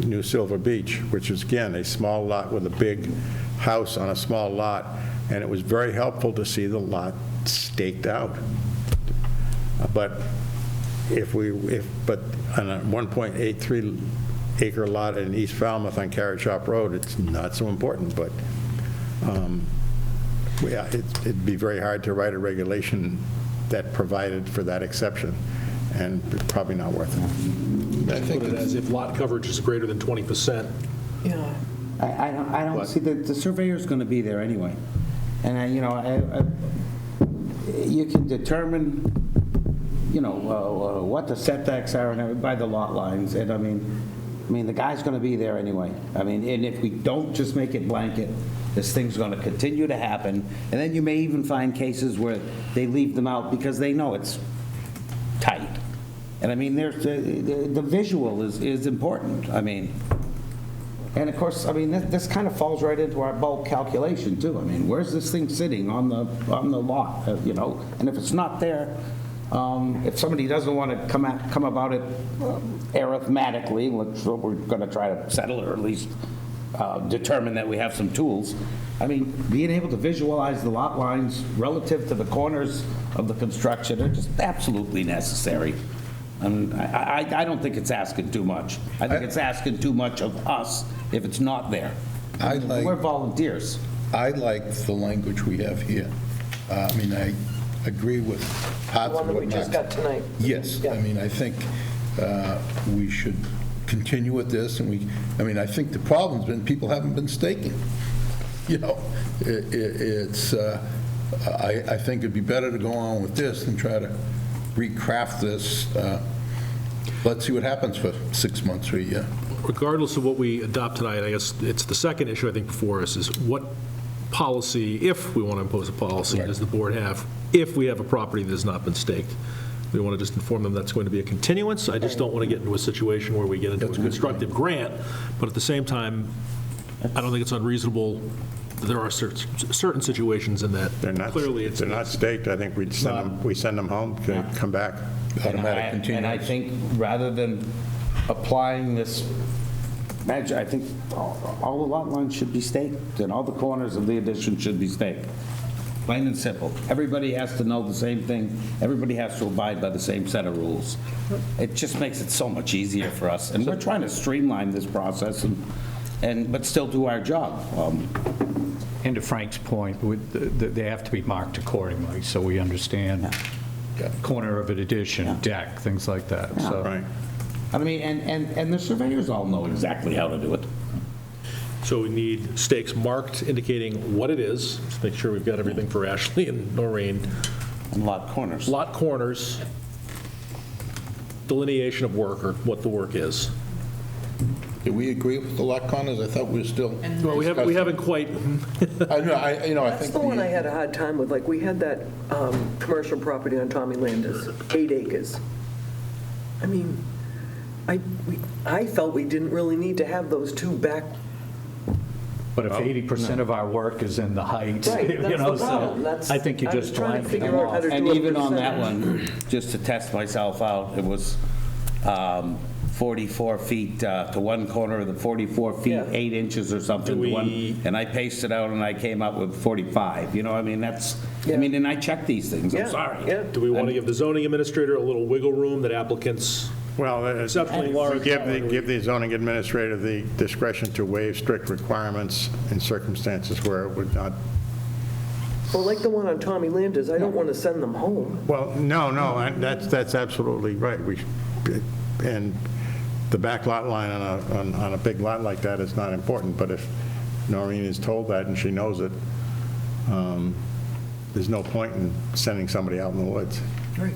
New Silver Beach, which is, again, a small lot with a big house on a small lot, and it was very helpful to see the lot staked out. But but on a 1.83 acre lot in East Falmouth on Carrot Shop Road, it's not so important, but yeah, it'd be very hard to write a regulation that provided for that exception, and probably not worth it. I think it as if lot coverage is greater than 20%. Yeah. I don't see, the surveyor's going to be there anyway. And, you can determine, what the setbacks are and by the lot lines. And I mean, the guy's going to be there anyway. I mean, and if we don't just make it blanket, this thing's going to continue to happen. And then you may even find cases where they leave them out because they know it's tight. And I mean, there's the visual is important. I mean, and of course, I mean, this kind of falls right into our bulk calculation too. I mean, where's this thing sitting on the lot, And if it's not there, if somebody doesn't want to come about it arithmetically, which we're going to try to settle or at least determine that we have some tools. I mean, being able to visualize the lot lines relative to the corners of the construction are just absolutely necessary. And I don't think it's asking too much. I think it's asking too much of us if it's not there. We're volunteers. I like the language we have here. I mean, I agree with parts The of one that what we just Mark's- got tonight. Yes, I mean, I think we should continue with this, and I think the problem's been people haven't been staking. I think it'd be better to go on with this than try to recraft this. Let's see what happens for 6 months or a year. Regardless of what we adopt tonight, I guess it's the second issue I think before us is what policy, if we want to impose a policy, does the board have if we have a property that has not been staked? We want to just inform them that's going to be a continuance. I just don't want to get into a situation where we get into a constructive grant, but at the same time, I don't think it's unreasonable. There are certain situations in that clearly it's they're not staked. I think we send them home, they come back. Automatic And continuance. I think rather than applying this, I think all the lot lines should be staked, and all the corners of the addition should be staked. Plain and simple. Everybody has to know the same thing. Everybody has to abide by the same set of rules. It just makes it so much easier for us. And we're trying to streamline this process but still do our job. And to Frank's point, they have to be marked accordingly, so we understand corner of an addition, deck, things like that. So. Right. I mean, and the surveyors all know exactly how to do it. So we need stakes marked indicating what it is. Just make sure we've got everything for Ashley and Noreen. And lot corners. Lot corners, delineation of work or what the work is. Did we agree with the lot corners? I thought we were still. Well, we haven't quite. I know, I That's think. the one I had a hard time with. Like, we had that commercial property on Tommy Landis, 8 acres. I mean, I felt we didn't really need to have those two back. But if 80% of our work is in the height, Right, that's the so problem. I think you I was just trying to blanket figure them out how off. to And do a even on that percentage. one, just to test myself out, it was 44 feet to one corner of the 44 feet, Yeah. 8 inches or something to one. And I paced it out and I came up with 45. I mean, that's, Yeah. and I check these things, I'm sorry. Yeah. Do we want to give the zoning administrator a little wiggle room that applicants, Well, exceptionally large? give the zoning administrator the discretion to waive strict requirements in circumstances where it would not. Well, like the one on Tommy Landis, I don't want to send them home. Well, no, and that's absolutely right. And the back lot line on a big lot like that is not important, but if Noreen is told that and she knows it, there's no point in sending somebody out in the woods. Right.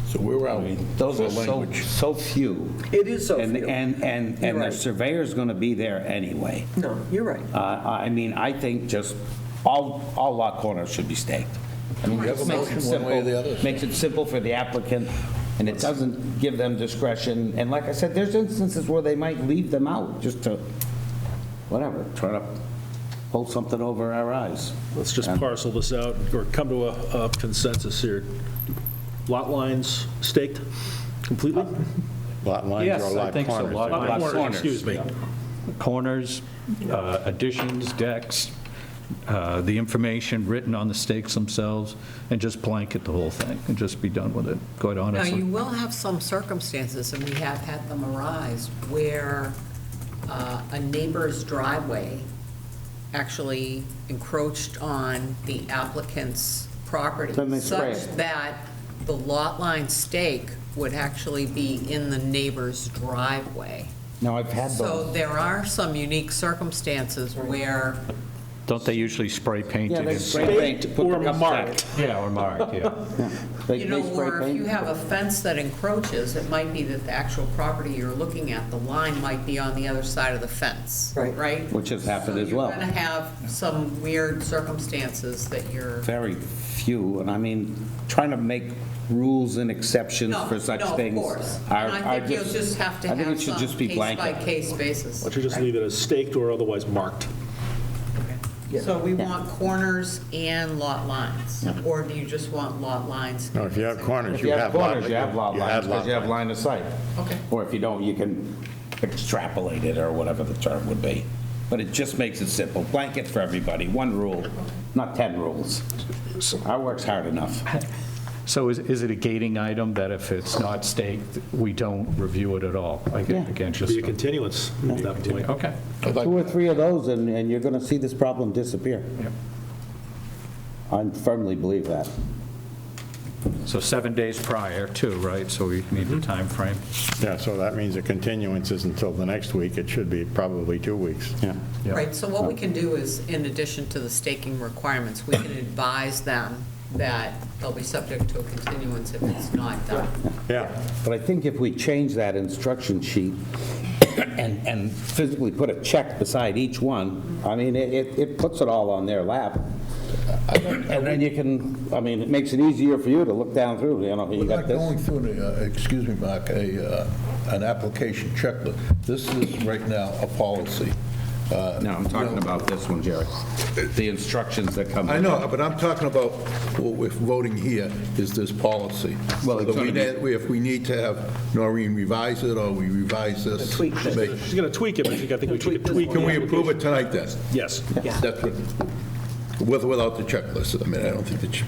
So we're out. Those are for language. so few. It is so And, few. and You're the right. surveyor's gonna be there anyway. No, you're right. I mean, I think just all lot corners should be staked. I mean, You have a it makes it motion one way or the simple, other? makes it simple for the applicant, and it doesn't give them discretion. And like I said, there's instances where they might leave them out just to, whatever, try to pull something over our eyes. Let's just parcel this out or come to a consensus here. Lot lines staked completely? Lot lines Yes, or I lot think so. corners? Lot Corners, corners. excuse me. Corners, additions, decks, the information written on the stakes themselves, and just blanket the whole thing and just be done with it, quite Now, honestly. you will have some circumstances, and we have had them arise, where a neighbor's driveway actually encroached on the applicant's property. Then they spray Such it. that the lot line stake would actually be in the neighbor's driveway. Now, I've had So those. there are some unique circumstances where, Don't they usually spray paint Yeah, it they in? spray paint, put the cups back. Yeah, or marked, yeah. They- you know, they spray or if you paint. have a fence that encroaches, it might be that the actual property you're looking at, the line might be on the other side of the fence, Right. right? Which has happened as well. So you're gonna have some weird circumstances that you're. Very few, and I mean, trying to make rules and exceptions No, for such no, of things course. are And I think you'll just have to I think have it should some just be blanket. case-by-case basis. Why don't you just leave it as staked or otherwise marked? So we want corners and lot lines, or do you just want lot lines? No, if you have corners, If you have lot. corners, you have lot you lines, had because lot you have lines. line of sight. Okay. Or if you don't, you can extrapolate it, or whatever the term would be. But it just makes it simple, blanket for everybody, one rule, not 10 rules. Our work's hard enough. So is it a gating item that if it's not staked, we don't review it at all? Like, Yeah. again, just. Be a continuance at that point. Okay. 2 or 3 of those, and you're gonna see this problem disappear. Yep. I firmly believe that. So 7 days prior too, right? So we need the time frame. Yeah, so that means a continuance is until the next week. It should be probably 2 weeks. Yeah. Yeah. Right, so what we can do is, in addition to the staking requirements, we can advise them that they'll be subject to a continuance if it's not done. Yeah, But I think if we change that instruction sheet and physically put a check beside each one, I mean, it puts it all on their lap. And then you can, I mean, it makes it easier for you to look down through, you know, you We're got not this. going through, excuse me, Mark, an application checklist. This is right now a policy. No, I'm talking about this one, Jerry. The instructions that come. I know, but I'm talking about, if voting here is this policy. Well, it's So that gonna be- if we need to have Noreen revise it, or we revise this. Tweak it. make- She's going to tweak it, but I think we should tweak. Can the we approve application. it tonight then? Yes. That's what, without the checklist. I mean, I don't think that,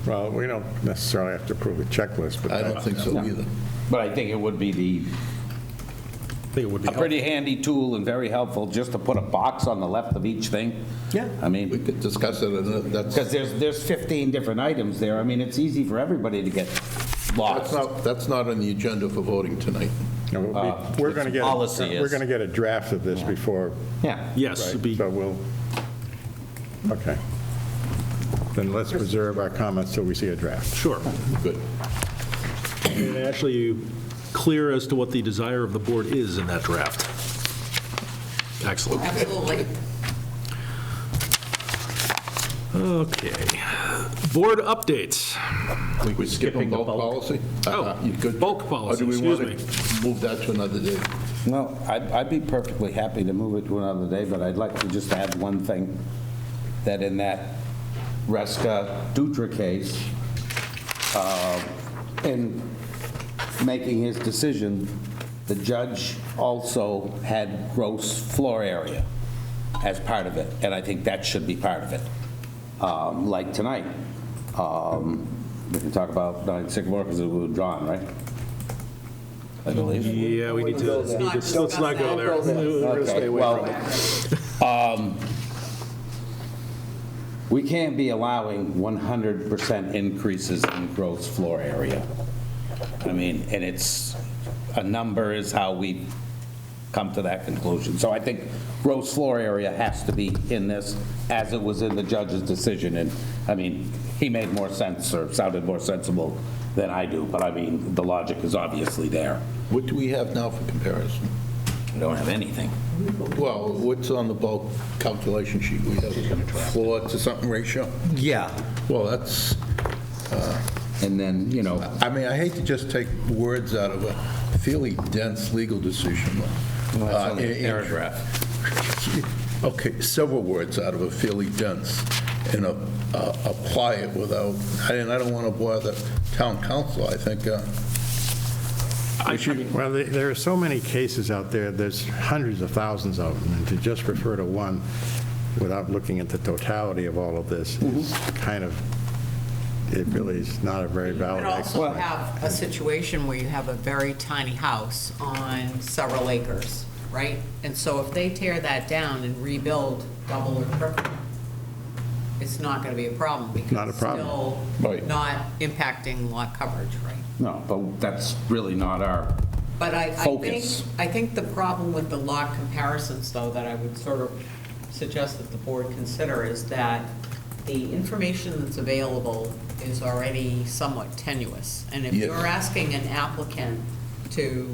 well, we don't necessarily have to approve a checklist, but I don't think so either. But I think it would be I think it would be a helpful. pretty handy tool and very helpful just to put a box on the left of each thing. Yeah. I We mean, could discuss it, and that's, because there's 15 different items there. I mean, it's easy for everybody to get lost. that's not on the agenda for voting tonight. no, we're going to get, policy we're is. going to get a draft of this before, Yeah. Yes, it'd be, so we'll, okay. Then let's reserve our comments till we see a draft. sure. Good. And actually clear as to what the desire of the board is in that draft. Excellent. Absolutely. Okay. Board updates. We skipping bulk policy? Oh, You good? bulk Or policy, do we excuse want to move that to another day? Well, I'd be perfectly happy to move it to another day, but I'd like to just add one thing, that in that Reska Dutra case, in making his decision, the judge also had gross floor area as part of it, and I think that should be part of it. Like tonight, we can talk about 9 Sycamore because it was withdrawn, right? I believe. Yeah, we need to, let's not go there. We're gonna stay Okay, away well, from it. we can't be allowing 100% increases in gross floor area. I mean, and it's, a number is how we come to that conclusion. So I think gross floor area has to be in this, as it was in the judge's decision. And, I mean, he made more sense or sounded more sensible than I do, but I mean, the logic is obviously there. What do we have now for comparison? We don't have anything. Well, what's on the bulk calculation sheet? We have floor to something ratio? Yeah. Well, that's, And then, you know, I mean, I hate to just take words out of a fairly dense legal decision. Well, that's only a in- paragraph. Okay, several words out of a fairly dense, and apply it without, and I don't want to bother town council. I think, Well, there are so many cases out there, there's hundreds of thousands of them, and to just refer to one without looking at the totality of all of this is kind of, it really is not a very You valid could also explanation. have a situation where you have a very tiny house on several acres, right? And so if they tear that down and rebuild double or triple, it's not gonna be a problem because Not a it's problem. still Right. not impacting lot coverage, right? No, but that's really not our But focus. I think the problem with the lot comparisons, though, that I would sort of suggest that the board consider is that the information that's available is already somewhat tenuous. And if Yes. you're asking an applicant to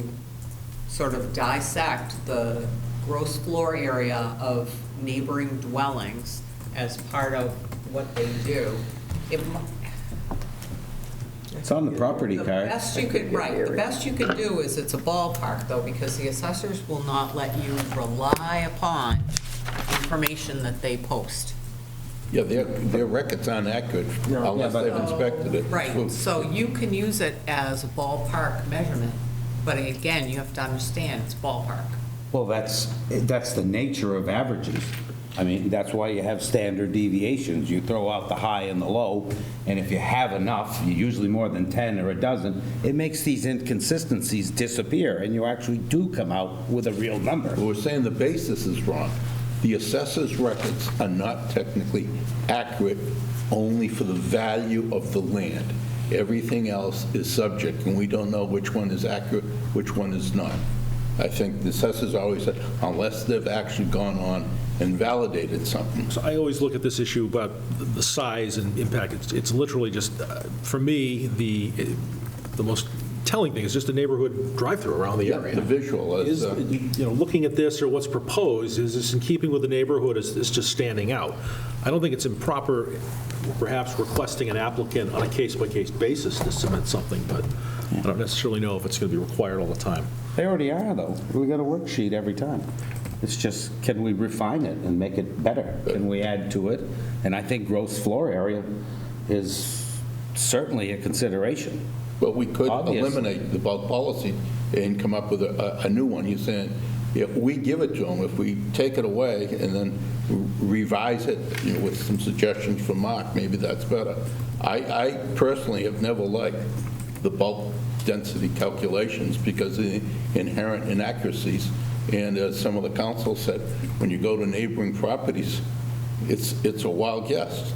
sort of dissect the gross floor area of neighboring dwellings as part of what they do, It's on the property the card. best you could, right, the best you can do is it's a ballpark, though, because the assessors will not let you rely upon information that they post. yeah, their records aren't accurate unless they've inspected it. Right, so you can use it as a ballpark measurement, but again, you have to understand it's ballpark. Well, that's the nature of averages. I mean, that's why you have standard deviations. You throw out the high and the low, and if you have enough, usually more than 10 or a dozen, it makes these inconsistencies disappear, and you actually do come out with a real number. But we're saying the basis is wrong. The assessor's records are not technically accurate only for the value of the land. Everything else is subject, and we don't know which one is accurate, which one is not. I think the assessors always said, unless they've actually gone on and validated something. So I always look at this issue about the size and impact. It's literally just, for me, the most telling thing is just a neighborhood drive-through around the area. The visual is, You know, looking at this or what's proposed, is this in keeping with the neighborhood, is this just standing out? I don't think it's improper, perhaps requesting an applicant on a case-by-case basis to submit something, but I don't necessarily know if it's going to be required all the time. They already are, though. We got a worksheet every time. It's just, can we refine it and make it better? Can we add to it? And I think gross floor area is certainly a consideration. but we could Obvious. eliminate the bulk policy and come up with a new one. You're saying, if we give it to them, if we take it away and then revise it, you know, with some suggestions from Mark, maybe that's better. I personally have never liked the bulk density calculations because of the inherent inaccuracies. And as some of the council said, when you go to neighboring properties, it's a wild guess.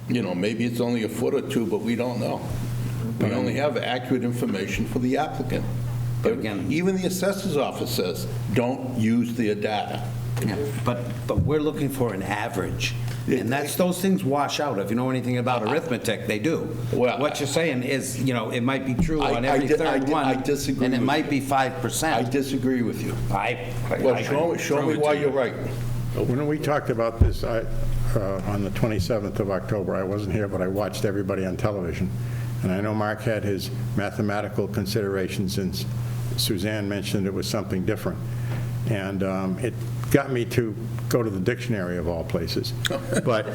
You know, maybe it's only a foot or two, but we don't know. We only have accurate information for the applicant. But again- Even the assessor's office says, don't use their data. But we're looking for an average. And those things wash out. If you know anything about arithmetic, they do. Well, What you're saying is, you know, it might be true on I every di- third one. I disagree And it with might you. be 5%. I disagree with you. I Well, show me why you're right. When we talked about this on the 27th of October, I wasn't here, but I watched everybody on television. And I know Mark had his mathematical considerations, and Suzanne mentioned it was something different. And it got me to go to the dictionary of all places. But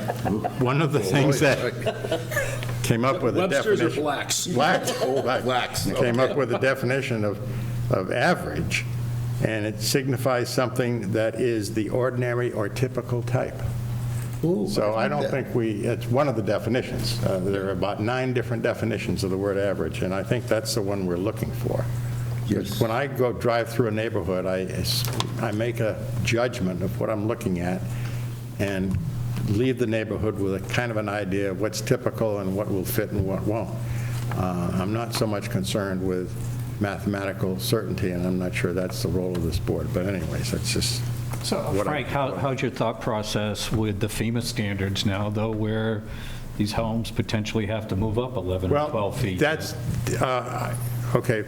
one of the things that came up with a definition. Webster's or Black's? Blacks. Came up with a definition of average, and it signifies something that is the ordinary or typical type. So I don't think it's one of the definitions. There are about 9 different definitions of the word average, and I think that's the one we're looking for. Yes. When I go drive through a neighborhood, I make a judgment of what I'm looking at and leave the neighborhood with a kind of an idea of what's typical and what will fit and what won't. I'm not so much concerned with mathematical certainty, and I'm not sure that's the role of this board. But anyways, that's just So what Frank, how's your thought process with the FEMA standards now, though, where these homes potentially have to move up 11 or 12 feet. That's, okay,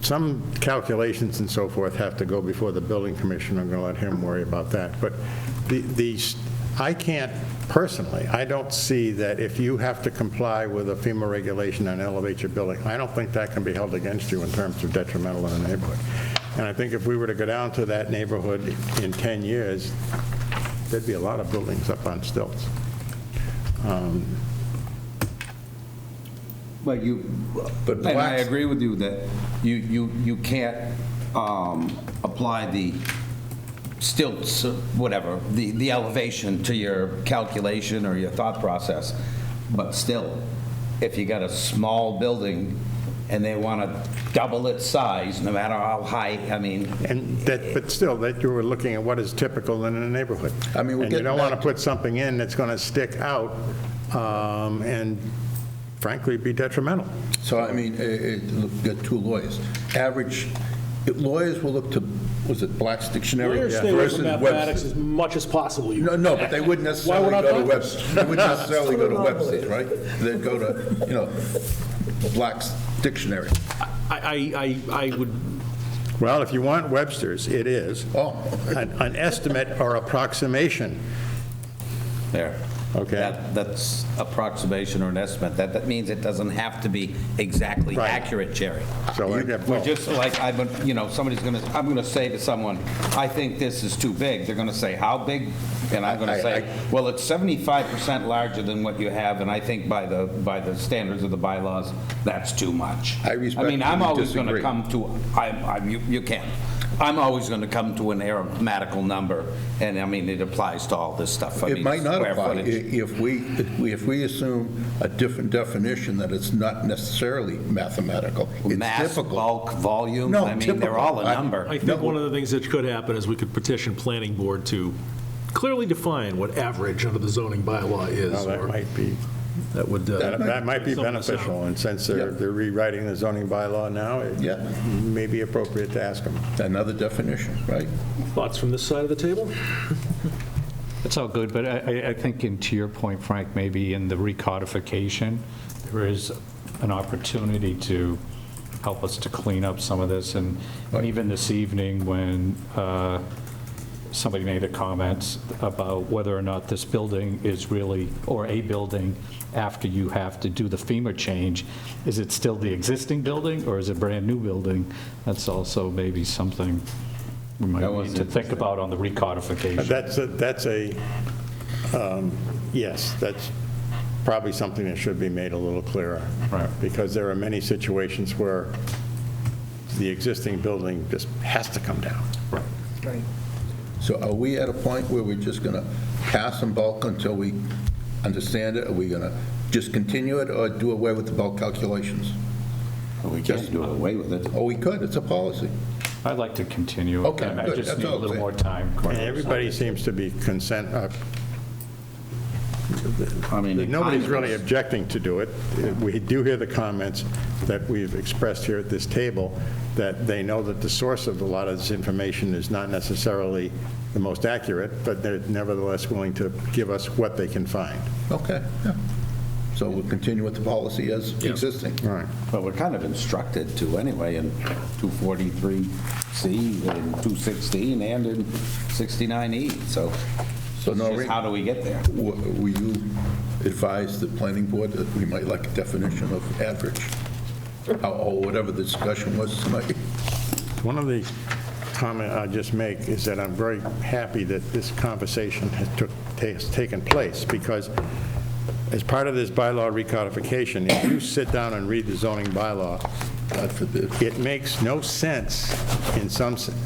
some calculations and so forth have to go before the building commissioner. I'm going to let him worry about that. But I can't, personally, I don't see that if you have to comply with a FEMA regulation and elevate your building, I don't think that can be held against you in terms of detrimental in the neighborhood. And I think if we were to go down to that neighborhood in 10 years, there'd be a lot of buildings up on stilts. But and I agree with you that you can't apply the stilts, whatever, the elevation to your calculation or your thought process. But still, if you got a small building and they want to double its size, no matter how high, I mean. But still, that you were looking at what is typical in a neighborhood. I mean, and you don't want to put something in that's going to stick out and frankly be detrimental. So, I mean, get two lawyers. Average, lawyers will look to, was it Black's Dictionary? Lawyers stay away from versus mathematics Webster. as much as possible. No, but they wouldn't necessarily not go to talking? Webster. They wouldn't necessarily go to Webster's, right? They'd go to, Black's Dictionary. I would. Well, if you want Webster's, it is an estimate or approximation. There. Okay. That's approximation or an estimate. That means it doesn't have to be exactly accurate, Jerry. So I get We're both. just like, I'm going to say to someone, I think this is too big. They're going to say, how big? And I'm going to say, well, it's 75% larger than what you have, and I think by the standards of the bylaws, that's too much. I respectfully I'm always going to disagree. come to, you can. I'm always going to come to an arithmetical number, and I mean, it applies to all this stuff. I It mean, might not square apply footage. if we assume a different definition that it's not necessarily mathematical. It's Mass, typical. bulk, volume, No, I mean, they're all a typical. number. I think one of the things that could happen is we could petition planning board to clearly define what average under the zoning bylaw is. Well, that or might be. That would. That might be Something to say. beneficial, and since they're rewriting the zoning bylaw now, it may be appropriate to ask them. Another definition, right? Thoughts from this side of the table? It's all good, but I think, and to your point, Frank, maybe in the recodification, there is an opportunity to help us to clean up some of this. And even this evening, when somebody made a comment about whether or not this building is really, or a building, after you have to do the FEMA change, is it still the existing building, or is it a brand-new building? That's also maybe something we might need to think about on the recodification. Yes, that's probably something that should be made a little clearer. Right. Because there are many situations where the existing building just has to come down. Right. Right. So are we at a point where we're just going to pass in bulk until we understand it? Are we going to just continue it or do away with the bulk calculations? We can't do away with it. Oh, we could. It's a policy. I'd like to continue. Okay, I good. just That's need a all I'm little saying. more time. And everybody seems to be I mean, nobody's really objecting to do it. We do hear the comments that we've expressed here at this table, that they know that the source of a lot of this information is not necessarily the most accurate, but they're nevertheless willing to give us what they can find. Okay, yeah. So we'll continue with the policy as existing. All right. But we're kind of instructed to anyway in 243C, in 216, and in 69E, so it's no, just how do we get there? Will you advise the planning board that we might like a definition of average? Or whatever the discussion was tonight? One of the comments I'll just make is that I'm very happy that this conversation has taken place, because as part of this bylaw recodification, if you sit down and read the zoning bylaw, God forbid. it makes no sense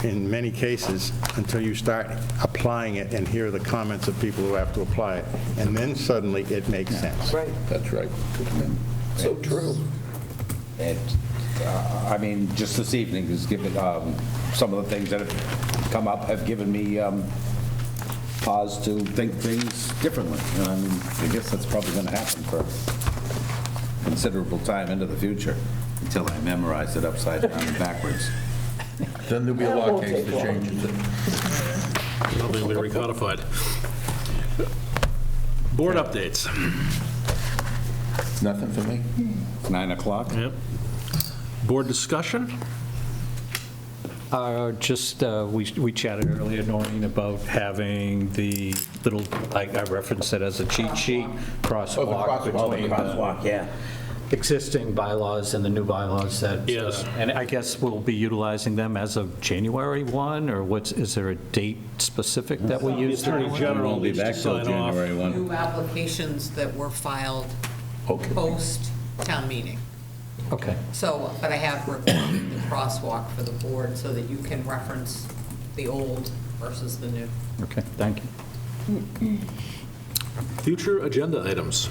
in many cases until you start applying it and hear the comments of people who have to apply it. And then suddenly it makes sense. Right. That's right. So true. And, I mean, just this evening has given, some of the things that have come up have given me pause to think things differently. And I mean, I guess that's probably going to happen for considerable time into the future, until I memorize it upside down and backwards. Then there'll be a law case that changes it. Probably recodified. Board updates. Nothing for me? 9 o'clock? Yep. Board discussion? We chatted earlier, Noreen, about having the little, I referenced it as a cheat sheet, crosswalk between Crosswalk, yeah. existing bylaws and the new bylaws that. Yes. And I guess we'll be utilizing them as of January 1, or is there a date specific that we use? The Attorney General Won't be needs to back till sign off. January 1. New applications that were filed post-town meeting. Okay. So, but I have recorded the crosswalk for the board so that you can reference the old versus the new. Okay, thank you. Future agenda items.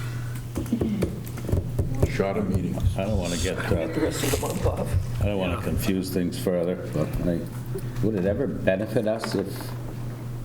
Shorter meetings. I don't want to get, The rest of the month off. I don't want to confuse things further, but would it ever benefit us if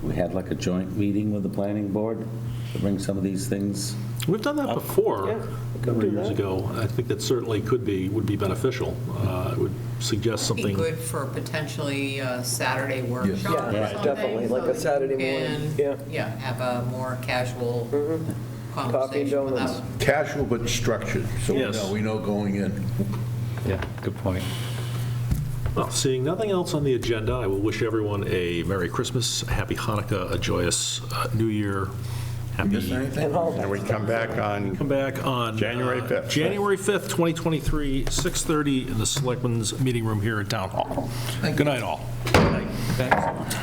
we had like a joint meeting with the planning board to bring some of these things? We've done that before, a couple of years ago. I think that certainly would be beneficial. I would suggest Be something. good for potentially a Saturday workshop or Yeah, something. definitely, like a so Saturday you morning, can, yeah. Yeah, have a more casual Coffee and conversation donuts. without. Casual but structured, so Yes. we know going in. Yeah, good point. Well, seeing nothing else on the agenda, I will wish everyone a Merry Christmas, a Happy Hanukkah, a joyous New Year. Happy. And we come back on Come back on January 5th. January 5th, 2023, 6:30 in the Selectmen's Meeting Room here at Town Hall. Good night, all. Thanks.